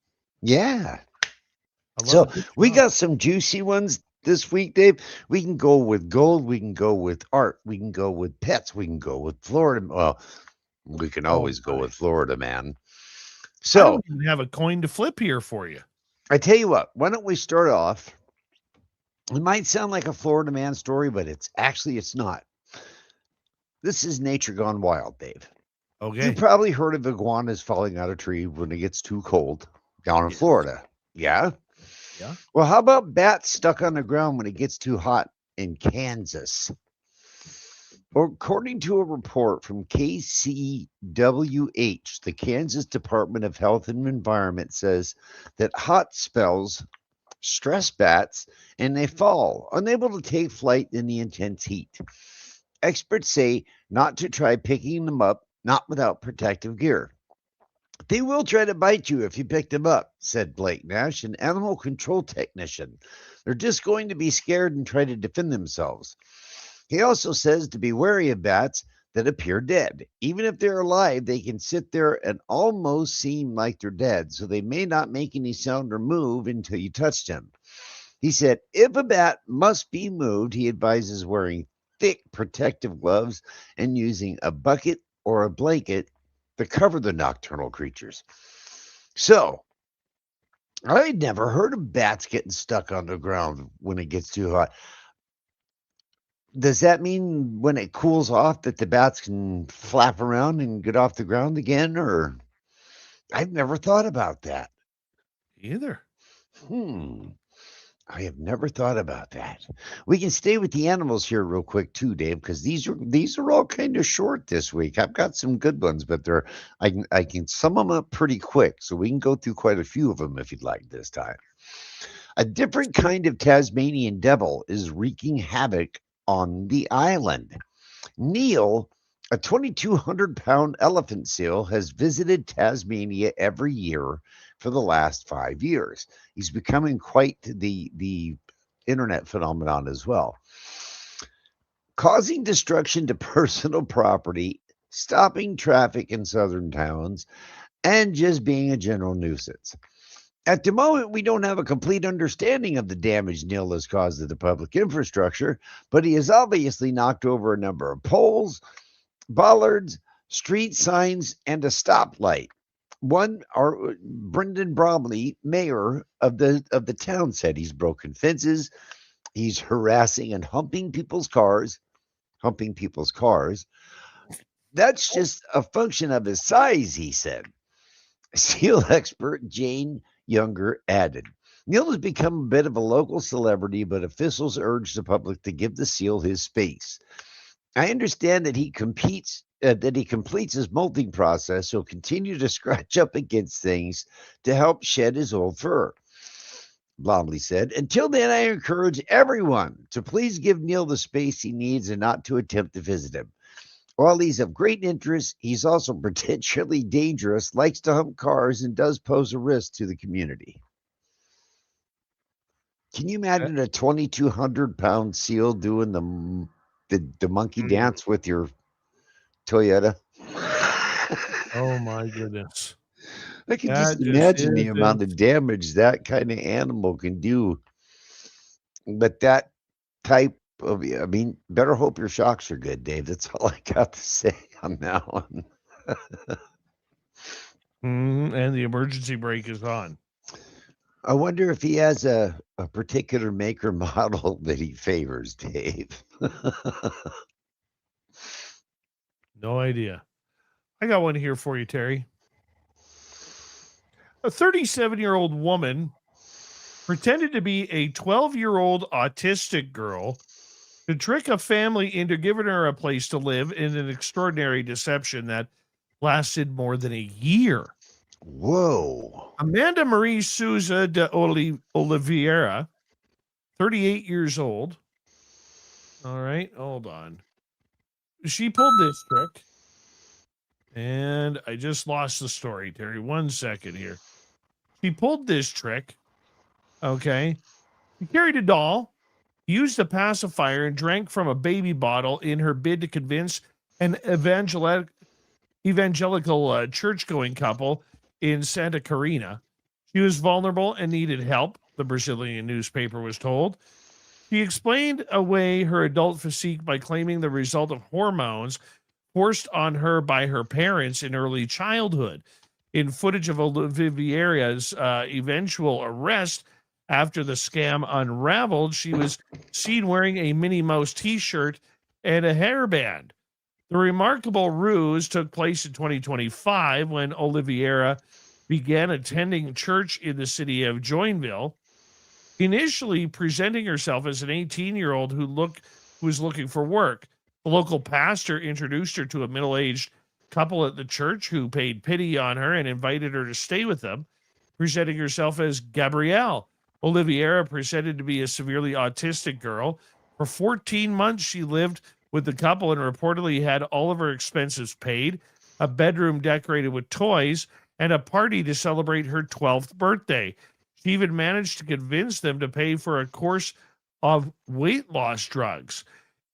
Yeah.
I love
So
it.
we got some juicy ones this week, Dave. We can go with gold. We can go with art. We can go with pets. We can go with Florida. Well, we can always go with Florida, man.
I
So
don't even have a coin to flip here for you.
I tell you what, why don't we start off? It might sound like a Florida man story, but it's not. This is nature gone wild, Dave.
Okay.
You've probably heard of iguanas falling out of tree when it gets too cold down in Florida. Yeah.
Yeah.
Well, how about bats stuck on the ground when it gets too hot in Kansas? According to a report from KCWH, the Kansas Department of Health and Environment says that hot spells stress bats and they fall, unable to take flight in the intense heat. Experts say not to try picking them up, not without protective gear. They will try to bite you if you pick them up, said Blake Nash, an animal control technician. They're just going to be scared and try to defend themselves. He also says to be wary of bats that appear dead. Even if they're alive, they can sit there and almost seem like they're dead, so they may not make any sound or move until you touch them. He said if a bat must be moved, he advises wearing thick protective gloves and using a bucket or a blanket to cover the nocturnal creatures. So, I'd never heard of bats getting stuck on the ground when it gets too hot. Does that mean when it cools off that the bats can flap around and get off the ground again? Or I've never thought about that.
Either.
I have never thought about that. We can stay with the animals here real quick too, Dave, because these are all kind of short this week. I've got some good ones, but I can sum them up pretty quick, so we can go through quite a few of them if you'd like this time. A different kind of Tasmanian devil is wreaking havoc on the island. Neil, a 2,200-pound elephant seal, has visited Tasmania every year for the last 5 years. He's becoming quite the internet phenomenon as well, causing destruction to personal property, stopping traffic in southern towns, and just being a general nuisance. At the moment, we don't have a complete understanding of the damage Neil has caused to the public infrastructure, but he has obviously knocked over a number of poles, bollards, street signs, and a stoplight. Brendan Bromley, mayor of the town, said he's broken fences, he's harassing and humping people's cars. That's just a function of his size, he said. Seal expert Jane Younger added, Neil has become a bit of a local celebrity, but officials urge the public to give the seal his space. I understand that he completes his molting process, so continue to scratch up against things to help shed his old fur. Blomley said, until then, I encourage everyone to please give Neil the space he needs and not to attempt to visit him. While he's of great interest, he's also potentially dangerous, likes to hump cars, and does pose a risk to the community. Can you imagine a 2,200-pound seal doing the monkey dance with your Toyota?
Oh my goodness.
I can just imagine the amount of damage that kind of animal can do. But that type of, better hope your shocks are good, Dave. That's all I got to say on that one.
And the emergency brake is on.
I wonder if he has a particular maker model that he favors, Dave.
No idea. I got one here for you, Terry. A 37-year-old woman pretended to be a 12-year-old autistic girl to trick a family into giving her a place to live in an extraordinary deception that lasted more than a year.
Whoa.
Amanda Marie Souza de Oliveira, 38 years old. All right, hold on. She pulled this trick, and I just lost the story, Terry. 1 second here. She pulled this trick. Okay. She carried a doll, used a pacifier, and drank from a baby bottle in her bid to convince an evangelical church-going couple in Santa Catarina. She was vulnerable and needed help, the Brazilian newspaper was told. She explained away her adult physique by claiming the result of hormones forced on her by her parents in early childhood. In footage of Oliveira's eventual arrest after the scam unraveled, she was seen wearing a Minnie Mouse t-shirt and a hairband. The remarkable ruse took place in 2025 when Oliveira began attending church in the city of Joinville, initially presenting herself as an 18-year-old who was looking for work. The local pastor introduced her to a middle-aged couple at the church who paid pity on her and invited her to stay with them, presenting herself as Gabrielle. Oliveira presented to be a severely autistic girl. For 14 months, she lived with the couple and reportedly had all of her expenses paid, a bedroom decorated with toys, and a party to celebrate her 12th birthday. She even managed to convince them to pay for a course of weight loss drugs.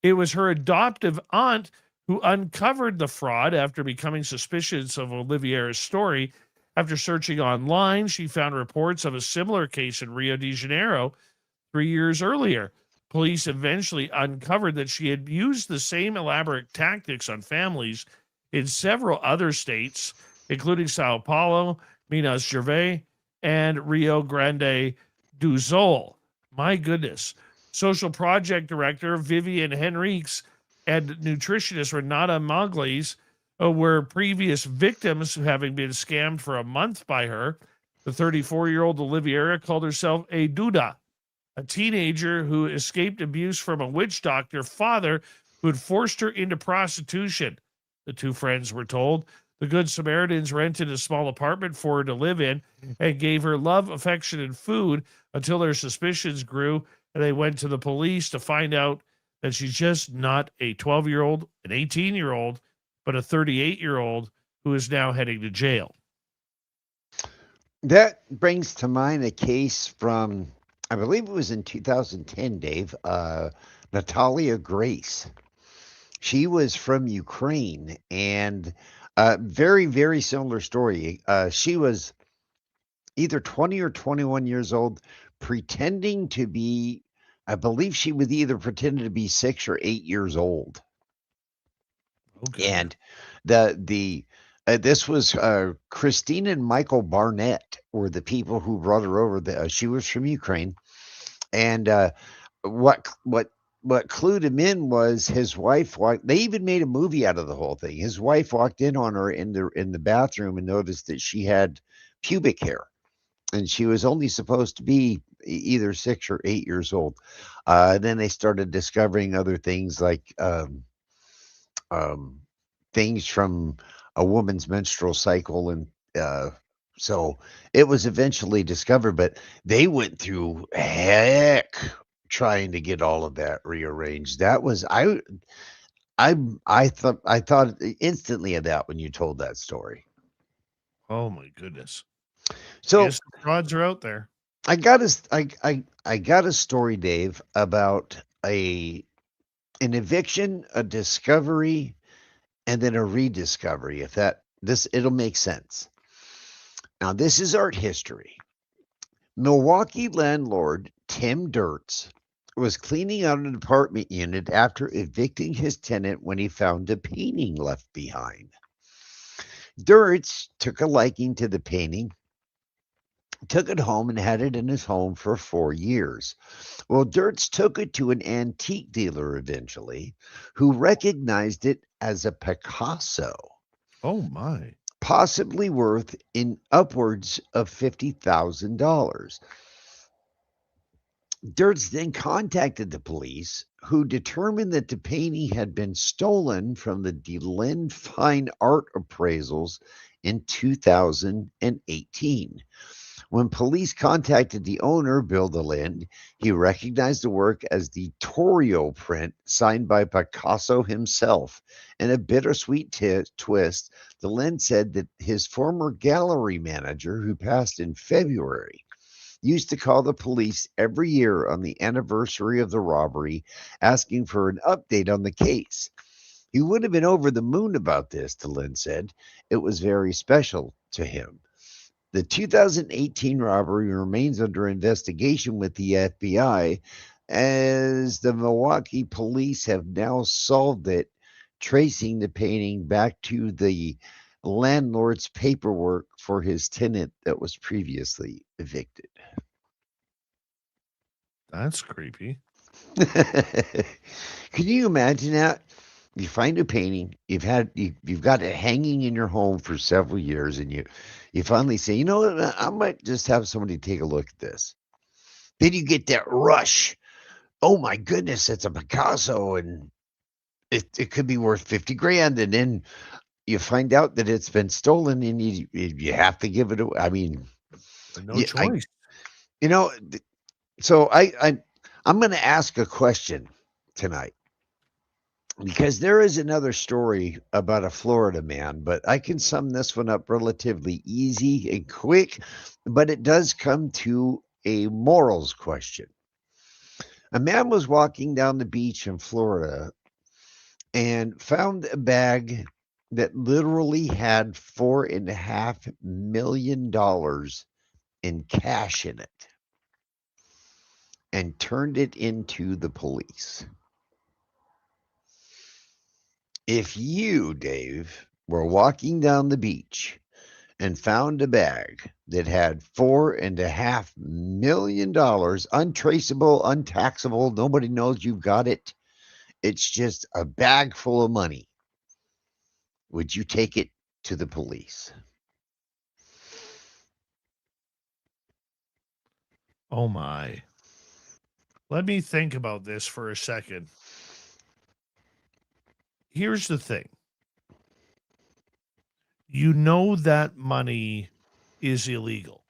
It was her adoptive aunt who uncovered the fraud after becoming suspicious of Oliveira's story. After searching online, she found reports of a similar case in Rio de Janeiro 3 years earlier. Police eventually uncovered that she had used the same elaborate tactics on families in several other states, including Sao Paulo, Minas Gerais, and Rio Grande do Sul. My goodness. Social project director Vivian Henriques and nutritionist Renata Magles were previous victims, having been scammed for a month by her. The 34-year-old Oliveira called herself a Duda, a teenager who escaped abuse from a witch doctor father who had forced her into prostitution, the two friends were told. The Good Samaritans rented a small apartment for her to live in and gave her love, affection, and food until their suspicions grew and they went to the police to find out that she's just not a 12-year-old, an 18-year-old, but a 38-year-old who is now heading to jail.
That brings to mind a case from, I believe it was in 2010, Dave, Natalia Grace. She was from Ukraine, and very, very similar story. She was either 20 or 21 years old, pretending to be, I believe she was either pretending to be 6 or 8 years old.
Okay.
And this was Christine and Michael Barnett were the people who brought her over. She was from Ukraine, and what clued him in was his wife. They even made a movie out of the whole thing. His wife walked in on her in the bathroom and noticed that she had pubic hair, and she was only supposed to be either 6 or 8 years old. Then they started discovering other things like things from a woman's menstrual cycle, and so it was eventually discovered. But they went through heck trying to get all of that rearranged. That was I thought instantly of that when you told that story.
Oh my goodness.
So
yes, the frauds are out there.
I got a story, Dave, about an eviction, a discovery, and then a rediscovery. It'll make sense. Now, this is art history. Milwaukee landlord Tim Dirts was cleaning out an apartment unit after evicting his tenant when he found a painting left behind. Dirts took a liking to the painting, took it home, and had it in his home for 4 years. Well, Dirts took it to an antique dealer eventually, who recognized it as a Picasso.
Oh my.
Possibly worth in upwards of $50,000. Dirts then contacted the police, who determined that the painting had been stolen from the DeLynn Fine Art appraisals in 2018. When police contacted the owner, Bill DeLinde, he recognized the work as the Torrio print signed by Picasso himself. In a bittersweet twist, DeLinde said that his former gallery manager, who passed in February, used to call the police every year on the anniversary of the robbery, asking for an update on the case. He would have been over the moon about this, DeLinde said. It was very special to him. The 2018 robbery remains under investigation with the FBI, as the Milwaukee police have now solved it, tracing the painting back to the landlord's paperwork for his tenant that was previously evicted.
That's creepy.
Can you imagine that? You find a painting, you've got it hanging in your home for several years, and you finally say, you know what, I might just have somebody take a look at this. Then you get that rush. Oh my goodness, it's a Picasso, and it could be worth 50 grand. And then you find out that it's been stolen, and you have to give it away. I mean,
no choice.
So I'm going to ask a question tonight, because there is another story about a Florida man, but I can sum this one up relatively easy and quick, but it does come to a morals question. A man was walking down the beach in Florida and found a bag that literally had $4.5 million in cash in it, and turned it into the police. If you, Dave, were walking down the beach and found a bag that had $4.5 million, untraceable, untaxable, nobody knows you've got it, it's just a bag full of money, would you take it to the police?
Oh my. Let me think about this for a second. Here's the thing. You know that money is illegal.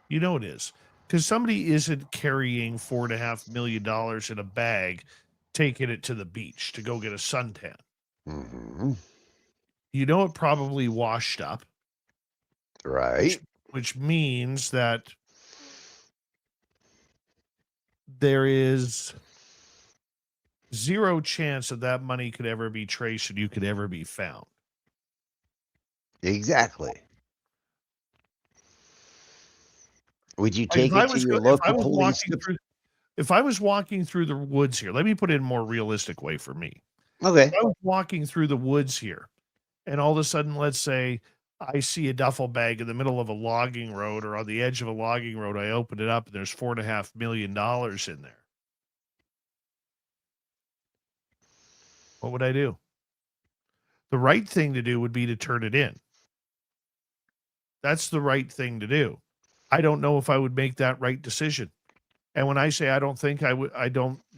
You know it is. Because somebody isn't carrying $4.5 million in a bag, taking it to the beach to go get a suntan.
Mm-hmm.
You know it probably washed up.
Right.
Which means that there is zero chance that money could ever be traced and you could ever be found.
Exactly. Would you take it to your local police?
If I was walking through the woods here, let me put it in a more realistic way for me.
Okay.
If I was walking through the woods here, and all of a sudden, let's say I see a duffel bag in the middle of a logging road or on the edge of a logging road, I open it up and there's $4.5 million in there. What would I do? The right thing to do would be to turn it in. That's the right thing to do. I don't know if I would make that right decision. And when I say I don't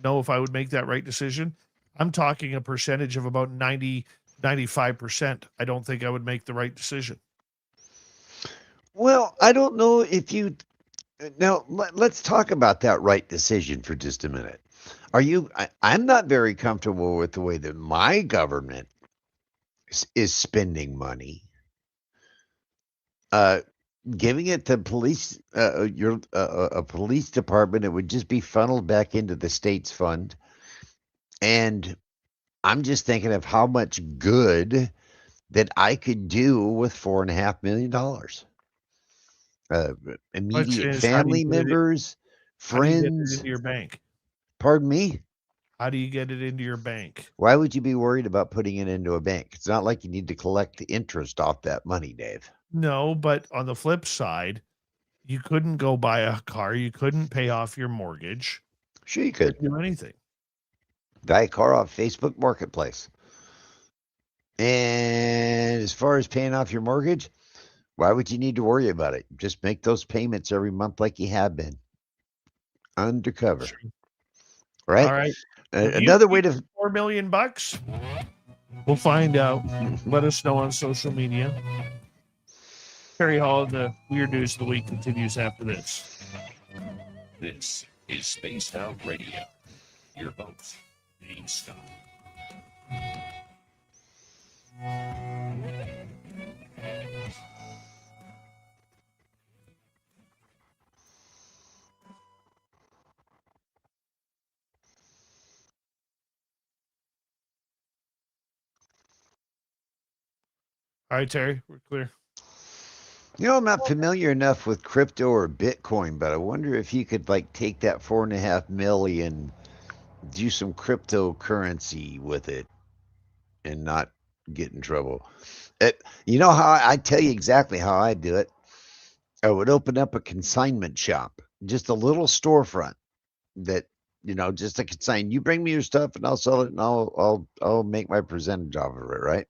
know if I would make that right decision, I'm talking a percentage of about 95%. I don't think I would make the right decision.
Well, I don't know if you... Now, let's talk about that right decision for just a minute. I'm not very comfortable with the way that my government is spending money. Giving it to police, a police department, it would just be funneled back into the state's fund. And I'm just thinking of how much good that I could do with $4.5 million. Immediate family members, friends.
How do you get it into your bank?
Pardon me?
How do you get it into your bank?
Why would you be worried about putting it into a bank? It's not like you need to collect the interest off that money, Dave.
No, but on the flip side, you couldn't go buy a car. You couldn't pay off your mortgage.
Sure you could.
Do anything.
Buy a car off Facebook Marketplace. And as far as paying off your mortgage, why would you need to worry about it? Just make those payments every month like you have been. Undercover.
Sure.
Right?
All right.
Another way to...
$4 million? We'll find out. Let us know on social media. Terry Hall, the Weird News of the Week continues after this.
This is Spaced Out Radio. Your host, Dave Scott.
All right, Terry, we're clear.
You know, I'm not familiar enough with crypto or Bitcoin, but I wonder if you could like take that 4.5 million, do some cryptocurrency with it, and not get in trouble. You know how I tell you exactly how I do it. I would open up a consignment shop, just a little storefront that, you know, just a consign. You bring me your stuff, and I'll sell it, and I'll make my percentage off of it, right?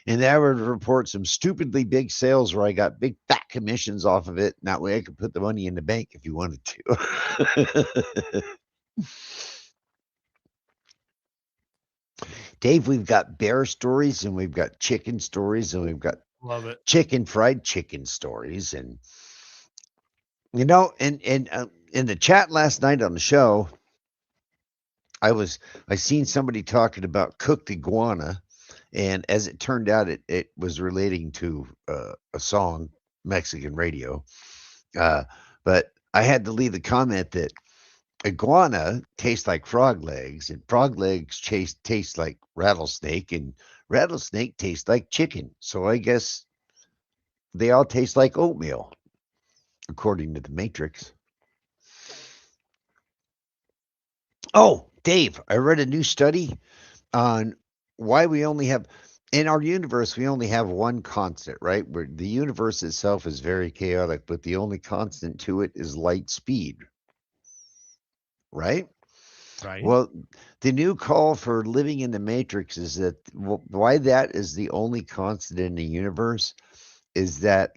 And I would report some stupidly big sales where I got big fat commissions off of it. And that way I could put the money in the bank if you wanted to. Dave, we've got bear stories, and we've got chicken stories, and we've got
Love it.
fried chicken stories. And, you know, and in the chat last night on the show, I seen somebody talking about cooked iguana. And as it turned out, it was relating to a song, Mexican radio. But I had to leave the comment that iguana tastes like frog legs, and frog legs taste like rattlesnake, and rattlesnake tastes like chicken. So I guess they all taste like oatmeal, according to the Matrix. Oh, Dave, I read a new study on why we only have, in our universe, we only have one constant, right? Where the universe itself is very chaotic, but the only constant to it is light speed, right?
Right.
Well, the new call for living in the Matrix is that why that is the only constant in the universe is that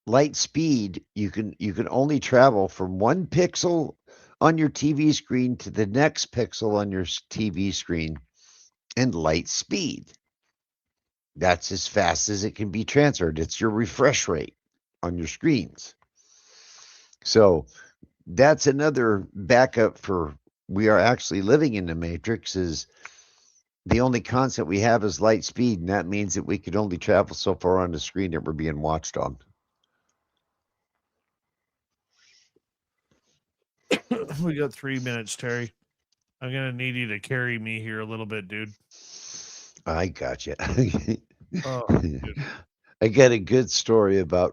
light speed, you can only travel from one pixel on your TV screen to the next pixel on your TV screen in light speed. That's as fast as it can be transferred. It's your refresh rate on your screens. So that's another backup for we are actually living in the Matrix. Is the only constant we have is light speed, and that means that we could only travel so far on the screen that we're being watched on.
We got 3 minutes, Terry. I'm going to need you to carry me here a little bit, dude.
I got you.
Oh, dude.
I got a good story about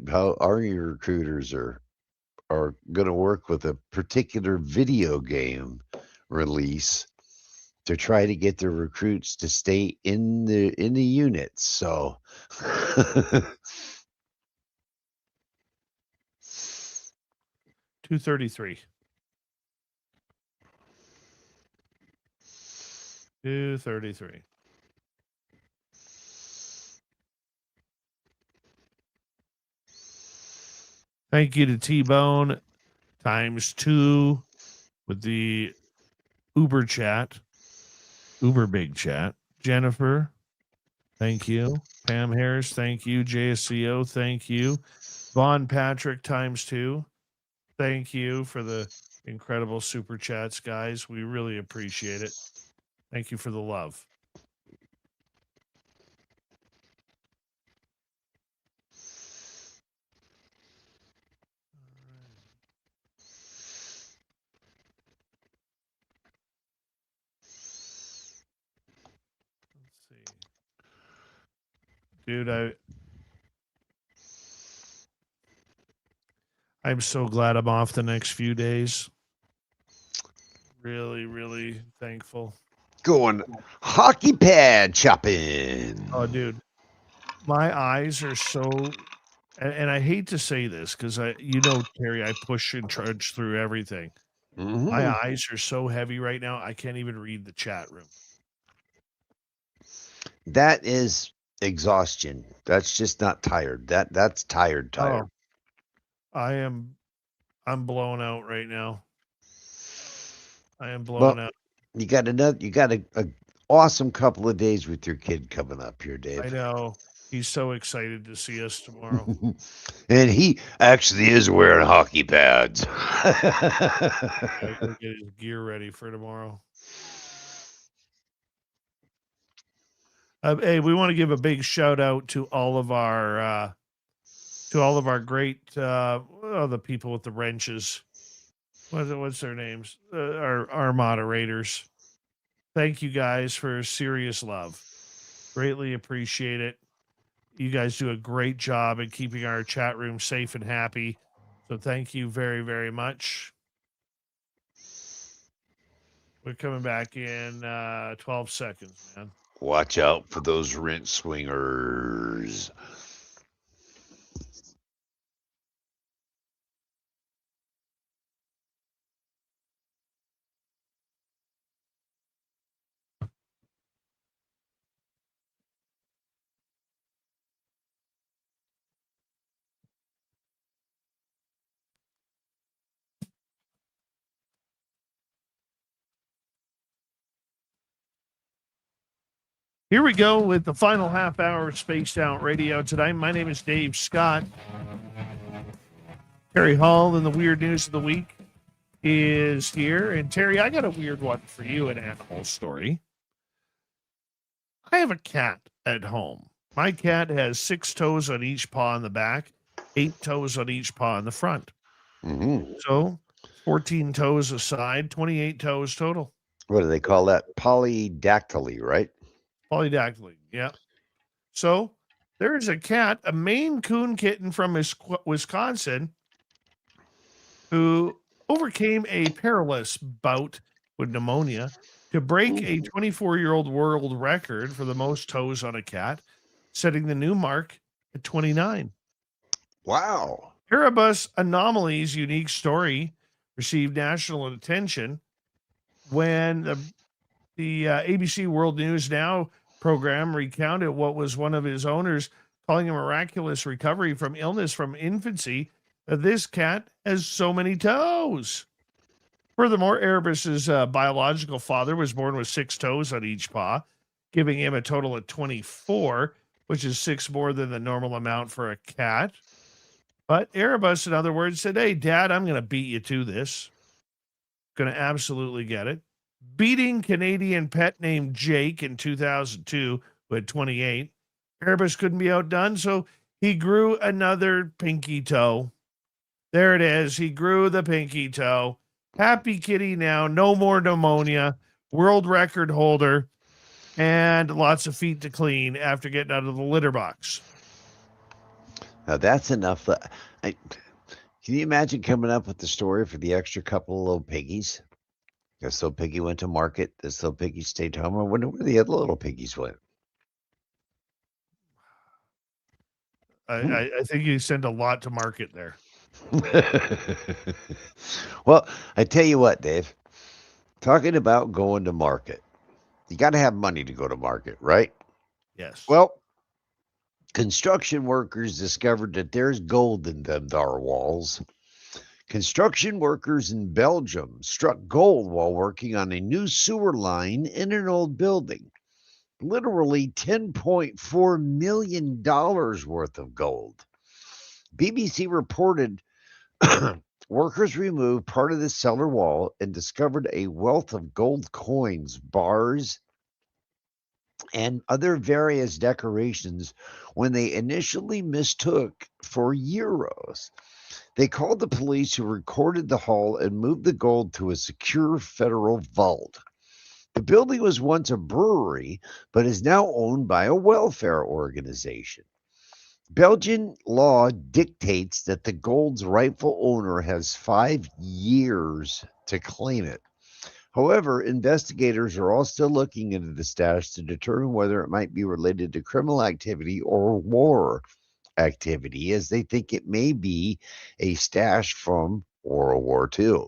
how Army recruiters are going to work with a particular video game release to try to get their recruits to stay in the units. So
233. 233. Thank you to T-Bone ×2 with the Uber chat, Uber big chat. Jennifer, thank you. Pam Harris, thank you. JSCO, thank you. Vaughn Patrick ×2, thank you for the incredible super chats, guys. We really appreciate it. Thank you for the love. Dude, I'm so glad I'm off the next few days. Really, really thankful.
Going hockey pad shopping.
Oh, dude, my eyes are so, and I hate to say this because Terry, I push and trudge through everything.
Mm-hmm.
My eyes are so heavy right now, I can't even read the chat room.
That is exhaustion. That's just not tired. That's tired.
Oh, I'm blown out right now. I am blown out.
You got a awesome couple of days with your kid coming up here, Dave.
I know. He's so excited to see us tomorrow.
And he actually is wearing hockey pads.
I gotta get his gear ready for tomorrow. Hey, we want to give a big shout out to all of our great the people with the wrenches. What's their names? Our moderators. Thank you guys for serious love. Greatly appreciate it. You guys do a great job in keeping our chat room safe and happy. So thank you very, very much. We're coming back in 12 seconds, man.
Watch out for those rent swingers.
Here we go with the final half hour of Spaced Out Radio tonight. My name is Dave Scott. Terry Hall in the Weird News of the Week is here. And Terry, I got a weird one for you, an animal story. I have a cat at home. My cat has 6 toes on each paw in the back, 8 toes on each paw in the front.
Mm-hmm.
So 14 toes aside, 28 toes total.
What do they call that? Polydactyly, right?
Polydactyly, yeah. So there's a cat, a Maine Coon kitten from Wisconsin, who overcame a perilous bout with pneumonia to break a 24-year-old world record for the most toes on a cat, setting the new mark at 29.
Wow.
Erebus Anomaly's unique story received national attention when the ABC World News Now program recounted what was one of his owners calling a miraculous recovery from illness from infancy. This cat has so many toes. Furthermore, Erebus's biological father was born with 6 toes on each paw, giving him a total of 24, which is 6 more than the normal amount for a cat. But Erebus, in other words, said, "Hey, Dad, I'm going to beat you to this. Going to absolutely get it." Beating Canadian pet named Jake in 2002 with 28, Erebus couldn't be outdone, so he grew another pinky toe. There it is. He grew the pinky toe. Happy kitty now. No more pneumonia. World record holder. And lots of feet to clean after getting out of the litter box.
Now that's enough. Can you imagine coming up with the story for the extra couple of little piggies? This little piggy went to market. This little piggy stayed home. I wonder where the other little piggies went.
I think you send a lot to market there.
Well, I tell you what, Dave. Talking about going to market. You got to have money to go to market, right?
Yes.
Well, construction workers discovered that there's gold in them dar walls. Construction workers in Belgium struck gold while working on a new sewer line in an old building. Literally $10.4 million worth of gold. BBC reported workers removed part of the cellar wall and discovered a wealth of gold coins, bars, and other various decorations when they initially mistook for euros. They called the police, who recorded the haul and moved the gold to a secure federal vault. The building was once a brewery, but is now owned by a welfare organization. Belgian law dictates that the gold's rightful owner has 5 years to claim it. However, investigators are all still looking into the stash to determine whether it might be related to criminal activity or war activity, as they think it may be a stash from World War II.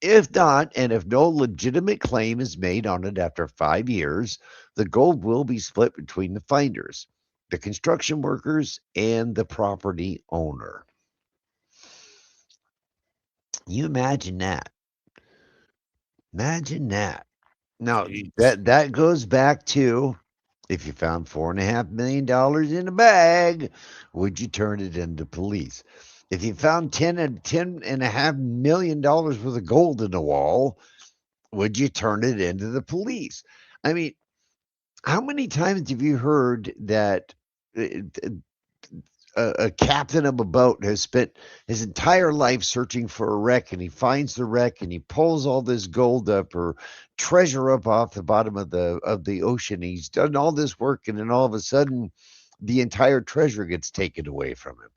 If not, and if no legitimate claim is made on it after 5 years, the gold will be split between the finders, the construction workers, and the property owner. You imagine that. Imagine that. Now, that goes back to If you found $4.5 million in a bag, would you turn it into police? If you found $10.5 million worth of gold in the wall, would you turn it into the police? I mean, how many times have you heard that a captain of a boat has spent his entire life searching for a wreck, and he finds the wreck and he pulls all this gold up or treasure up off the bottom of the ocean? He's done all this work, and then all of a sudden the entire treasure gets taken away from him.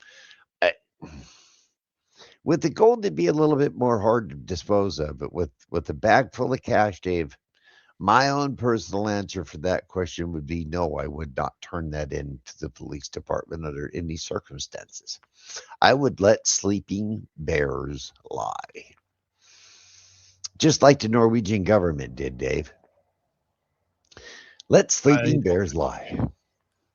With the gold, it'd be a little bit more hard to dispose of, but with a bag full of cash, Dave, my own personal answer for that question would be no, I would not turn that into the police department under any circumstances. I would let sleeping bears lie. Just like the Norwegian government did, Dave. Let sleeping bears lie.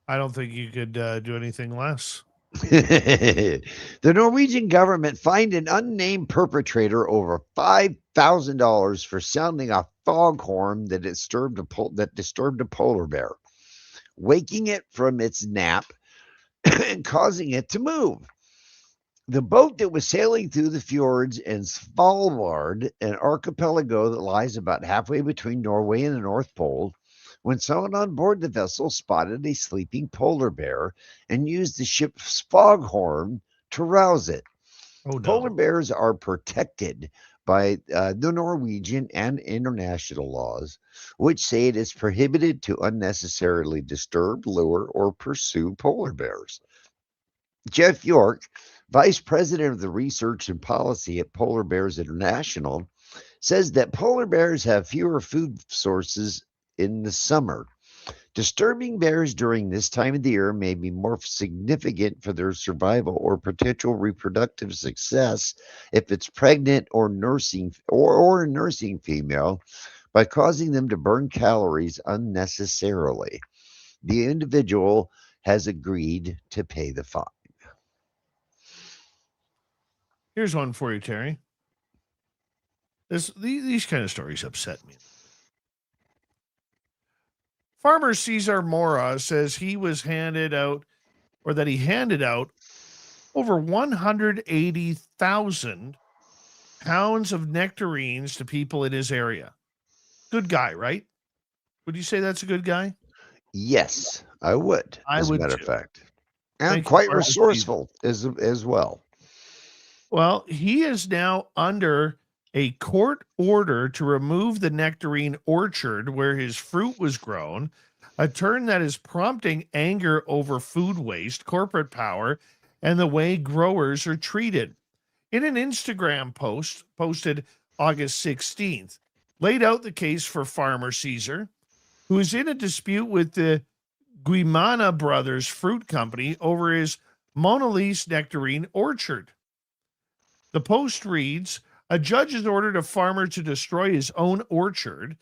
I don't think you could do anything less.
The Norwegian government fined an unnamed perpetrator over $5,000 for sounding a foghorn that disturbed a polar bear, waking it from its nap and causing it to move. The boat that was sailing through the fjords in Svalbard, an archipelago that lies about halfway between Norway and the North Pole, when someone on board the vessel spotted a sleeping polar bear and used the ship's foghorn to rouse it.
Oh, no.
Polar bears are protected by the Norwegian and international laws, which say it is prohibited to unnecessarily disturb, lure, or pursue polar bears. Jeff York, vice president of the research and policy at Polar Bears International, says that polar bears have fewer food sources in the summer. Disturbing bears during this time of the year may be more significant for their survival or potential reproductive success if it's pregnant or nursing or a nursing female, by causing them to burn calories unnecessarily. The individual has agreed to pay the fine.
Here's one for you, Terry. These kind of stories upset me. Farmer Cesar Mora says he handed out over 180,000 pounds of nectarines to people in his area. Good guy, right? Would you say that's a good guy?
Yes, I would, as a matter of fact. And
Thank you,
quite
Farmer
resourceful as well.
Well, he is now under a court order to remove the nectarine orchard where his fruit was grown, a turn that is prompting anger over food waste, corporate power, and the way growers are treated. In an Instagram post posted August 16th, laid out the case for farmer Caesar, who is in a dispute with the Guimana Brothers Fruit Company over his Mona Lisa nectarine orchard. The post reads, a judge has ordered a farmer to destroy his own orchard.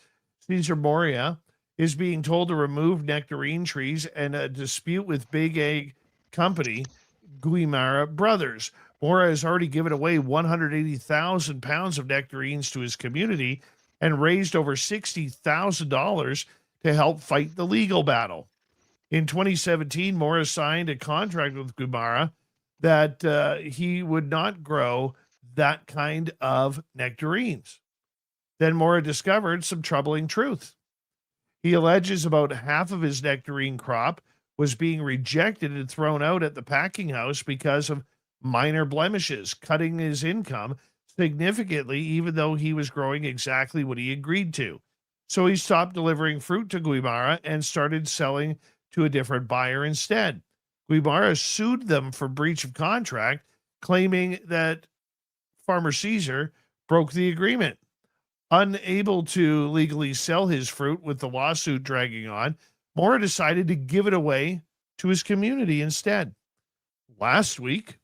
Cesar Moria is being told to remove nectarine trees and a dispute with big egg company Guimara Brothers. Mora has already given away 180,000 pounds of nectarines to his community and raised over $60,000 to help fight the legal battle. In 2017, Mora signed a contract with Guimara that he would not grow that kind of nectarines. Then Mora discovered some troubling truth. He alleges about half of his nectarine crop was being rejected and thrown out at the packing house because of minor blemishes, cutting his income significantly, even though he was growing exactly what he agreed to. So he stopped delivering fruit to Guimara and started selling to a different buyer instead. Guimara sued them for breach of contract, claiming that Farmer Caesar broke the agreement. Unable to legally sell his fruit with the lawsuit dragging on, Mora decided to give it away to his community instead. Last week,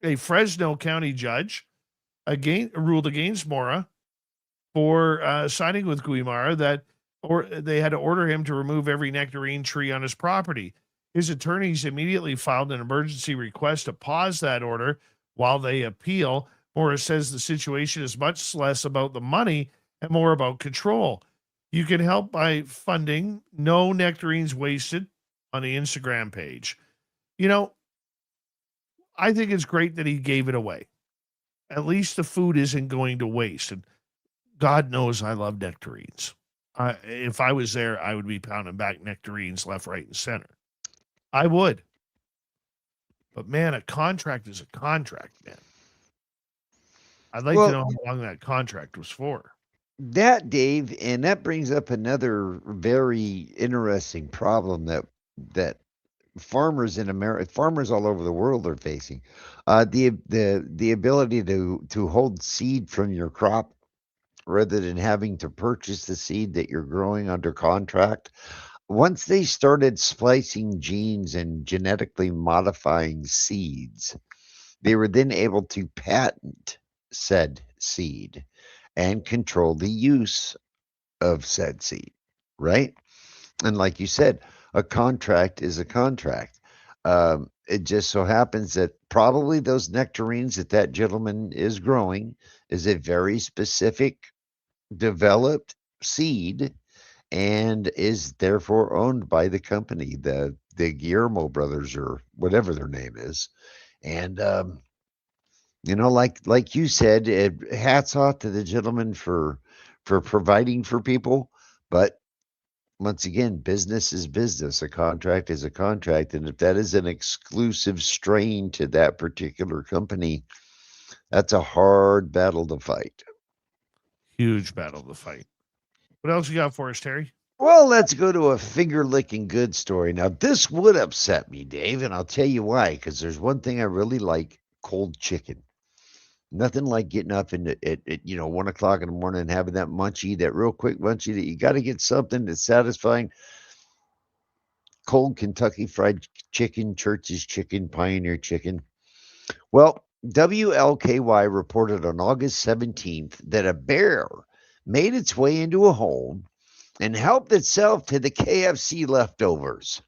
a Fresno County judge ruled against Mora for signing with Guimara they had to order him to remove every nectarine tree on his property. His attorneys immediately filed an emergency request to pause that order while they appeal. Mora says the situation is much less about the money and more about control. You can help by funding No Nectarines Wasted on the Instagram page. You know, I think it's great that he gave it away. At least the food isn't going to waste. And God knows I love nectarines. If I was there, I would be pounding back nectarines left, right, and center. I would. But man, a contract is a contract, man. I'd like to know how long that contract was for.
That, Dave, and that brings up another very interesting problem that farmers in America, farmers all over the world are facing. The ability to hold seed from your crop rather than having to purchase the seed that you're growing under contract. Once they started splicing genes and genetically modifying seeds, they were then able to patent said seed and control the use of said seed, right? And like you said, a contract is a contract. It just so happens that probably those nectarines that gentleman is growing is a very specific developed seed and is therefore owned by the company, the Guillermo brothers or whatever their name is. And like you said, hats off to the gentleman for providing for people. But once again, business is business. A contract is a contract. And if that is an exclusive strain to that particular company, that's a hard battle to fight.
Huge battle to fight. What else you got for us, Terry?
Well, let's go to a finger-licking good story. Now, this would upset me, Dave, and I'll tell you why. Because there's one thing I really like: cold chicken. Nothing like getting up at 1 o'clock in the morning and having that munchie, that real quick munchie that you got to get something that's satisfying. Cold Kentucky Fried Chicken, Church's Chicken, Pioneer Chicken. Well, WLKY reported on August 17th that a bear made its way into a home and helped itself to the KFC leftovers.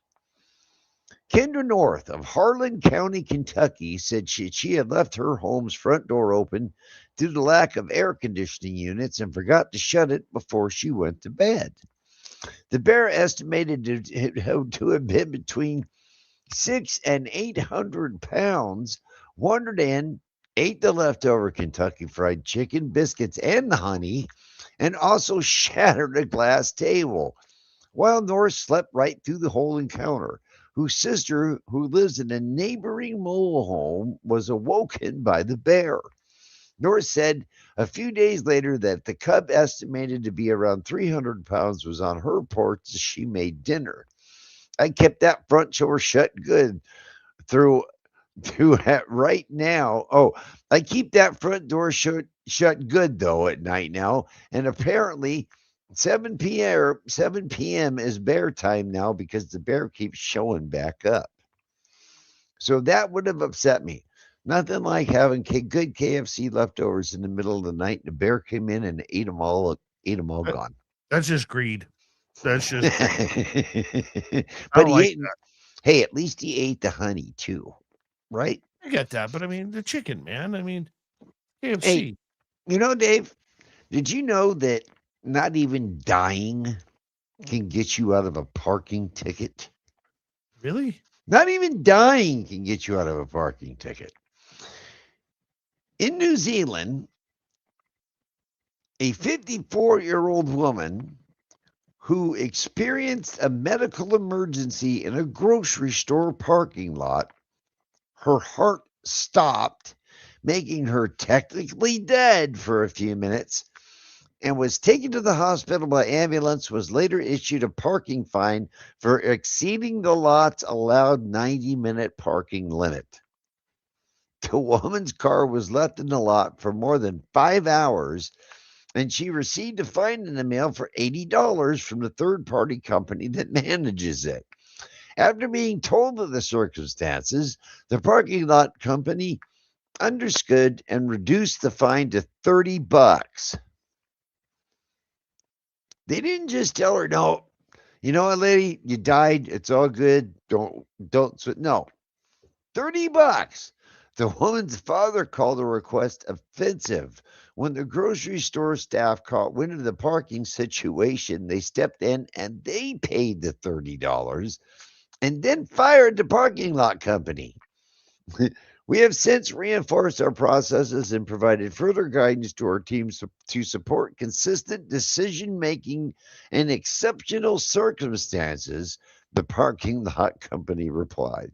Kendra North of Harlan County, Kentucky, said she had left her home's front door open due to lack of air conditioning units and forgot to shut it before she went to bed. The bear, estimated to have been between 600 and 800 pounds, wandered in, ate the leftover Kentucky Fried Chicken, biscuits, and the honey, and also shattered a glass table, while North slept right through the whole encounter, whose sister, who lives in a neighboring mobile home, was awoken by the bear. North said a few days later that the cub, estimated to be around 300 pounds, was on her porch as she made dinner. I kept that front door shut good through right now. Oh, I keep that front door shut good though at night now, and apparently 7 p.m. is bear time now because the bear keeps showing back up. So that would have upset me. Nothing like having good KFC leftovers in the middle of the night, and the bear came in and ate them all gone.
That's just greed. That's just greed.
But he ate, hey, at least he ate the honey too, right?
I get that, but I mean, the chicken, man. I mean, KFC.
Hey, Dave, did you know that not even dying can get you out of a parking ticket?
Really?
Not even dying can get you out of a parking ticket. In New Zealand, a 54-year-old woman who experienced a medical emergency in a grocery store parking lot, her heart stopped, making her technically dead for a few minutes, and was taken to the hospital by ambulance, was later issued a parking fine for exceeding the lot's allowed 90-minute parking limit. The woman's car was left in the lot for more than 5 hours, and she received a fine in the mail for $80 from the third-party company that manages it. After being told of the circumstances, the parking lot company understood and reduced the fine to $30. They didn't just tell her, no, you know what, lady, you died. It's all good. Don't. No, $30. The woman's father called the request offensive. When the grocery store staff caught wind of the parking situation, they stepped in and they paid the $30 and then fired the parking lot company. We have since reinforced our processes and provided further guidance to our teams to support consistent decision making in exceptional circumstances, the parking lot company replied.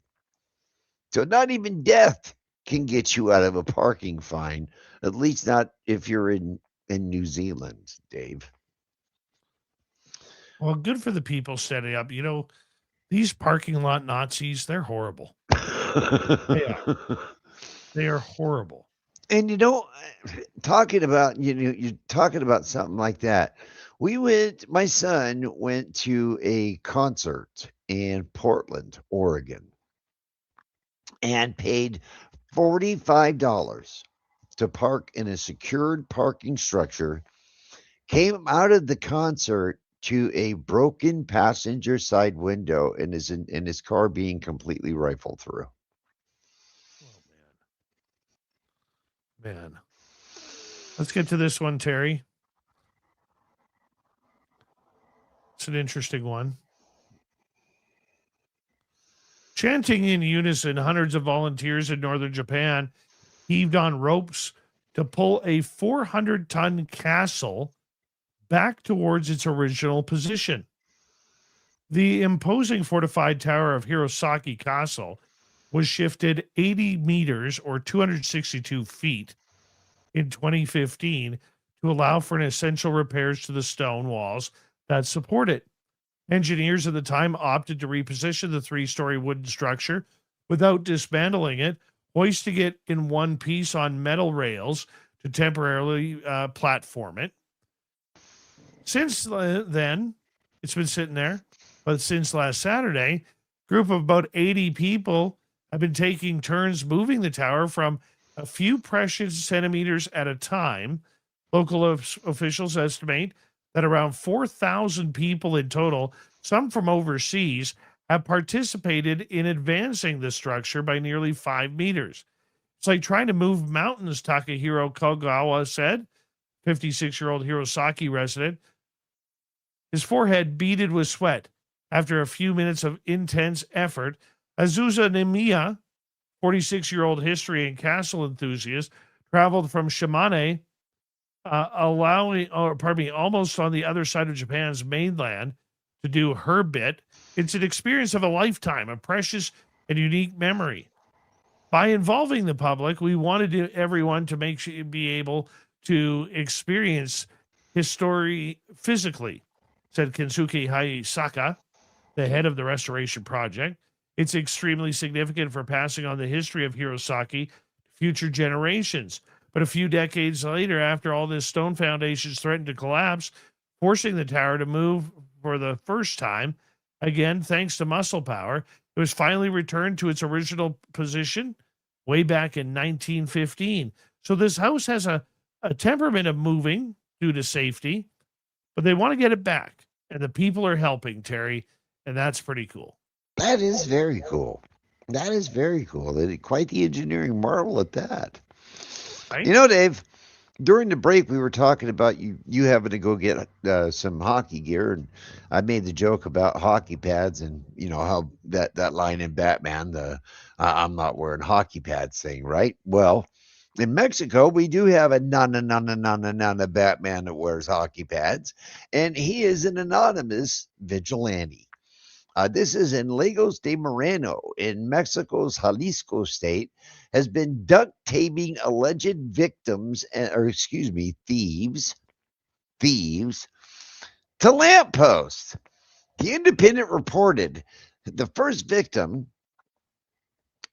So, not even death can get you out of a parking fine, at least not if you're in New Zealand, Dave.
Well, good for the people setting up. You know, these parking lot Nazis, they're horrible. They are horrible.
And talking about you're talking about something like that. My son went to a concert in Portland, Oregon, and paid $45 to park in a secured parking structure. Came out of the concert to a broken passenger side window and is in his car being completely rifled through.
Man. Let's get to this one, Terry. It's an interesting one. Chanting in unison, hundreds of volunteers in northern Japan heaved on ropes to pull a 400-ton castle back towards its original position. The imposing fortified tower of Hirosaki Castle was shifted 80 meters or 262 feet in 2015 to allow for an essential repairs to the stone walls that support it. Engineers at the time opted to reposition the three-story wooden structure without dismantling it, hoisting it in one piece on metal rails to temporarily platform it. Since then, it's been sitting there, but since last Saturday, a group of about 80 people have been taking turns moving the tower from a few precious centimeters at a time. Local officials estimate that around 4,000 people in total, some from overseas, have participated in advancing the structure by nearly 5 meters. It's like trying to move mountains, Takahiro Kogawa said, 56-year-old Hirosaki resident. His forehead beaded with sweat after a few minutes of intense effort. Azusa Nemiya, 46-year-old history and castle enthusiast, traveled from Shimane, almost on the other side of Japan's mainland, to do her bit. It's an experience of a lifetime, a precious and unique memory. By involving the public, we wanted everyone to be able to experience history physically, said Kensuke Hayasaka, the head of the restoration project. It's extremely significant for passing on the history of Hirosaki to future generations. But a few decades later, after all this, stone foundations threatened to collapse, forcing the tower to move for the first time. Again, thanks to muscle power, it was finally returned to its original position way back in 1915. So this house has a temperament of moving due to safety, but they want to get it back. And the people are helping, Terry, and that's pretty cool.
That is very cool. That is very cool. They did quite the engineering marvel at that.
Right?
You know, Dave, during the break, we were talking about you having to go get some hockey gear, and I made the joke about hockey pads and, you know, how that line in Batman, I'm not wearing hockey pads thing, right? Well, in Mexico, we do have a Batman that wears hockey pads, and he is an anonymous vigilante. This is in Lagos de Moreno in Mexico's Jalisco state, has been duct taping alleged thieves to lampposts. The Independent reported the first victim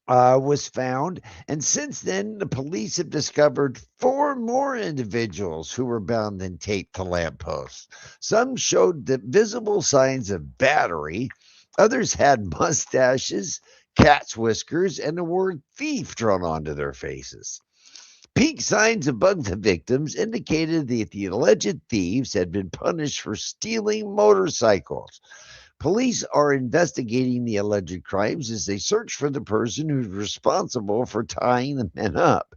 was found, and since then, the police have discovered 4 more individuals who were bound and taped to lampposts. Some showed the visible signs of battery. Others had mustaches, cat's whiskers, and the word thief drawn onto their faces. Pink signs above the victims indicated that the alleged thieves had been punished for stealing motorcycles. Police are investigating the alleged crimes as they search for the person who's responsible for tying the men up.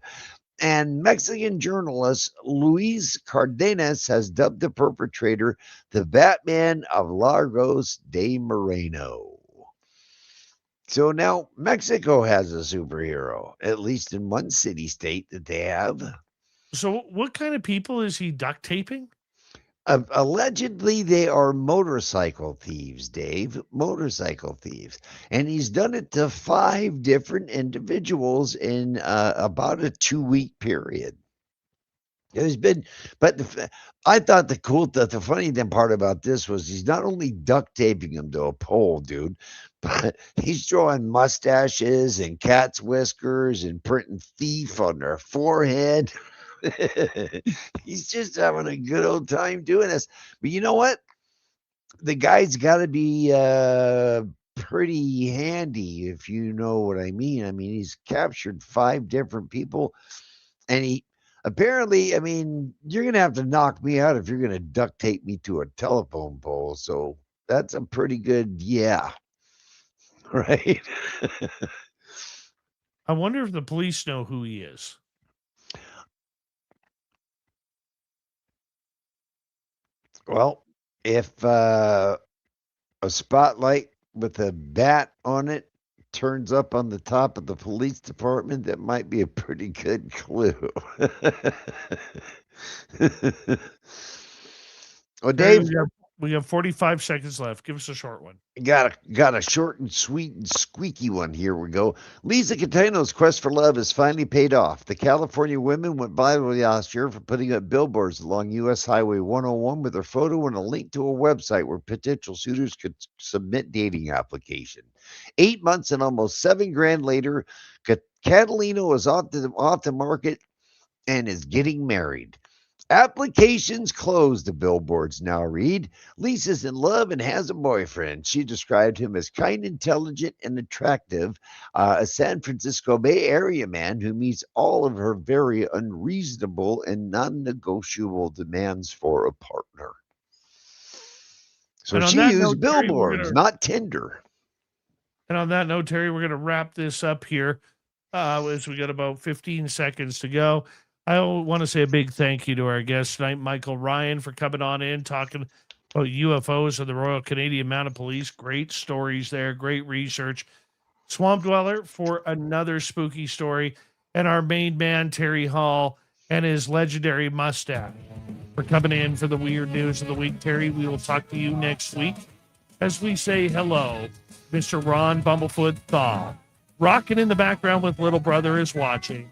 And Mexican journalist Luis Cardenas has dubbed the perpetrator the Batman of Largos de Moreno. So now Mexico has a superhero, at least in one city state that they have.
So what kind of people is he duct taping?
Allegedly, they are motorcycle thieves, Dave. Motorcycle thieves. And he's done it to 5 different individuals in about a 2-week period. There's been, but I thought the funny part about this was he's not only duct taping them to a pole, dude, but he's drawing mustaches and cat's whiskers and printing thief on their forehead. He's just having a good old time doing this. But you know what? The guy's got to be pretty handy, if you know what I mean. I mean, he's captured 5 different people, and he apparently, I mean, you're going to have to knock me out if you're going to duct tape me to a telephone pole. So that's a pretty good, yeah. Right.
I wonder if the police know who he is.
Well, if a spotlight with a bat on it turns up on the top of the police department, that might be a pretty good clue. Well, Dave,
we have 45 seconds left. Give us a short one.
Got a short and sweet and squeaky one. Here we go. Lisa Catano's quest for love has finally paid off. The California women went viral last year for putting up billboards along U.S. Highway 101 with her photo and a link to a website where potential suitors could submit dating application. 8 months and almost $7,000 later, Catalina was off the market and is getting married. Applications closed, the billboards now read. Lisa's in love and has a boyfriend. She described him as kind, intelligent, and attractive, a San Francisco Bay Area man who meets all of her very unreasonable and non-negotiable demands for a partner. So she used billboards, not Tinder.
And on that note, Terry, we're going to wrap this up here as we got about 15 seconds to go. I want to say a big thank you to our guest tonight, Michael Ryan, for coming on in, talking about UFOs of the Royal Canadian Mounted Police. Great stories there, great research. Swamp Dweller for another spooky story, and our main man, Terry Hall, and his legendary mustache for coming in for the weird news of the week. Terry, we will talk to you next week as we say hello, Mr. Ron Bumblefoot Thaw. Rocking in the background with Little Brother is watching.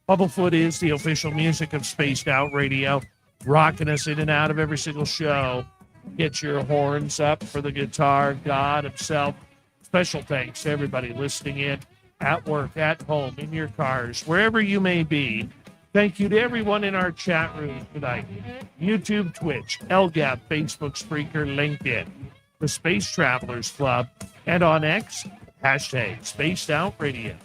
Bumblefoot is the official music of Spaced Out Radio, rocking us in and out of every single show. Get your horns up for the guitar god himself. Special thanks to everybody listening in at work, at home, in your cars, wherever you may be. Thank you to everyone in our chat room tonight. YouTube, Twitch, LGAP, Facebook, Spreaker, LinkedIn, the Space Travelers Club, and on X, hashtag Spaced Out Radio.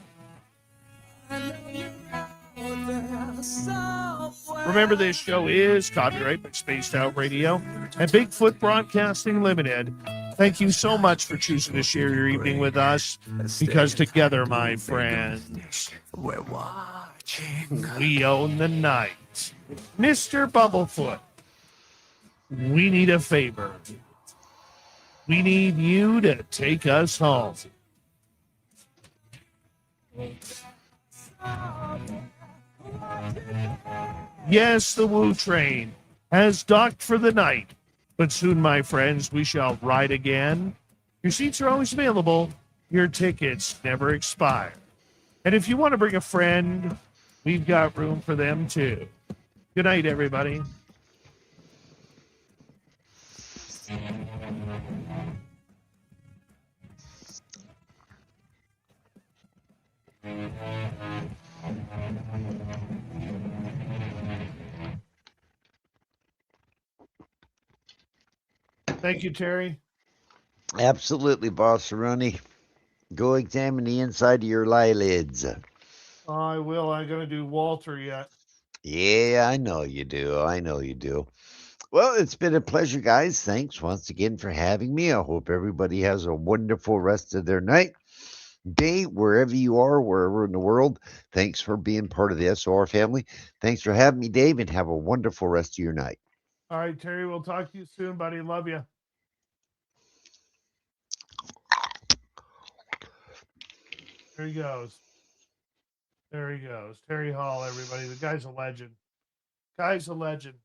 Remember, this show is copyright by Spaced Out Radio and Bigfoot Broadcasting Limited. Thank you so much for choosing to share your evening with us, because together, my friends,
we're watching.
We own the night. Mr. Bumblefoot, we need a favor. We need you to take us home. Yes, the Woo train has docked for the night, but soon, my friends, we shall ride again. Your seats are always available. Your tickets never expire. And if you want to bring a friend, we've got room for them too. Good night, everybody. Thank you, Terry.
Absolutely, Boss Rooney. Go examine the inside of your eyelids.
I will. I'm going to do Walter yet.
Yeah, I know you do. I know you do. Well, it's been a pleasure, guys. Thanks once again for having me. I hope everybody has a wonderful rest of their night, day, wherever you are, wherever in the world. Thanks for being part of the SOR family. Thanks for having me, Dave, and have a wonderful rest of your night.
All right, Terry, we'll talk to you soon, buddy. Love you. There he goes. There he goes. Terry Hall, everybody. The guy's a legend. Guy's a legend.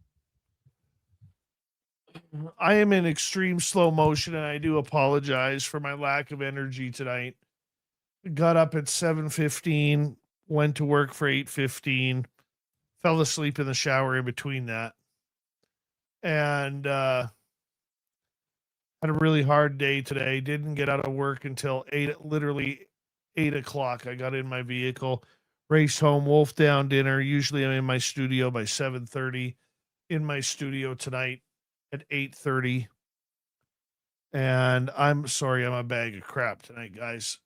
I am in extreme slow motion, and I do apologize for my lack of energy tonight. Got up at 7:15, went to work for 8:15, fell asleep in the shower in between that, and had a really hard day today. Didn't get out of work until literally 8 o'clock. I got in my vehicle, raced home, wolfed down dinner. Usually I'm in my studio by 7:30. In my studio tonight at 8:30. And I'm sorry, I'm a bag of crap tonight, guys.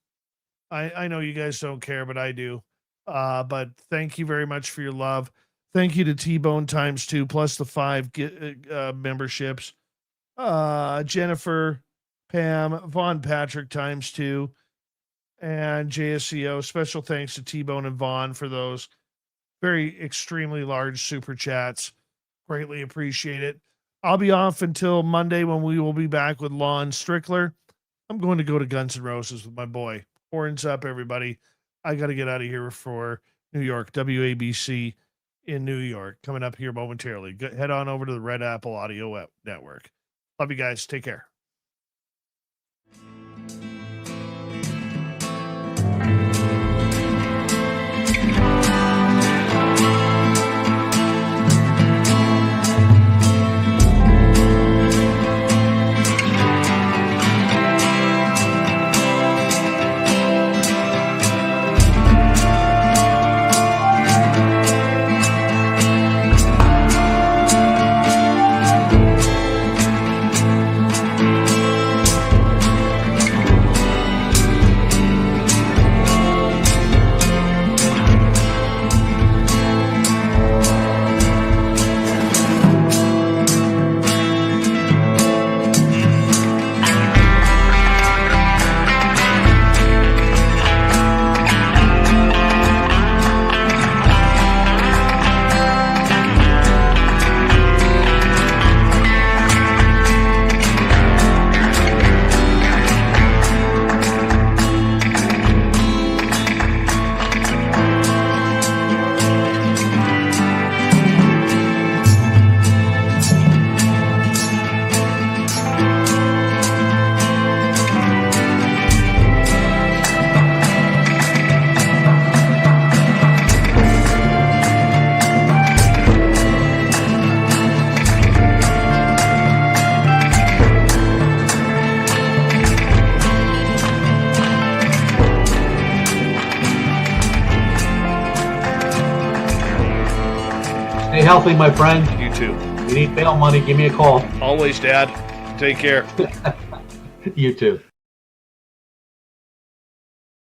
I know you guys don't care, but I do. But thank you very much for your love. Thank you to T-Bone ×2 plus the 5 memberships. Jennifer, Pam, Vaughn Patrick ×2, and JSCO. Special thanks to T-Bone and Vaughn for those very extremely large super chats. Greatly appreciate it. I'll be off until Monday when we will be back with Lon Strickler. I'm going to go to Guns N' Roses with my boy. Horns up, everybody. I got to get out of here for New York, WABC in New York, coming up here momentarily. Head on over to the Red Apple Audio Network. Love you guys. Take care.
Stay healthy, my friend.
You too.
You need bail money, give me a call.
Always, Dad. Take care.
You too.